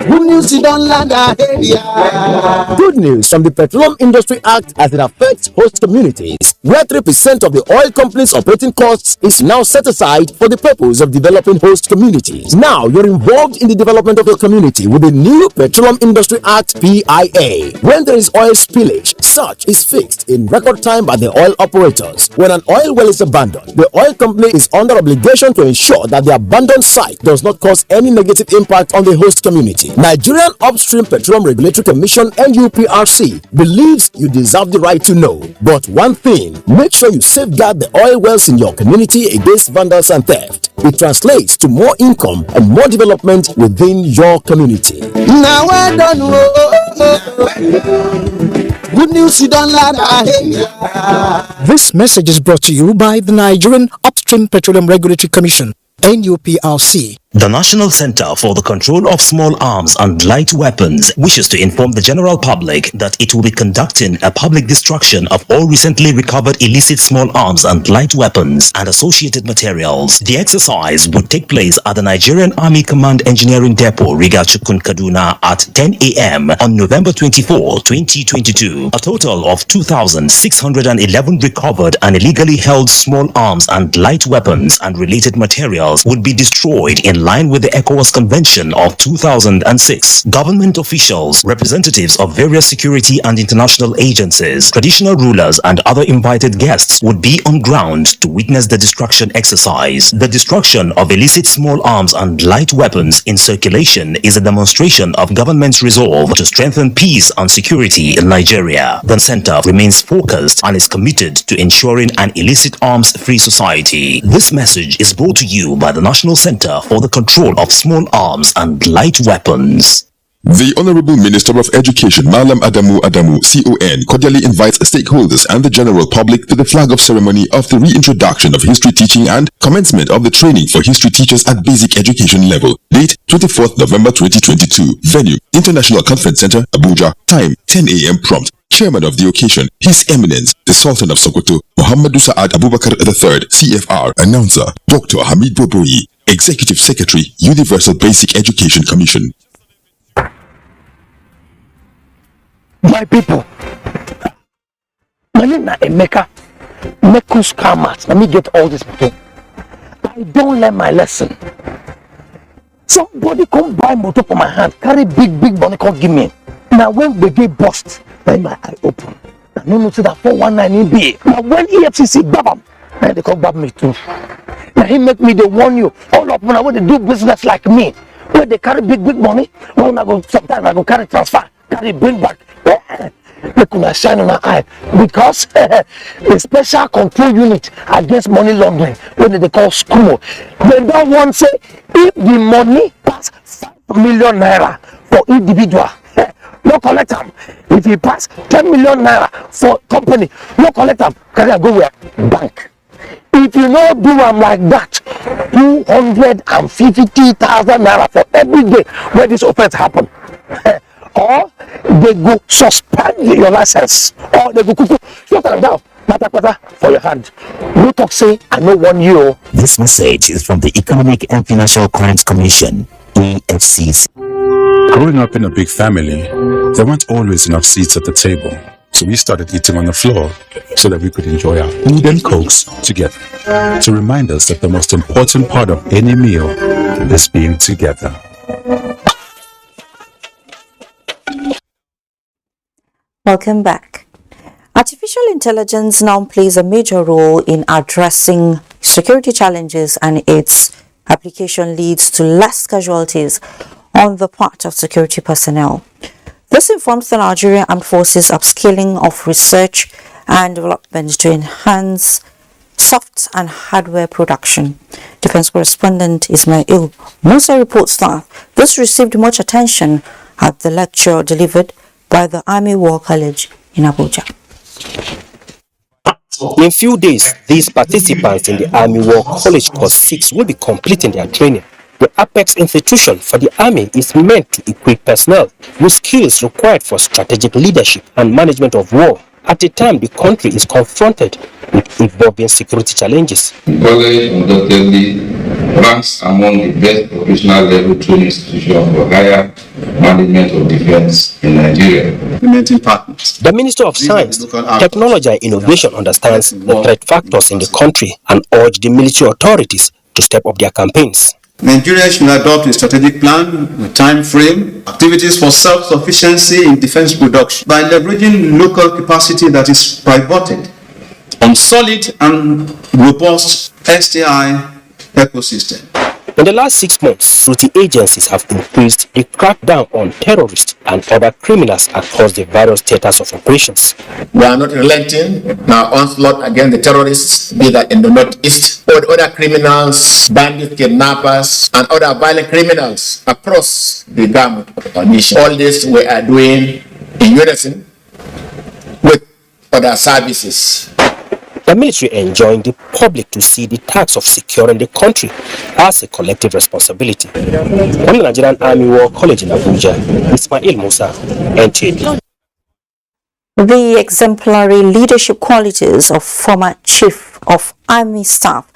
Good news you don't land area. Good news from the Petroleum Industry Act as it affects host communities, where 3% of the oil company's operating costs is now set aside for the purpose of developing host communities. Now you're involved in the development of your community with the new Petroleum Industry Act PIA. When there is oil spillage, such is fixed in record time by the oil operators. When an oil well is abandoned, the oil company is under obligation to ensure that the abandoned site does not cause any negative impact on the host community. Nigerian Upstream Petroleum Regulatory Commission (NUPRC) believes you deserve the right to know. But one thing, make sure you safeguard the oil wells in your community against vandals and theft. It translates to more income and more development within your community. Now I don't know. Good news you don't lie. This message is brought to you by the Nigerian Upstream Petroleum Regulatory Commission, NUPRC. The National Center for the Control of Small Arms and Light Weapons wishes to inform the general public that it will be conducting a public destruction of all recently recovered illicit small arms and light weapons and associated materials. The exercise would take place at the Nigerian Army Command Engineering Depot, Rigachukun, Kaduna at 10 a.m. on November 24, 2022. A total of 2,611 recovered and illegally held small arms and light weapons and related materials would be destroyed in line with the ECOWAS Convention of 2006. Government officials, representatives of various security and international agencies, traditional rulers and other invited guests would be on ground to witness the destruction exercise. The destruction of illicit small arms and light weapons in circulation is a demonstration of government's resolve to strengthen peace and security in Nigeria. The center remains focused and is committed to ensuring an illicit arms-free society. This message is brought to you by the National Center for the Control of Small Arms and Light Weapons. The Honorable Minister of Education, Malam Adamu Adamu, CON, cordially invites stakeholders and the general public to the flag-off ceremony of the reintroduction of history teaching and commencement of the training for history teachers at basic education level. Date, 24th November 2022. Venue, International Conference Center, Abuja. Time, 10 a.m. prompt. Chairman of the occasion, His Eminence, the Sultan of Sokoto, Muhammadu Sa'ad Abubakar III, CFR. Announcer, Dr. Hamid Boboyi, Executive Secretary, Universal Basic Education Commission. My people, my name is Emeka. Mekus Kamat. Let me get all this people. I don't learn my lesson. Somebody come buy motor for my hand, carry big money, come give me. Now when we get bust, then my eye open. I don't know to that 419 be. Now when EFCC grab them, they come back me too. Now he make me the warn you. All of them when they do business like me, when they carry big money, when I go sometimes I go carry transfer, carry bring back. They could shine on our eye because the special control unit against money laundering, when they call SCUMO, they don't want to say if the money pass 5 million naira for individual, no collect them. If he pass 10 million naira for company, no collect them. Can I go where? Bank. If you not do them like that, 250,000 naira for every day where this offense happen. Or they go suspend your license, or they go shut them down, for your hand. No talk say, I know 1 year. This message is from the Economic and Financial Crimes Commission, EFCC. Growing up in a big family, there weren't always enough seats at the table. So we started eating on the floor so that we could enjoy our food and cokes together. To remind us that the most important part of any meal is being together. Welcome back. Artificial intelligence now plays a major role in addressing security challenges, and its application leads to less casualties on the part of security personnel. This informs the Nigerian Armed Forces upscaling of research and development to enhance soft and hardware production. Defense correspondent Ismail Musa reports that this received much attention at the lecture delivered by the Army War College in Abuja. In few days, these participants in the Army War College Course 6 will be completing their training. The apex institution for the Army is meant to equip personnel with skills required for strategic leadership and management of war at a time the country is confronted with evolving security challenges. The college undoubtedly ranks among the best professional level training institutions for higher management of defense in Nigeria. The Minister of Science, Technology and Innovation understands the threat factors in the country and urged the military authorities to step up their campaigns. Nigeria should adopt a strategic plan with time frame, activities for self-sufficiency in defense production by leveraging local capacity that is pivoted on solid and robust STI ecosystem. In the last 6 months, security agencies have increased the crackdown on terrorists and other criminals across the various theaters of operations. We are not relenting in our onslaught against the terrorists, be that in the northeast, or the other criminals, bandits, kidnappers, and other violent criminals across the gamut of our nation. All this we are doing in unison with other services. The military enjoined the public to see the task of securing the country as a collective responsibility. From the Nigerian Army War College in Abuja, Ismail Musa, NTA. The exemplary leadership qualities of former Chief of Army Staff,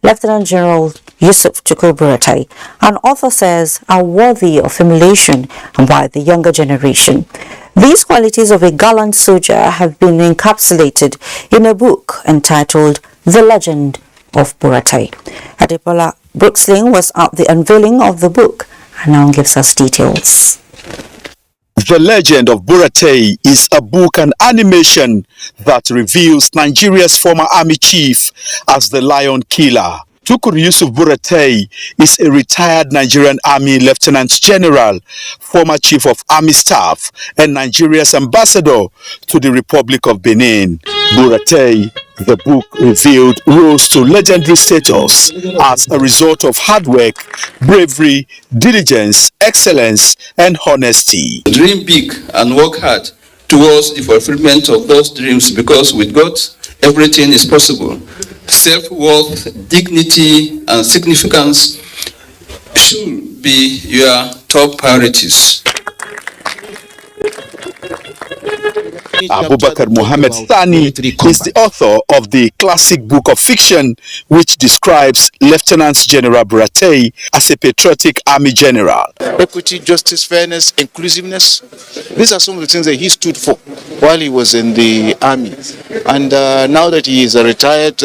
Lieutenant General Yusuf Buratai, an author says are worthy of emulation by the younger generation. These qualities of a gallant soldier have been encapsulated in a book entitled The Legend of Buratai. Adepola Brooksling was at the unveiling of the book and now gives us details. The Legend of Buratai is a book and animation that reveals Nigeria's former army chief as the Lion Killer. Tukur Yusuf Buratai is a retired Nigerian Army Lieutenant General, former Chief of Army Staff, and Nigeria's ambassador to the Republic of Benin. Buratai, the book revealed, rose to legendary status as a result of hard work, bravery, diligence, excellence, and honesty. Dream big and work hard towards the fulfillment of those dreams, because with God, everything is possible. Self-worth, dignity, and significance should be your top priorities. Abubakar Muhammad Thani is the author of the classic book of fiction which describes Lieutenant General Buratai as a patriotic army general. Equity, justice, fairness, inclusiveness. These are some of the things that he stood for while he was in the army. And now that he is a retired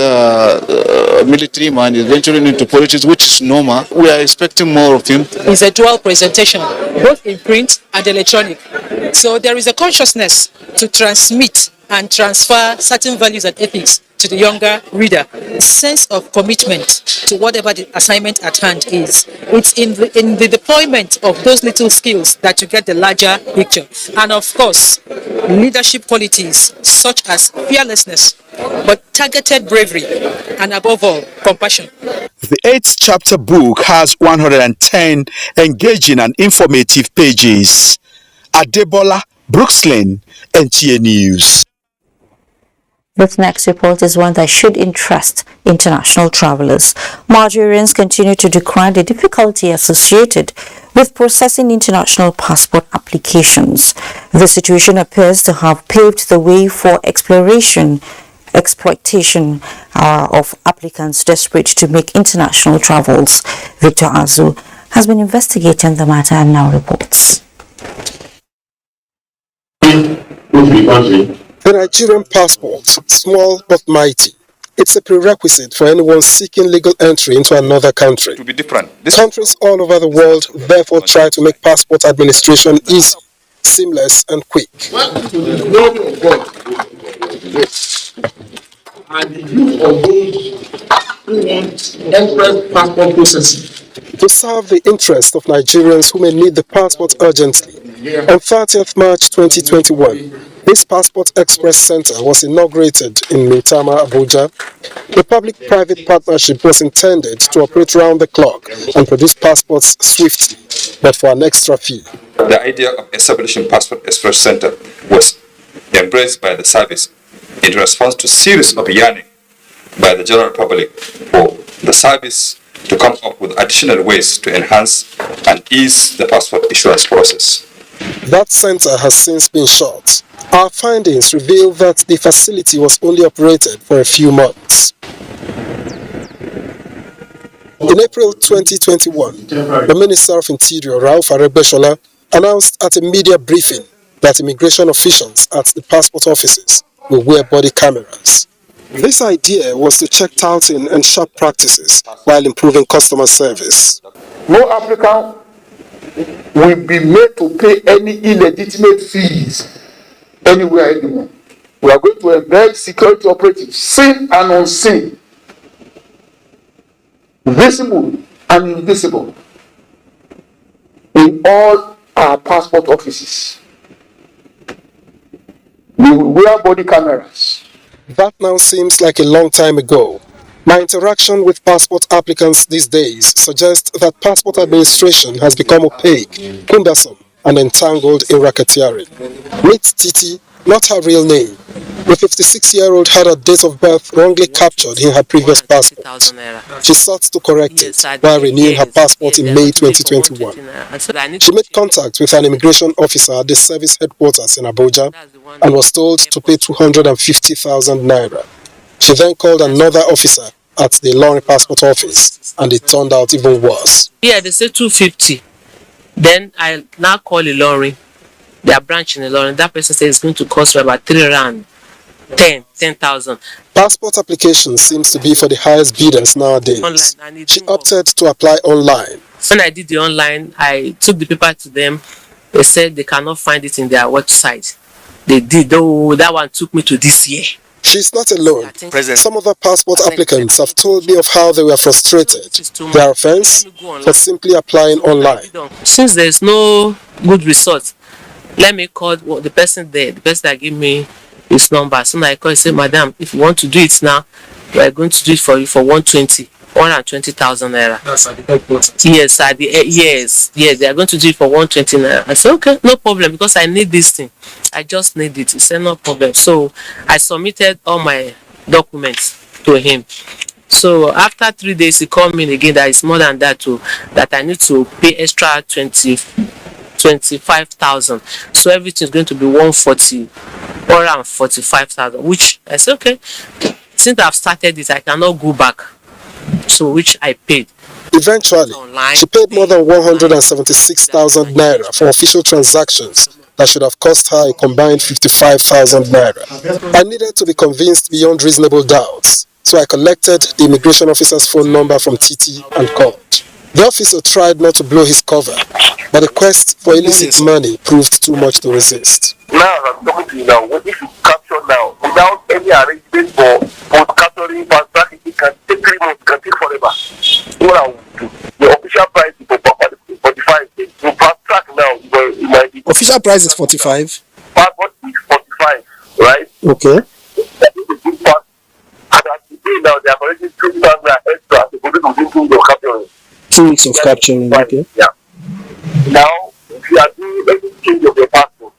military man, he's venturing into politics, which is Noma. We are expecting more of him. It's a dual presentation, both in print and electronic. So there is a consciousness to transmit and transfer certain values and ethics to to the younger reader, sense of commitment to whatever the assignment at hand is. It's in the deployment of those little skills that you get the larger picture. And of course, leadership qualities such as fearlessness, but targeted bravery, and above all, compassion. The 8th chapter book has 110 engaging and informative pages. Adebola, Brookslyn, NTA News. This next report is one that should interest international travelers. Nigerians continue to decry the difficulty associated with processing international passport applications. The situation appears to have paved the way for exploitation of applicants desperate to make international travels. Victor Azu has been investigating the matter and now reports. The Nigerian passport, small but mighty. It's a prerequisite for anyone seeking legal entry into another country. To be different. Countries all over the world therefore try to make passport administration easy, seamless and quick. And the use of those who want express passport processing. To serve the interest of Nigerians who may need the passport urgently, on 30th March 2021, this Passport Express Center was inaugurated in Maiduguri, Abuja. The public-private partnership was intended to operate round the clock and produce passports swiftly, but for an extra fee. The idea of establishing Passport Express Center was embraced by the service in response to a series of yearning by the general public for the service to come up with additional ways to enhance and ease the passport issuance process. That center has since been shut. Our findings reveal that the facility was only operated for a few months. In April 2021, the Minister of Interior, Rauf Aregbesola, announced at a media briefing that immigration officials at the passport offices will wear body cameras. This idea was to check touting and sharp practices while improving customer service. No applicant will be made to pay any illegitimate fees anywhere anymore. We are going to embed security operatives, seen and unseen, visible and invisible, in all our passport offices. We will wear body cameras. That now seems like a long time ago. My interaction with passport applicants these days suggests that passport administration has become opaque, cumbersome, and entangled in racketeering. Meet Titi, not her real name. The 56-year-old had her date of birth wrongly captured in her previous passport. She sought to correct it while renewing her passport in May 2021. She made contact with an immigration officer at the service headquarters in Abuja and was told to pay 250,000 naira. She then called another officer at the Ilorin passport office, and it turned out even worse. Yeah, they say 250. Then I now call Ilorin, their branch in Ilorin. That person says it's going to cost for about 3 rand. 10,000. Passport application seems to be for the highest bidders nowadays. She opted to apply online. When I did the online, I took the paper to them. They said they cannot find it in their website. They did, though that one took me to this year. She's not alone. Some other passport applicants have told me of how they were frustrated. Their offense for simply applying online. Since there's no good result, let me call the person there, the person that gave me his number. So I call and say, Madam, if you want to do it now, we are going to do it for you for 120,000 naira. That's at the headquarters. Yes, yes, they are going to do it for 120 naira. I said, okay, no problem, because I need this thing. I just need it. He said, no problem. So I submitted all my documents to him. So after 3 days, he called me again that it's more than that too, that I need to pay extra 25,000. So everything is going to be 145,000, which I said, okay, since I've started it, I cannot go back. So which I paid. Eventually, she paid more than 176,000 naira for official transactions that should have cost her a combined 55,000 naira. I needed to be convinced beyond reasonable doubts, so I collected the immigration officer's phone number from Titi and called. The officer tried not to blow his cover, but the quest for illicit money proved too much to resist. Now I'm talking to you now, if you capture now, without any arrangement for That price is 45. Passport is 45, right? Okay. That is a good part. And at the day now, they are already 2,000 extra to go to the capturing. 2 weeks of capturing, okay. Yeah. Now, if you are doing any change of your passport,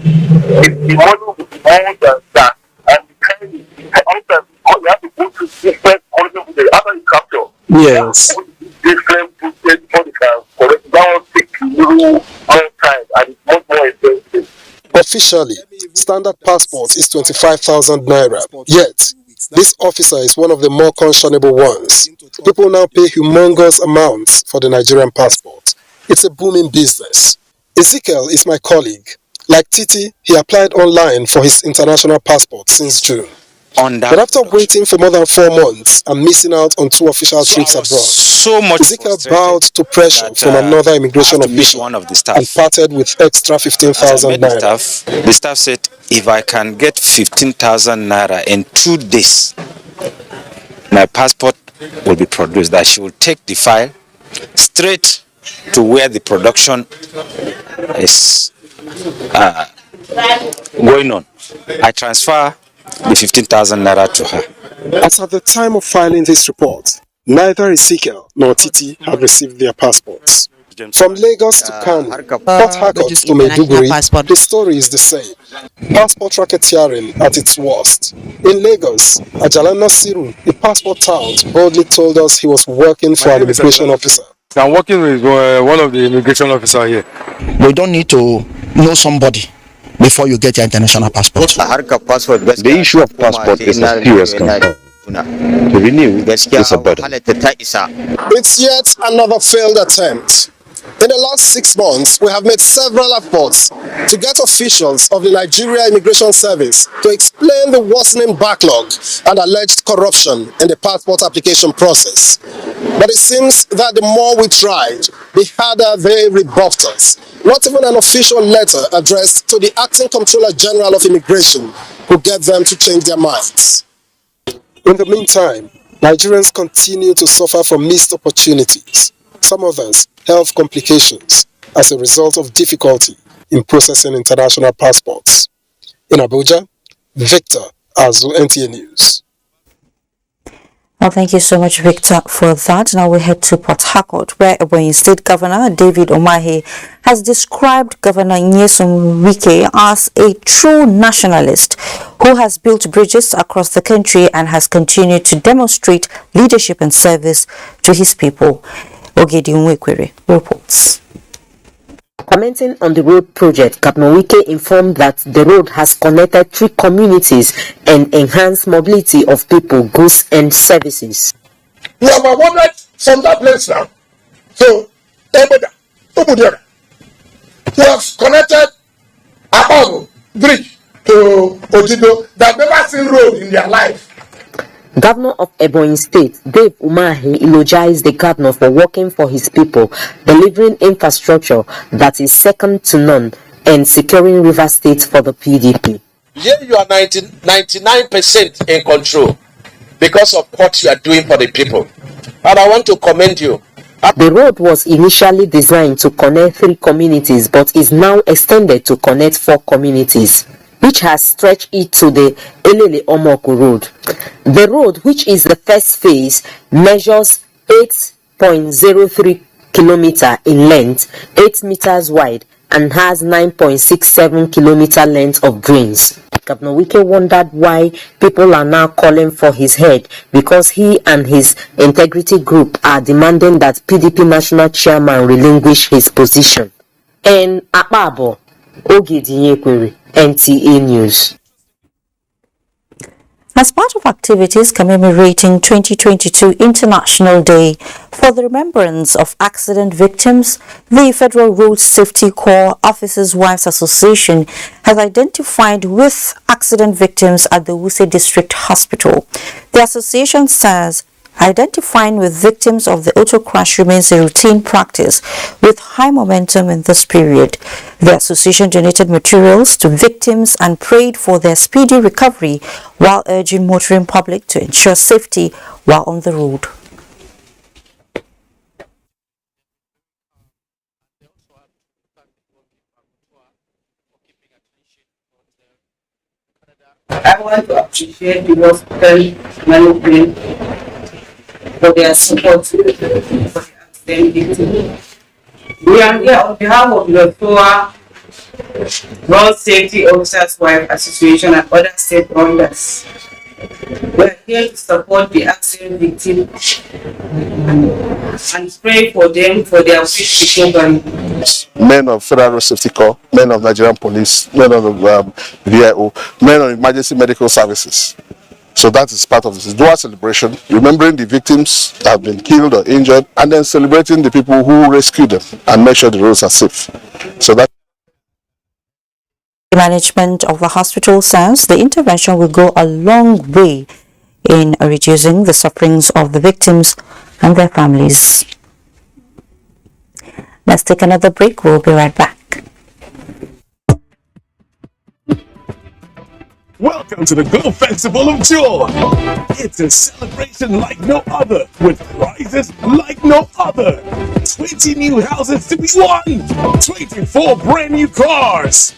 if the money will be more than that, and the kind of outside, you have to go to different countries after you capture. Yes. Different process before they can correct. That will take more time and it's much more expensive. Officially, standard passport is 25,000 naira. Yet, this officer is one of the more conscionable ones. People now pay humongous amounts for the Nigerian passport. It's a booming business. Ezekiel is my colleague. Like Titi, he applied online for his international passport since June. But after waiting for more than 4 months and missing out on 2 official trips abroad, Ezekiel bowed to pressure from another immigration official and parted with extra 15,000 naira. The staff said, if I can get 15,000 naira in 2 days, my passport will be produced. That she will take the file straight to where the production is going on. I transfer the 15,000 naira to her. As at the time of filing this report, neither Ezekiel nor Titi have received their passports. From Lagos to Kano, Port Harcourt to Maiduguri, the story is the same. Passport racketeering at its worst. In Lagos, Ajala Nasiru, a passport tout, boldly told us he was working for an immigration officer. I'm working with one of the immigration officers here. We don't need to know somebody before you get your international passport. The issue of passport is a serious concern. To renew is a burden. It's yet another failed attempt. In the last 6 months, we have made several efforts to get officials of the Nigeria Immigration Service to explain the worsening backlog and alleged corruption in the passport application process. But it seems that the more we tried, the harder they rebuffed us. Not even an official letter addressed to the Acting Comptroller General of Immigration could get them to change their minds. In the meantime, Nigerians continue to suffer from missed opportunities. Some others, health complications as a result of difficulty in processing international passports. In Abuja, Victor Azu, NTA News. Well, thank you so much, Victor, for that. Now we head to Port Harcourt, where Ebonyi State Governor David Umahi has described Governor Nyesom Wike as a true nationalist who has built bridges across the country and has continued to demonstrate leadership and service to his people. Ogedi Nwekwere reports. Commenting on the road project, Governor Wike informed that the road has connected 3 communities and enhanced mobility of people, goods and services. We have awarded from that place now. So, Obuja, we have connected Abago Bridge to Ojido that never seen road in their life. Governor of Ebonyi State, Dave Umahi, eulogized the governor for working for his people, delivering infrastructure that is second to none, and securing River State for the PDP. Here you are 99% in control because of what you are doing for the people. And I want to commend you. The road was initially designed to connect 3 communities, but is now extended to connect 4 communities, which has stretched it to the Elele Omoku Road. The road, which is the first phase, measures 8.03 kilometers in length, 8 meters wide, and has 9.67 kilometer length of drains. Governor Wike wondered why people are now calling for his head, because he and his integrity group are demanding that PDP national chairman relinquish his position. And Akpabo, Ogedi Nwekwere, NTA News. As part of activities commemorating 2022 International Day for the Remembrance of Accident Victims, the Federal Road Safety Corps Officers' Wives Association has identified with accident victims at the Wuse District Hospital. The association says identifying with victims of the auto crash remains a routine practice with high momentum in this period. The association donated materials to victims and prayed for their speedy recovery while urging motoring public to ensure safety while on the road. I want to appreciate the hospital management for their support for the accident victim. We are here on behalf of the FOA, Road Safety Officers' Wife Association and other stakeholders. We are here to support the accident victim and pray for them for their quick recovery. Men of Federal Safety Corps, men of Nigerian Police, men of VIO, men of Emergency Medical Services. So that is part of this dual celebration, remembering the victims that have been killed or injured, and then celebrating the people who rescued them and make sure the roads are safe. So that The management of the hospital says the intervention will go a long way in reducing the sufferings of the victims and their families. Let's take another break. We'll be right back. Welcome to the Glow Festival of Joy. It's a celebration like no other, with prizes like no other. 20 new houses to be won, 24 brand new cars,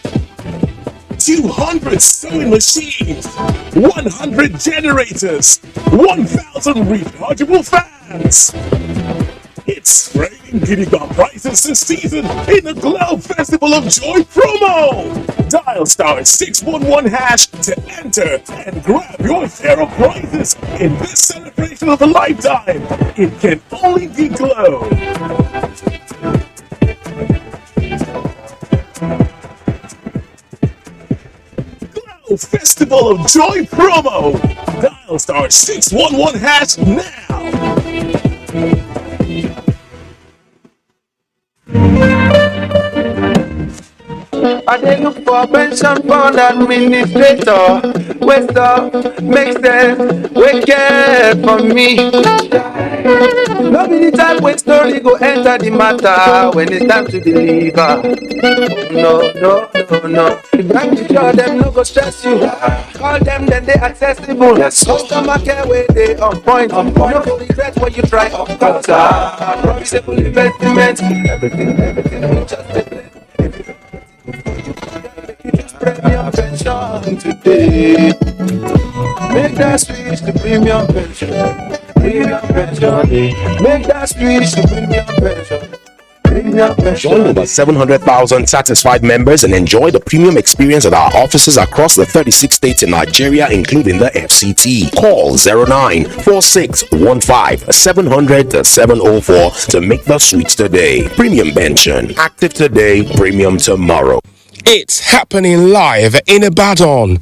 200 sewing machines, 100 generators, 1,000 rechargeable fans. It's raining Gidigan prizes this season in the Glow Festival of Joy promo. Dial *611# to enter and grab your share of prizes in this celebration of a lifetime. It can only be Glow. Glow Festival of Joy promo. Dial *611# now. I dey look for pension fund administrator, wey stop, make sense, wey care for me. No be the time when story go enter the matter when it's time to deliver. No. The bank is sure them no go stress you. Call them, then they accessible. Yes. Customer care where they on point. No go regret when you try. Of course, profitable investment. Everything we just play. Premium pension today. Make that switch to premium pension. Premium pension. Make that switch to premium pension. Join over 700,000 satisfied members and enjoy the premium experience at our offices across the 36 states in Nigeria, including the FCT. Call 094615-700-704 to make the switch today. Premium pension. Active today, premium tomorrow. It's happening live in Ibadan.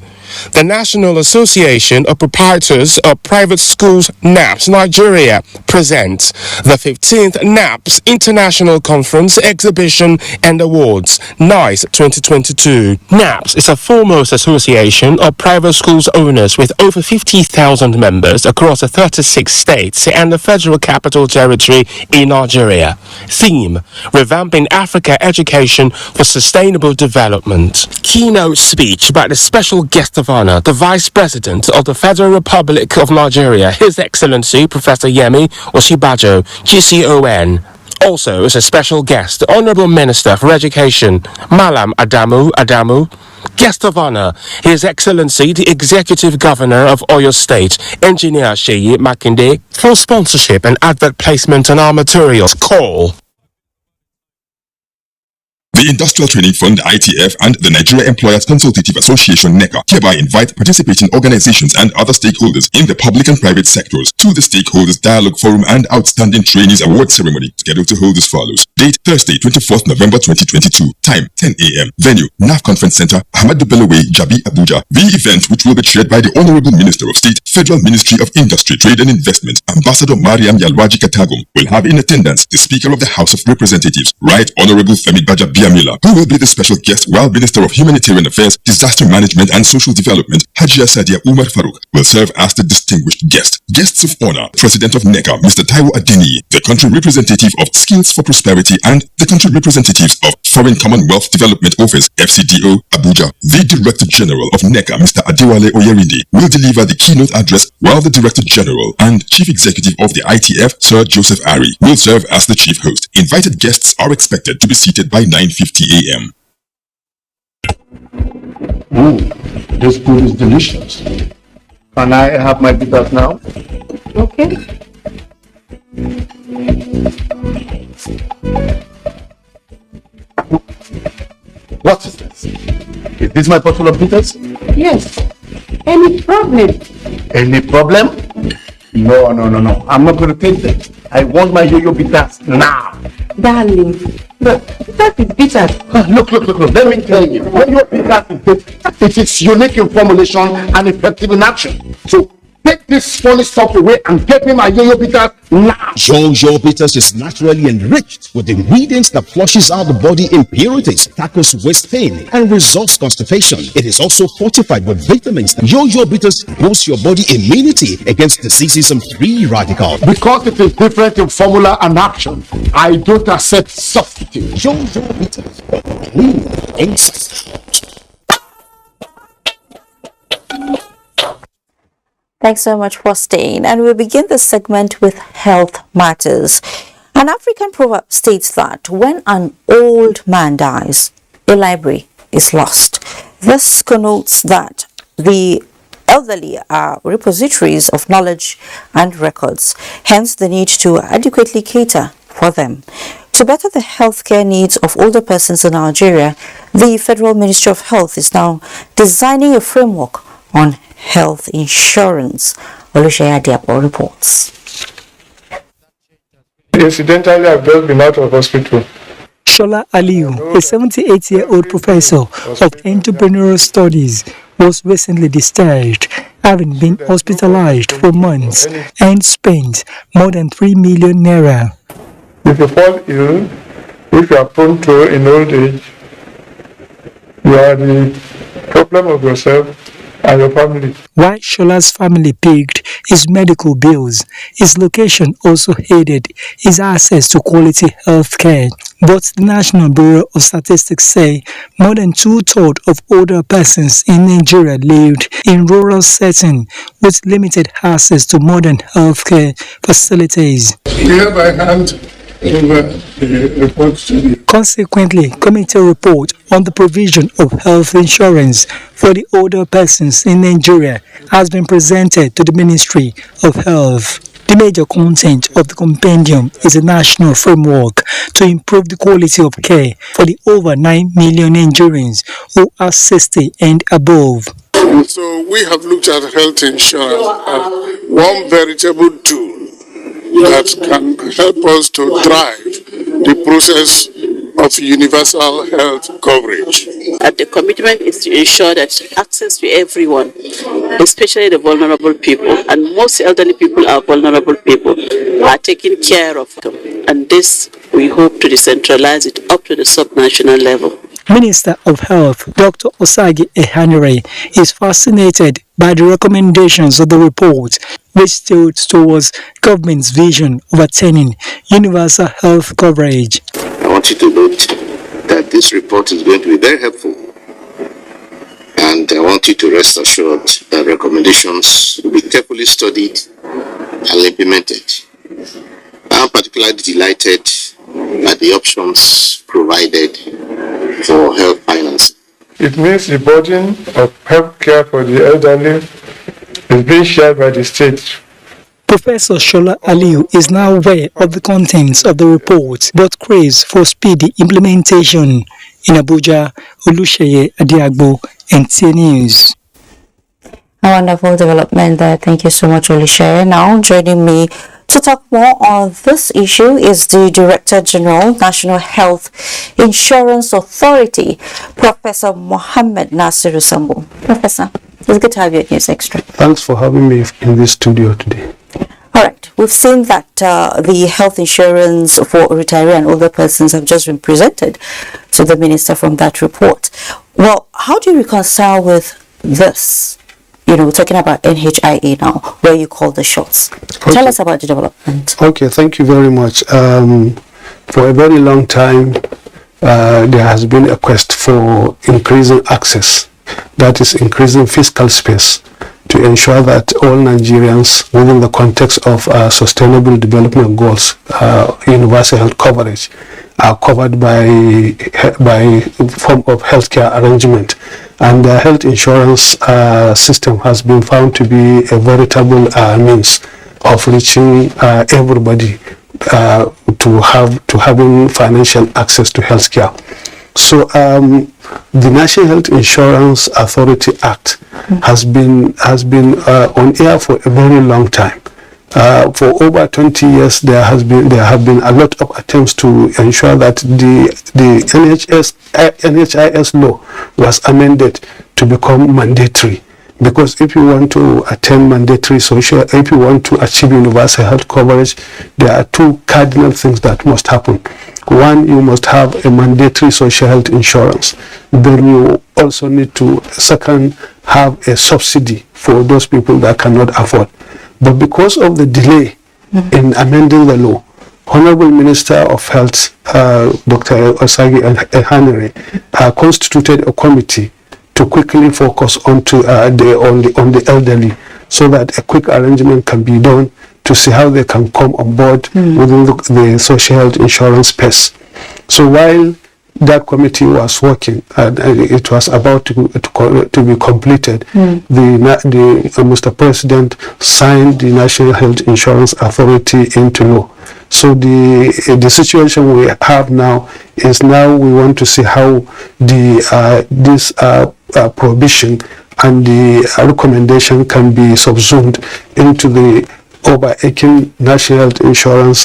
The National Association of Proprietors of Private Schools, NAPS Nigeria, presents the 15th NAPS International Conference Exhibition and Awards, NICE 2022. NAPS is a foremost association of private schools owners with over 50,000 members across the 36 states and the Federal Capital Territory in Nigeria. Theme: Revamping Africa Education for Sustainable Development. Keynote speech by the special guest of honor, the Vice President of the Federal Republic of Nigeria, His Excellency Professor Yemi Osinbajo, GCON. Also as a special guest, the Honorable Minister for Education, Malam Adamu. Guest of honor, His Excellency the Executive Governor of Oyo State, Engineer Seyi Makinde. For sponsorship and advert placement on our materials, call. The Industrial Training Fund, ITF, and the Nigeria Employers Consultative Association, NECA, hereby invite participating organizations and other stakeholders in the public and private sectors to the Stakeholders Dialogue Forum and Outstanding Trainees Award Ceremony, scheduled to hold as follows. Date: Thursday, 24th November 2022. Time: 10 a.m. Venue: NAF Conference Center, Ahmadu Bello Way, Jabi, Abuja. The event, which will be chaired by the Honorable Minister of State, Federal Ministry of Industry, Trade and Investment, Ambassador Mariam Yalwaji Katagum, will have in attendance the Speaker of the House of Representatives, Right Honorable Femi Baja Biamila, who will be the special guest, while Minister of Humanitarian Affairs, Disaster Management and Social Development, Hajia Sadia Umar Farouk, will serve as the distinguished guest. Guests of honor: President of NECA, Mr. Taiwo Adeniyi, the country representative of Skills for Prosperity and the country representatives of Foreign Commonwealth Development Office, FCDO, Abuja. The Director General of NECA, Mr. Adewale Oyerinde, will deliver the keynote address, while the Director General and Chief Executive of the ITF, Sir Joseph Ari, will serve as the chief host. Invited guests are expected to be seated by 9:50 a.m. Ooh, this food is delicious. Can I have my bitters now? Okay. What is this? Is this my bottle of bitters? Yes. Any problem? Any problem? No. I'm not going to take them. I want my yo-yo bitters now. Darling, but that is bitter. Look. Let me tell you. Yo-yo bitters is bitter. It is unique in formulation and effective in action. So take this funny stuff away and get me my yo-yo bitters now. Yo-yo bitters is naturally enriched with ingredients that flushes out the body impurities, tackles waist pain, and resolves constipation. It is also fortified with vitamins. Yo-yo bitters boosts your body immunity against diseases and free radicals. Because it is different in formula and action, I don't accept substitute. Yo-yo bitters, clean inside. Thanks so much for staying. And we'll begin this segment with health matters. An African proverb states that when an old man dies, a library is lost. This connotes that the elderly are repositories of knowledge and records, hence the need to adequately cater for them. To better the healthcare needs of older persons in Nigeria, the Federal Ministry of Health is now designing a framework on health insurance. Oluseyi Adiapo reports. Incidentally, I've just been out of hospital. Shola Aliyu, a 78-year-old professor of entrepreneurial studies, was recently discharged, having been hospitalized for months and spent more than 3 million naira. If you fall ill, if you are prone to in old age, you are the problem of yourself and your family. While Shola's family paid his medical bills, his location also aided his access to quality health care. But the National Bureau of Statistics say more than 2/3 of older persons in Nigeria lived in rural settings with limited access to modern healthcare facilities. Hereby hand over the report to the Consequently, committee report on the provision of health insurance for the older persons in Nigeria has been presented to the Ministry of Health. The major content of the compendium is a national framework to improve the quality of care for the over 9 million Nigerians who are 60 and above. So we have looked at health insurance as one veritable tool that can help us to drive the process of universal health coverage. And the commitment is to ensure that access to everyone, especially the vulnerable people, and most elderly people are vulnerable people, are taken care of. And this, we hope to decentralize it up to the subnational level. Minister of Health, Dr. Osagi Ehanire, is fascinated by the recommendations of the report, which tilts towards government's vision of attaining universal health coverage. I want you to note that this report is going to be very helpful, and I want you to rest assured that recommendations will be carefully studied and implemented. I'm particularly delighted at the options provided for health finance. It means the burden of health care for the elderly is being shared by the state. Professor Shola Aliyu is now aware of the contents of the report, but craves for speedy implementation. In Abuja, Oluseyi Adiagbo, NTA News. A wonderful development there. Thank you so much, Oluseyi. Now, joining me to talk more on this issue is the Director General, National Health Insurance Authority, Professor Mohammed Nasiru Sambo. Professor, it's good to have you at News Extra. Thanks for having me in this studio today. All right, we've seen that the health insurance for retiree and older persons have just been presented to the minister from that report. Well, how do you reconcile with this? You know, talking about NHIA now, where you call the shots. Okay. Tell us about the development. Okay, thank you very much. For a very long time, there has been a quest for increasing access, that is increasing fiscal space to ensure that all Nigerians, within the context of sustainable development goals, universal health coverage, are covered by form of healthcare arrangement. And the health insurance system has been found to be a veritable means of reaching everybody to having financial access to healthcare. So the National Health Insurance Authority Act has been on air for a very long time. For over 20 years, there have been a lot of attempts to ensure that the NHIS law was amended to become mandatory. Because if you want to attain mandatory social, if you want to achieve universal health coverage, there are two cardinal things that must happen. One, you must have a mandatory social health insurance. Then you also need to, second, have a subsidy for those people that cannot afford. But because of the delay in amending the law, Honorable Minister of Health, Dr. Osagi Ehanire, constituted a committee to quickly focus on the elderly, so that a quick arrangement can be done to see how they can come on board within the social health insurance space. So while that committee was working and it was about to be completed, Mr. President signed the National Health Insurance Authority into law. So the situation we have now is, now we want to see how this prohibition and the recommendation can be subsumed into the overarching National Health Insurance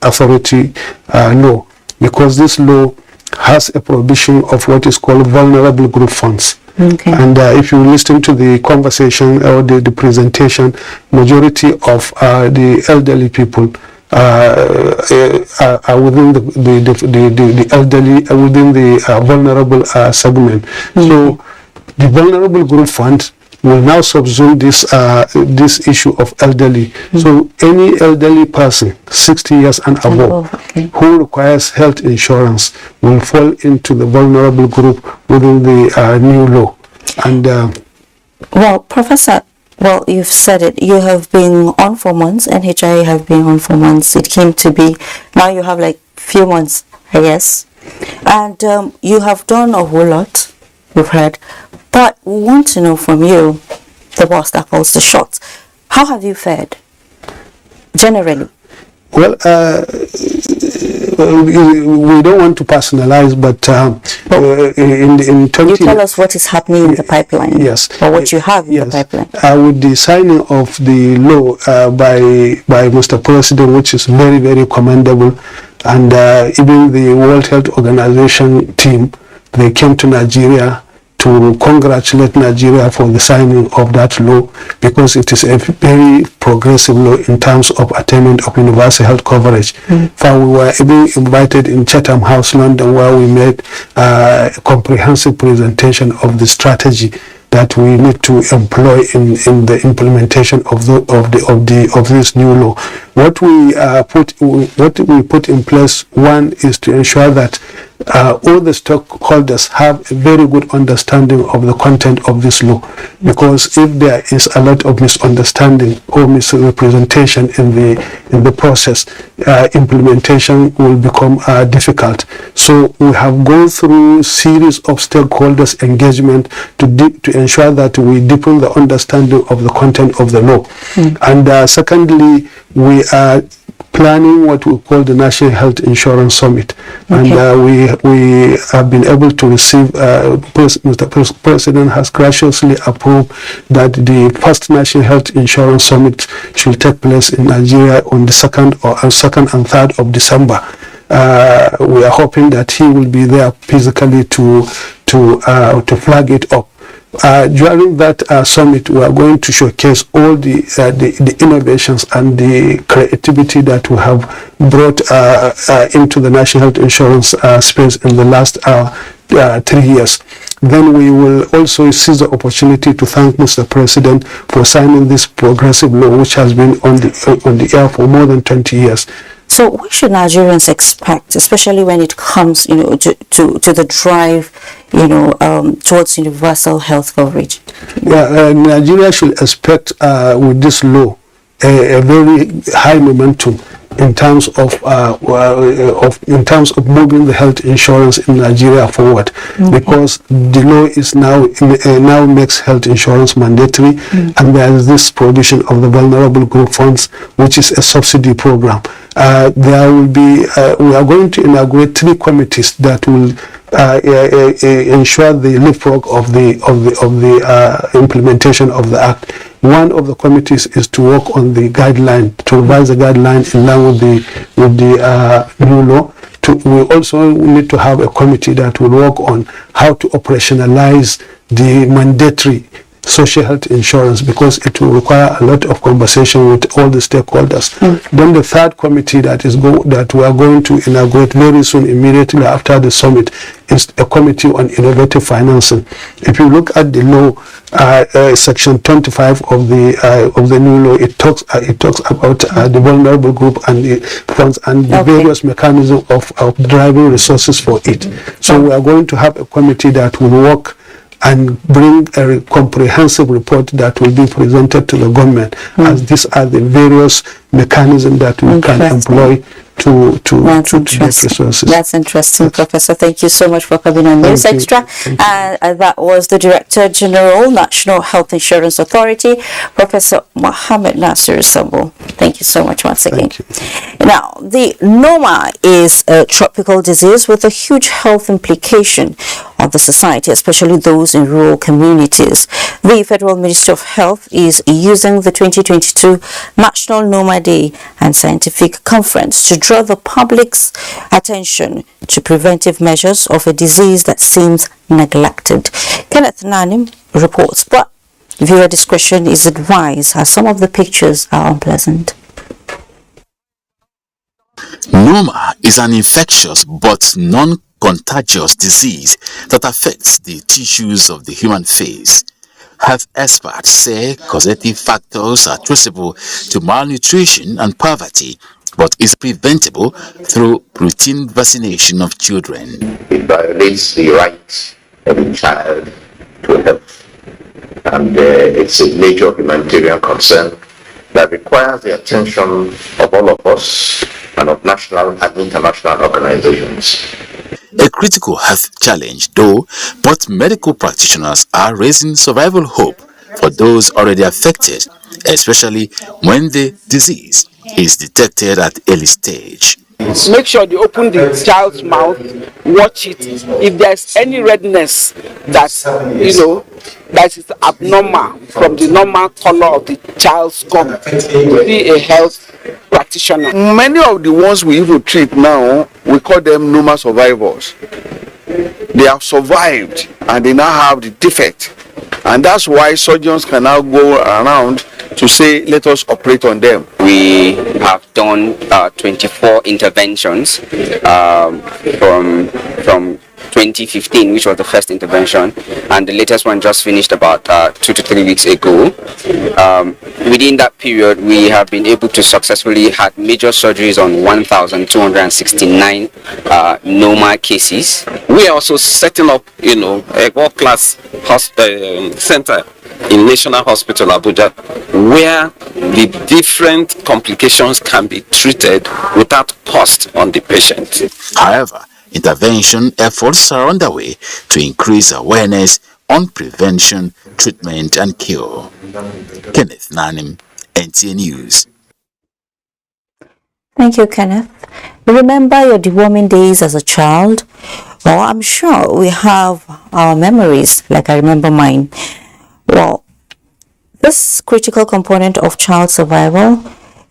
Authority law, because this law has a prohibition of what is called vulnerable group funds. Okay. And if you listen to the conversation or the presentation, majority of the elderly people are within the elderly, within the vulnerable segment. So the vulnerable group fund will now subsume this issue of elderly. So any elderly person 60 years and above who requires health insurance will fall into the vulnerable group within the new law. And well, Professor, well, you've said it. You have been on for months. NHI have been on for months. It came to be. Now you have like few months, I guess. And you have done a whole lot, we've heard. But we want to know from you, the boss that calls the shots, how have you fared, generally? Well, we don't want to personalize, but in terms, you tell us what is happening in the pipeline. Yes, or what you have in the pipeline. With the signing of the law by Mr. President, which is very, very commendable, and even the World Health Organization team, they came to Nigeria to congratulate Nigeria for the signing of that law, because it is a very progressive law in terms of attainment of universal health coverage. For we were even invited in Chatham House, London, where we made a comprehensive presentation of the strategy that we need to employ in the implementation of this new law. What we put in place, one, is to ensure that all the stakeholders have a very good understanding of the content of this law, because if there is a lot of misunderstanding or misrepresentation in the process, implementation will become difficult. So we have gone through series of stakeholders engagement to ensure that we deepen the understanding of the content of the law. And secondly, we are planning what we call the National Health Insurance Summit. And we have been able to receive, Mr. President has graciously approved that the first National Health Insurance Summit should take place in Nigeria on the 2nd and 3rd of December. We are hoping that he will be there physically to flag it up. During that summit, we are going to showcase all the innovations and the creativity that we have brought into the National Health Insurance space in the last 3 years. Then we will also seize the opportunity to thank Mr. President for signing this progressive law, which has been on the air for more than 20 years. So what should Nigerians expect, especially when it comes, to the drive, towards universal health coverage? Yeah, Nigeria should expect with this law a very high momentum in terms of moving the health insurance in Nigeria forward, because the law is now makes health insurance mandatory, and there is this provision of the vulnerable group funds, which is a subsidy program. There will be we are going to inaugurate 3 committees that will ensure the leapfrog of the implementation of the act. One of the committees is to work on the guideline, to revise the guideline in line with the new law. We also need to have a committee that will work on how to operationalize the mandatory social health insurance, because it will require a lot of conversation with all the stakeholders. Then the third committee that we are going to inaugurate very soon, immediately after the summit, is a committee on innovative financing. If you look at the law, section 25 of the new law, it talks about the vulnerable group and the funds and the various mechanisms of driving resources for it. So we are going to have a committee that will work and bring a comprehensive report that will be presented to the government, as these are the various mechanisms that we can employ to get resources. That's interesting, Professor. Thank you so much for coming on News Extra. That was the Director General, National Health Insurance Authority, Professor Mohammed Nasir Sambo. Thank you so much once again. Now, the Noma is a tropical disease with a huge health implication on the society, especially those in rural communities. The Federal Ministry of Health is using the 2022 National Noma Day and Scientific Conference to draw the public's attention to preventive measures of a disease that seems neglected. Kenneth Nanim reports, but viewer discretion is advised as some of the pictures are unpleasant. Noma is an infectious but non-contagious disease that affects the tissues of the human face. Health experts say causative factors are traceable to malnutrition and poverty, but is preventable through routine vaccination of children. It violates the right of a child to health, and it's a major humanitarian concern that requires the attention of all of us and of national and international organizations. A critical health challenge, though, but medical practitioners are raising survival hope for those already affected, especially when the disease is detected at early stage. Make sure you open the child's mouth, watch it. If there's any redness that that is abnormal from the normal color of the child's gum, be a health practitioner. Many of the ones we even treat now, we call them Noma survivors. They have survived and they now have the defect. And that's why surgeons can now go around to say, let us operate on them. We have done 24 interventions from 2015, which was the first intervention, and the latest one just finished about 2 to 3 weeks ago. Within that period, we have been able to successfully have major surgeries on 1,269 Noma cases. We are also setting up, a world-class center in National Hospital Abuja, where the different complications can be treated without cost on the patient. However, intervention efforts are underway to increase awareness on prevention, treatment and cure. Kenneth Nanim, NTA News. Thank you, Kenneth. Remember your deworming days as a child? Well, I'm sure we have our memories, like I remember mine. Well, this critical component of child survival,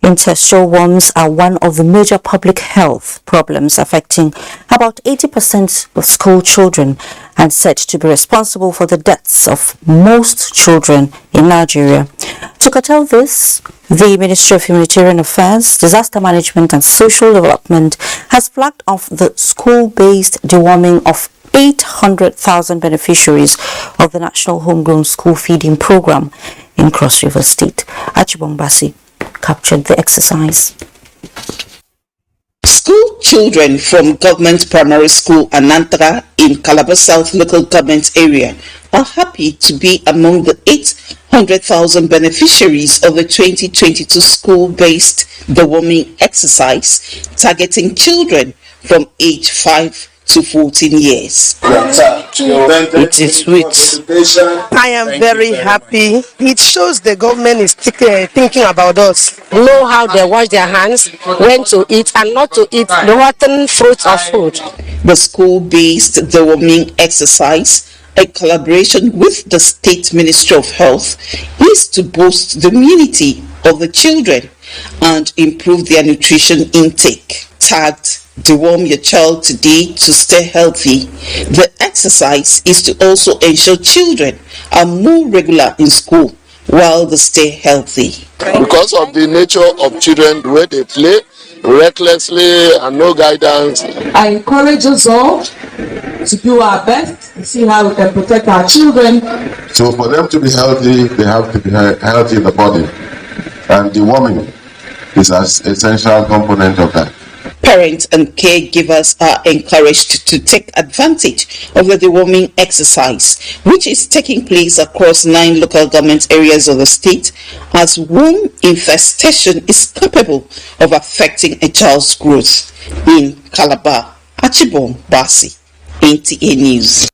intestinal worms, are one of the major public health problems affecting about 80% of school children and said to be responsible for the deaths of most children in Nigeria. To curtail this, the Ministry of Humanitarian Affairs, Disaster Management and Social Development has flagged off the school-based deworming of 800,000 beneficiaries of the National Homegrown School Feeding Program in Cross River State. Achibombasi captured the exercise. School children from Government Primary School Anantra in Calabar South Local Government Area are happy to be among the 800,000 beneficiaries of the 2022 school-based deworming exercise targeting children from age 5 to 14 years. It is sweet. I am very happy. It shows the government is thinking about us. Know how they wash their hands, when to eat and not to eat the rotten fruits of food. The school-based deworming exercise, a collaboration with the State Ministry of Health, is to boost the immunity of the children and improve their nutrition intake. Tagged Deworm Your Child Today to Stay Healthy, the exercise is to also ensure children are more regular in school while they stay healthy. Because of the nature of children, the way they play recklessly and no guidance. I encourage us all to do our best to see how we can protect our children. So for them to be healthy, they have to be healthy in the body. And deworming is an essential component of that. Parents and caregivers are encouraged to take advantage of the deworming exercise, which is taking place across 9 local government areas of the state, as worm infestation is capable of affecting a child's growth. In Calabar, Achibon Basi, NTA News.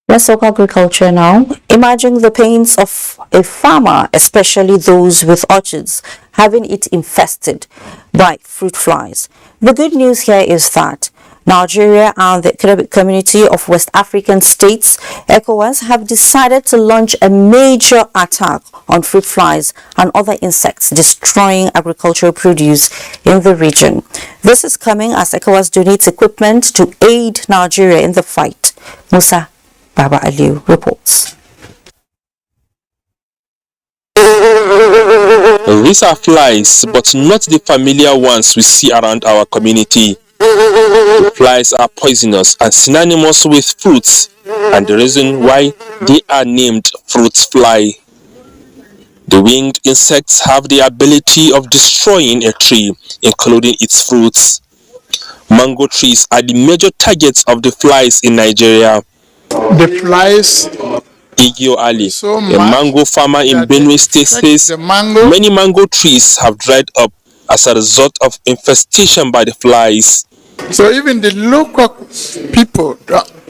Let's talk agriculture now. Imagine the pains of a farmer, especially those with orchards, having it infested by fruit flies. The good news here is that Nigeria and the Economic Community of West African States, ECOWAS, have decided to launch a major attack on fruit flies and other insects destroying agricultural produce in the region. This is coming as ECOWAS donates equipment to aid Nigeria in the fight. Musa Baba Aliu reports. These are flies, but not the familiar ones we see around our community. The flies are poisonous and synonymous with fruits, and the reason why they are named fruit fly. The winged insects have the ability of destroying a tree, including its fruits. Mango trees are the major targets of the flies in Nigeria. The flies. Igio Ali, a mango farmer in Benue State, says many mango trees have dried up as a result of infestation by the flies. So even the local people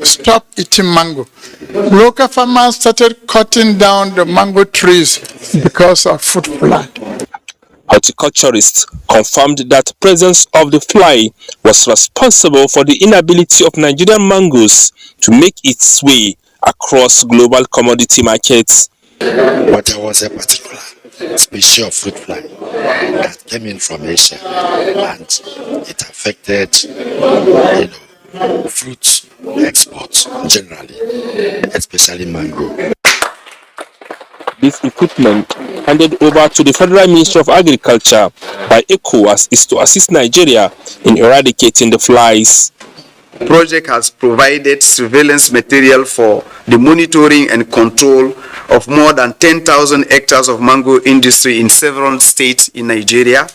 stopped eating mango. Local farmers started cutting down the mango trees because of fruit fly. Horticulturists confirmed that presence of the fly was responsible for the inability of Nigerian mangoes to make its way across global commodity markets. But there was a particular species of fruit fly that came in from Asia, and it affected, fruit exports generally, especially mango. This equipment, handed over to the Federal Ministry of Agriculture by ECOWAS, is to assist Nigeria in eradicating the flies. The project has provided surveillance material for the monitoring and control of more than 10,000 hectares of mango industry in several states in Nigeria.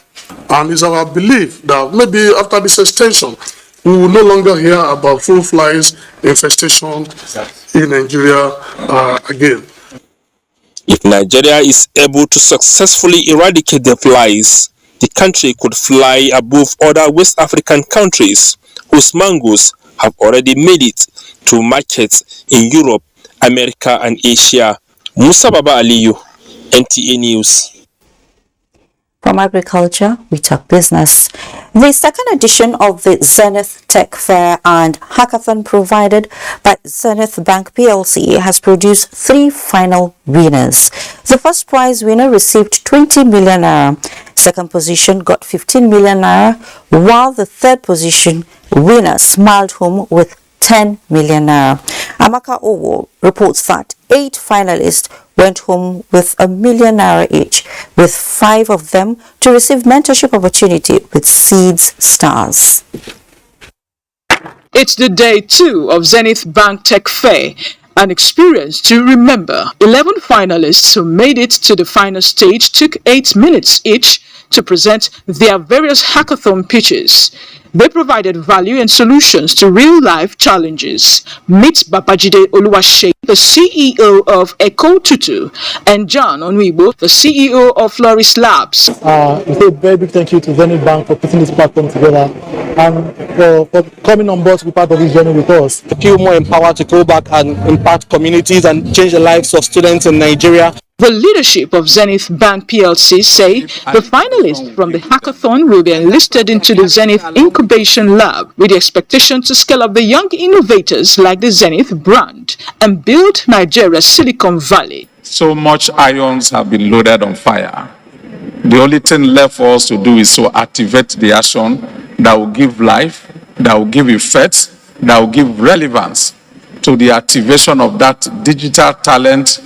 And it's our belief that maybe after this extension, we will no longer hear about fruit flies infestation in Nigeria again. If Nigeria is able to successfully eradicate the flies, the country could fly above other West African countries whose mangoes have already made it to markets in Europe, America and Asia. Musa Baba Aliyu, NTA News. From agriculture, we talk business. The second edition of the Zenith Tech Fair and Hackathon provided by Zenith Bank PLC has produced 3 final winners. The first prize winner received 20 million naira. Second position got 15 million naira, while the third position winner smiled home with 10 million naira. Amaka Owo reports that 8 finalists went home with $1 million each, with 5 of them to receive mentorship opportunity with Seeds Stars. It's the day 2 of Zenith Bank Tech Fair, an experience to remember. 11 finalists who made it to the final stage took 8 minutes each to present their various hackathon pitches. They provided value and solutions to real-life challenges. Meet Babajide Oluwase, the CEO of Eco Tutu, and John Onwibo, the CEO of Floris Labs. We say a very big thank you to Zenith Bank for putting this platform together and for coming on board to be part of this journey with us. I feel more empowered to go back and impact communities and change the lives of students in Nigeria. The leadership of Zenith Bank PLC say the finalists from the hackathon will be enlisted into the Zenith Incubation Lab with the expectation to scale up the young innovators like the Zenith brand and build Nigeria's Silicon Valley. So much ions have been loaded on fire. The only thing left for us to do is to activate the action that will give life, that will give effect, that will give relevance to the activation of that digital talent,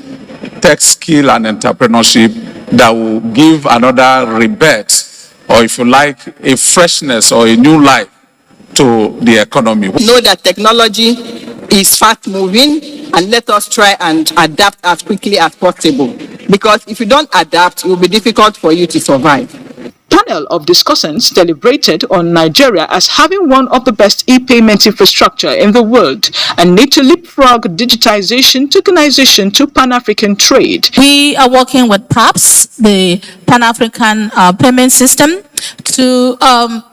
tech skill and entrepreneurship that will give another rebirth, or if you like, a freshness or a new life to the economy. Know that technology is fast moving, and let us try and adapt as quickly as possible, because if you don't adapt, it will be difficult for you to survive. Panel of discussants deliberated on Nigeria as having one of the best e-payment infrastructure in the world and need to leapfrog digitization, tokenization to Pan-African trade. We are working with PAPS, the Pan-African payment system, to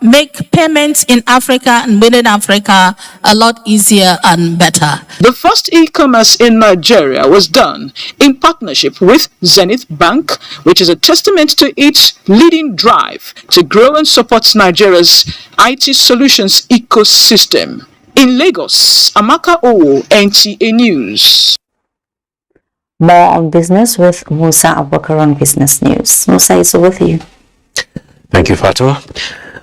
make payments in Africa and within Africa a lot easier and better. The first e-commerce in Nigeria was done in partnership with Zenith Bank, which is a testament to its leading drive to grow and support Nigeria's IT solutions ecosystem. In Lagos, Amaka Owo, NTA News. More on business with Musa Abubakar on Business News. Musa, it's with you. Thank you, Fatima.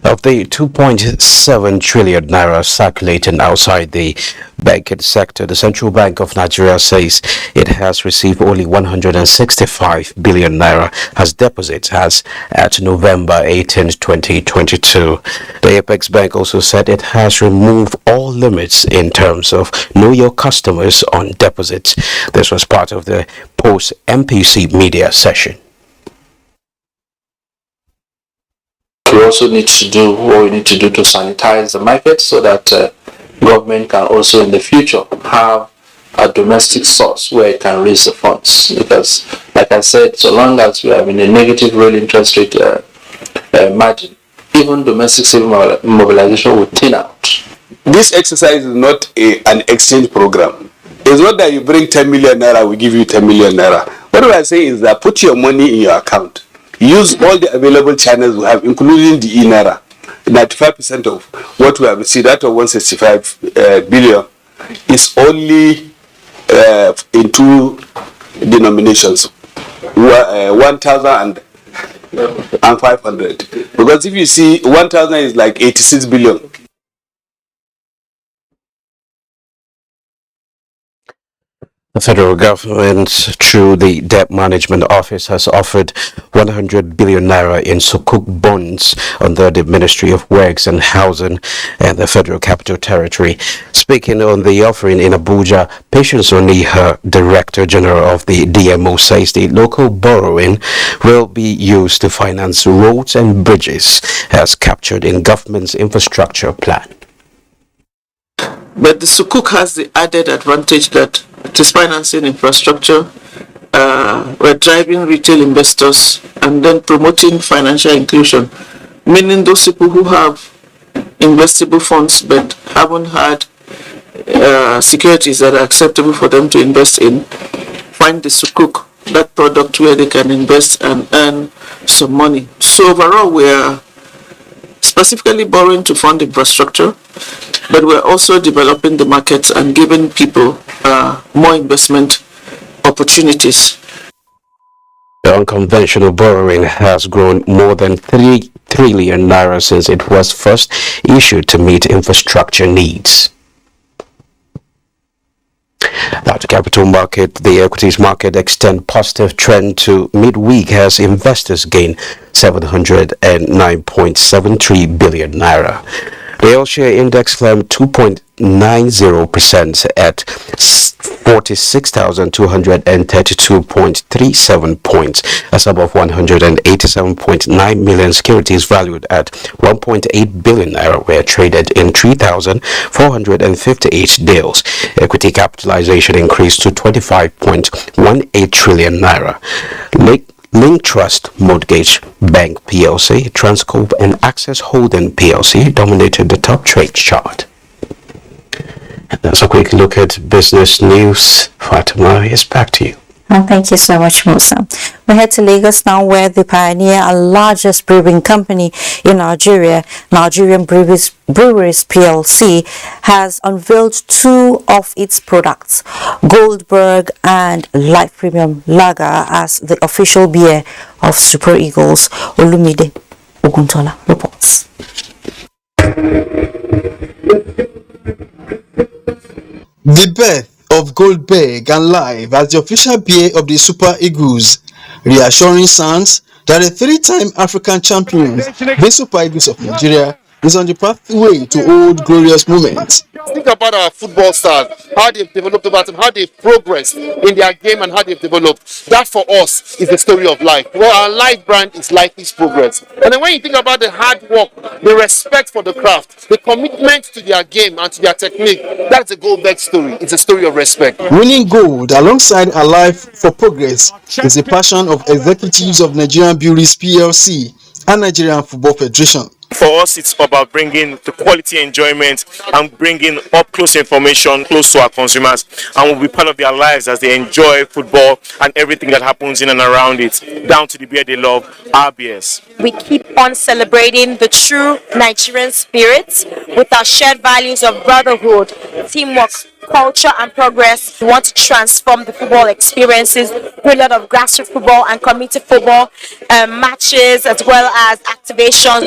Of the 2.7 trillion naira circulating outside the banking sector, the Central Bank of Nigeria says it has received only 165 billion naira as deposits as at November 18, 2022. The Apex Bank also said it has removed all limits in terms of know your customers on deposits. This was part of the post-MPC media session. We also need to do what we need to do to sanitize the market so that government can also in the future have a domestic source where it can raise the funds. Because, like I said, so long as we have in a negative real interest rate margin, even domestic saving mobilization will thin out. This exercise is not an exchange program. It's not that you bring 10 million naira, we give you 10 million naira. What we are saying is that put your money in your account. Use all the available channels we have, including the e-Naira. 95% of what we have received out of 165 billion is only in two denominations, 1,000 and 500. Because if you see, 1,000 is like 86 billion. The federal government, through the Debt Management Office, has offered 100 billion naira in Sukuk bonds under the Ministry of Works and Housing and the Federal Capital Territory. Speaking on the offering in Abuja, Patience Oniha, Director General of the DMO, says the local borrowing will be used to finance roads and bridges as captured in government's infrastructure plan. But the Sukuk has the added advantage that it is financing infrastructure, we're driving retail investors and then promoting financial inclusion, meaning those people who have investable funds but haven't had securities that are acceptable for them to invest in, find the Sukuk, that product where they can invest and earn some money. So overall, we're specifically borrowing to fund infrastructure, but we're also developing the markets and giving people more investment opportunities. The unconventional borrowing has grown more than 3 trillion naira since it was first issued to meet infrastructure needs. Now to capital market, the equities market extend positive trend to midweek as investors gain 709.73 billion naira. The all-share index climbed 2.90% at 46,232.37 points, as above 187.9 million securities valued at 1.8 billion naira were traded in 3,458 deals. Equity capitalization increased to 25.18 trillion naira. Link Trust Mortgage Bank PLC, Transcorp and Access Holding PLC dominated the top trade chart. And that's a quick look at business news. Fatima, is back to you. Thank you so much, Musa. We head to Lagos now, where the pioneer and largest brewing company in Nigeria, Nigerian Breweries PLC, has unveiled two of its products, Goldberg and Light Premium Lager, as the official beer of Super Eagles. Olumide Oguntola reports. The birth of Goldberg and Live as the official beer of the Super Eagles, reassuring sounds that the three-time African champions, the Super Eagles of Nigeria, is on the pathway to old glorious moments. Think about our football stars, how they've developed over time, how they've progressed in their game and how they've developed. That for us is the story of life. Well, our life brand is Life's Progress. And then when you think about the hard work, the respect for the craft, the commitment to their game and to their technique, that's a Goldberg story. It's a story of respect. Winning gold alongside a life for progress is a passion of executives of Nigerian Breweries PLC and Nigerian Football Federation. For us, it's about bringing the quality enjoyment and bringing up close information close to our consumers, and we'll be part of their lives as they enjoy football and everything that happens in and around it, down to the beer they love, RBS. We keep on celebrating the true Nigerian spirit with our shared values of brotherhood, teamwork, culture and progress. We want to transform the football experiences through a lot of grassroots football and community football matches, as well as activations.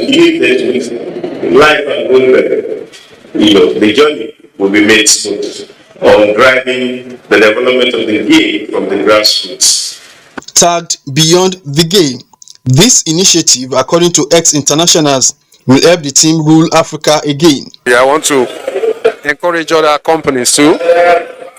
Life and Goldberg, the journey will be made smooth on driving the development of the game from the grassroots. Tagged Beyond the Game, this initiative, according to ex-internationals, will help the team rule Africa again. I want to encourage other companies to,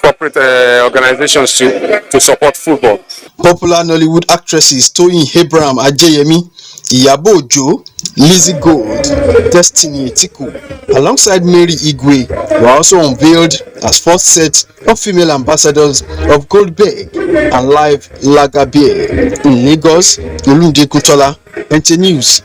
corporate organizations to support football. Popular Nollywood actresses Toyin Abraham Ajayemi, Iyabo Ojo, Lizzie Gold, Destiny Etiku, alongside Mary Igwe, were also unveiled as first set of female ambassadors of Goldberg and Live Lager Beer. In Lagos, Olumide Oguntola, NTA News.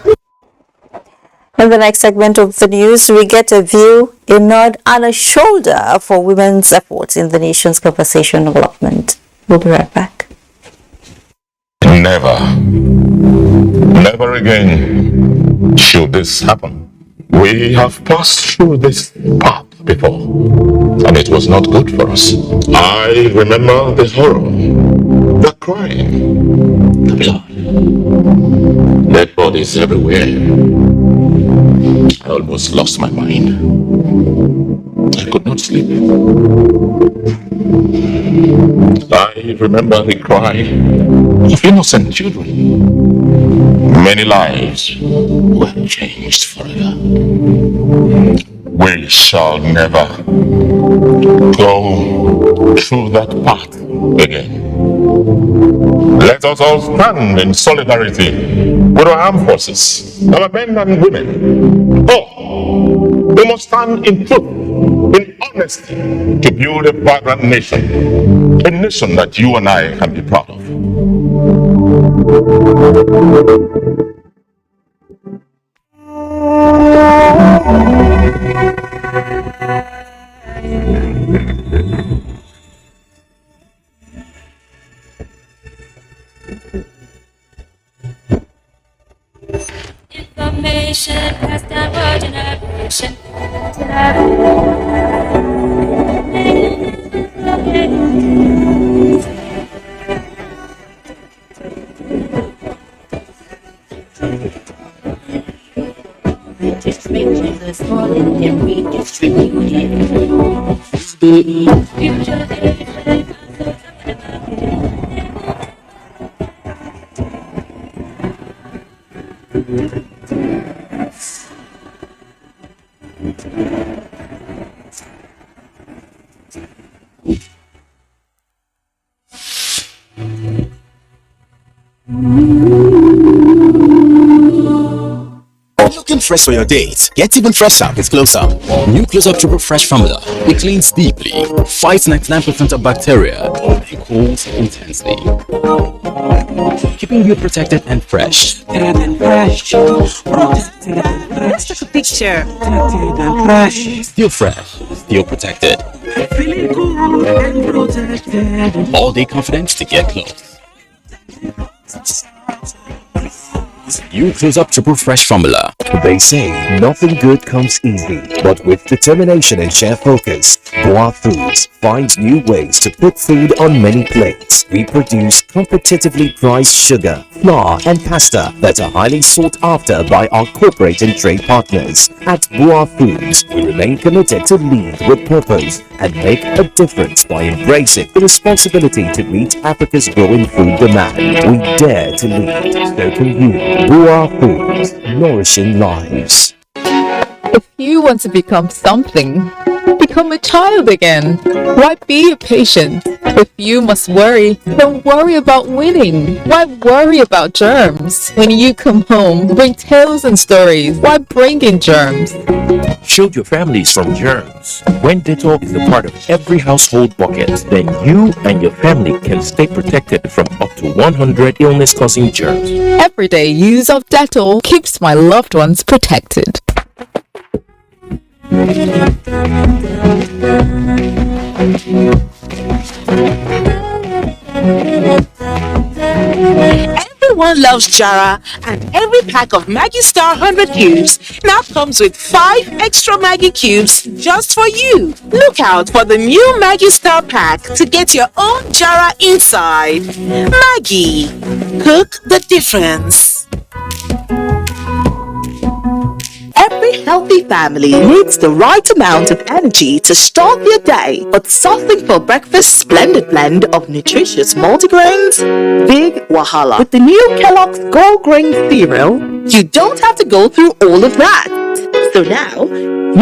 In the next segment of the news, we get a view, a nod and a shoulder for women's efforts in the nation's conversation development. We'll be right back. Never again should this happen. We have passed through this path before, and it was not good for us. I remember the horror, the crying, the blood, dead bodies everywhere. I almost lost my mind. I could not sleep. I remember the cry of innocent children. Many lives were changed forever. We shall never go through that path again. Let us all stand in solidarity with our armed forces, our men and women. Oh, we must stand in truth, in honesty, to build a vibrant nation, a nation that you and I can be proud of. Information passed down for generation. Looking fresh for your date? Get even fresher with Close Up. New Close Up Triple Fresh formula. It cleans deeply, fights 99% of bacteria, and cools intensely, keeping you protected and fresh. Protected and fresh. Just a picture. Protected and fresh. Still fresh, still protected. Feeling cool and protected. All day confidence to get close. New Close Up Triple Fresh formula. They say nothing good comes easy, but with determination and sheer focus, Boa Foods finds new ways to put food on many plates. We produce competitively priced sugar, flour, and pasta that are highly sought after by our corporate and trade partners. At Boa Foods, we remain committed to lead with purpose and make a difference by embracing the responsibility to meet Africa's growing food demand. We dare to lead. So can you. Boa Foods, nourishing lives. If you want to become something, become a child again. Why be patient? If you must worry, don't worry about winning. Why worry about germs? When you come home, bring tales and stories. Why bring in germs? Shield your families from germs. When Dettol is a part of every household bucket, then you and your family can stay protected from up to 100 illness-causing germs. Everyday use of Dettol keeps my loved ones protected. Everyone loves Jara, and every pack of Maggi Star 100 cubes now comes with 5 extra Maggi cubes just for you. Look out for the new Maggi Star pack to get your own Jara inside. Maggi, cook the difference. Every healthy family needs the right amount of energy to start their day, but something for breakfast splendid blend of nutritious multigrains? Big Wahala. With the new Kellogg's Gold Grain cereal, you don't have to go through all of that. So now,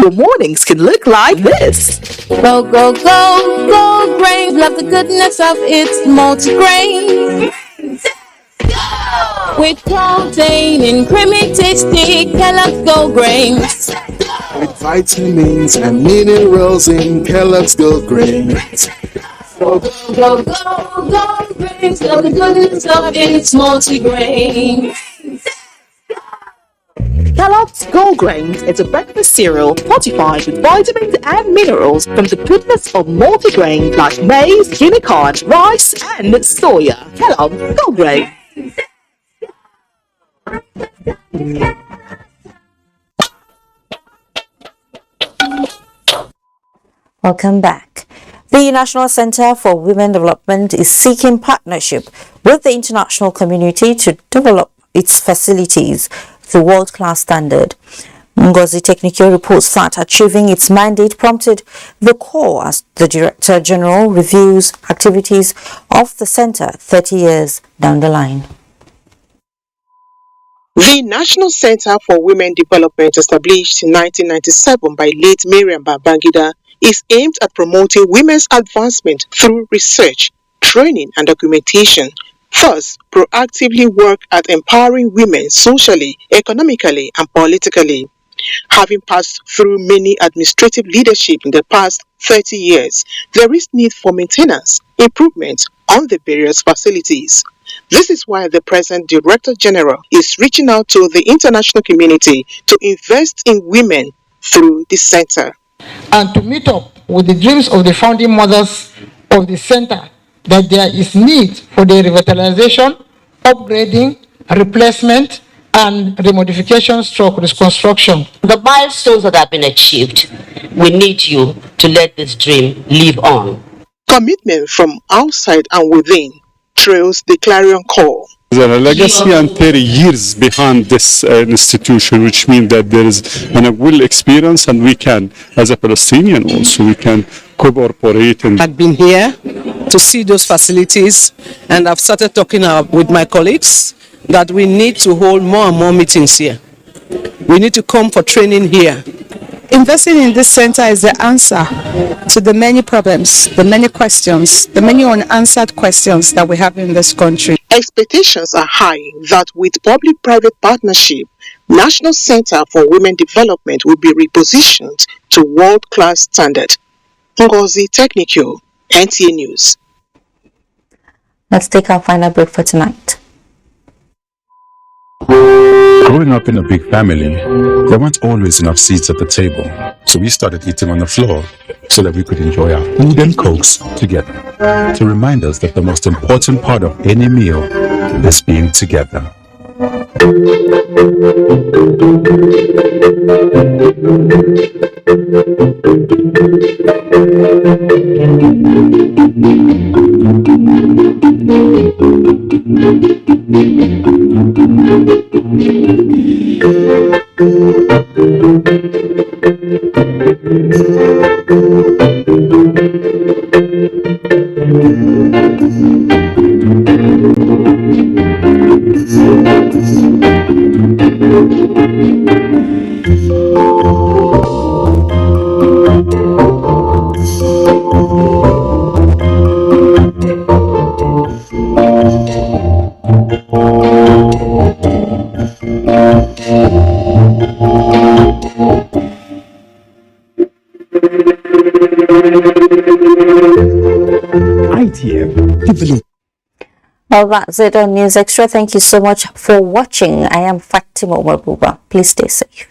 your mornings can look like this. Go, go, go, Gold Grain, love the goodness of its multigrain. With protein and creamy tasty Kellogg's Gold Grains. With vitamins and minerals in Kellogg's Gold Grains. Go, go, go, go, Gold Grains, love the goodness of its multigrain. Kellogg's Gold Grains is a breakfast cereal fortified with vitamins and minerals from the goodness of multigrain like maize, unicorn, rice, and soya. Kellogg's Gold Grains. Welcome back. The National Center for Women Development is seeking partnership with the international community to develop its facilities to world-class standard. Ngozi Technical reports that achieving its mandate prompted the call as the Director General reviews activities of the center 30 years down the line. The National Center for Women Development, established in 1997 by late Mariam Babangida, is aimed at promoting women's advancement through research, training, and documentation. Thus, proactively work at empowering women socially, economically, and politically. Having passed through many administrative leadership in the past 30 years, there is need for maintenance, improvement on the various facilities. This is why the present Director General is reaching out to the international community to invest in women through the center. And to meet up with the dreams of the founding mothers of the center, that there is need for the revitalization, upgrading, replacement, and remodification/reconstruction. The milestones that have been achieved, we need you to let this dream live on. Commitment from outside and within trails the clarion call. There are legacy and 30 years behind this institution, which means that there is a well experience, and we can, as a Palestinian also, we can cooperate. I've been here to see those facilities, and I've started talking with my colleagues that we need to hold more and more meetings here. We need to come for training here. investing in this center is the answer to the many problems, the many questions, the many unanswered questions that we have in this country. Expectations are high that with public-private partnership, National Center for Women Development will be repositioned to world-class standard. Ngozi Technical, NTA News. Let's take our final break for tonight. Growing up in a big family, there weren't always enough seats at the table, so we started eating on the floor so that we could enjoy our food and cokes together, to remind us that the most important part of any meal is being together. Well, that's it on News Extra. Thank you so much for watching. I am Fatima Mabuba. Please stay safe.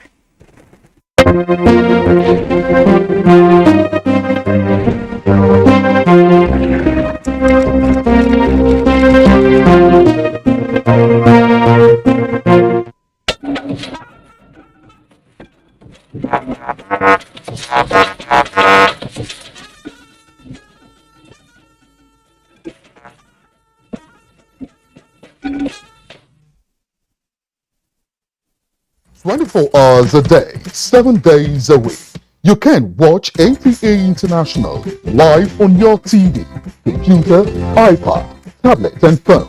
Hours a day, 7 days a week. You can watch NTA International live on your TV, computer, iPad, tablet and phone.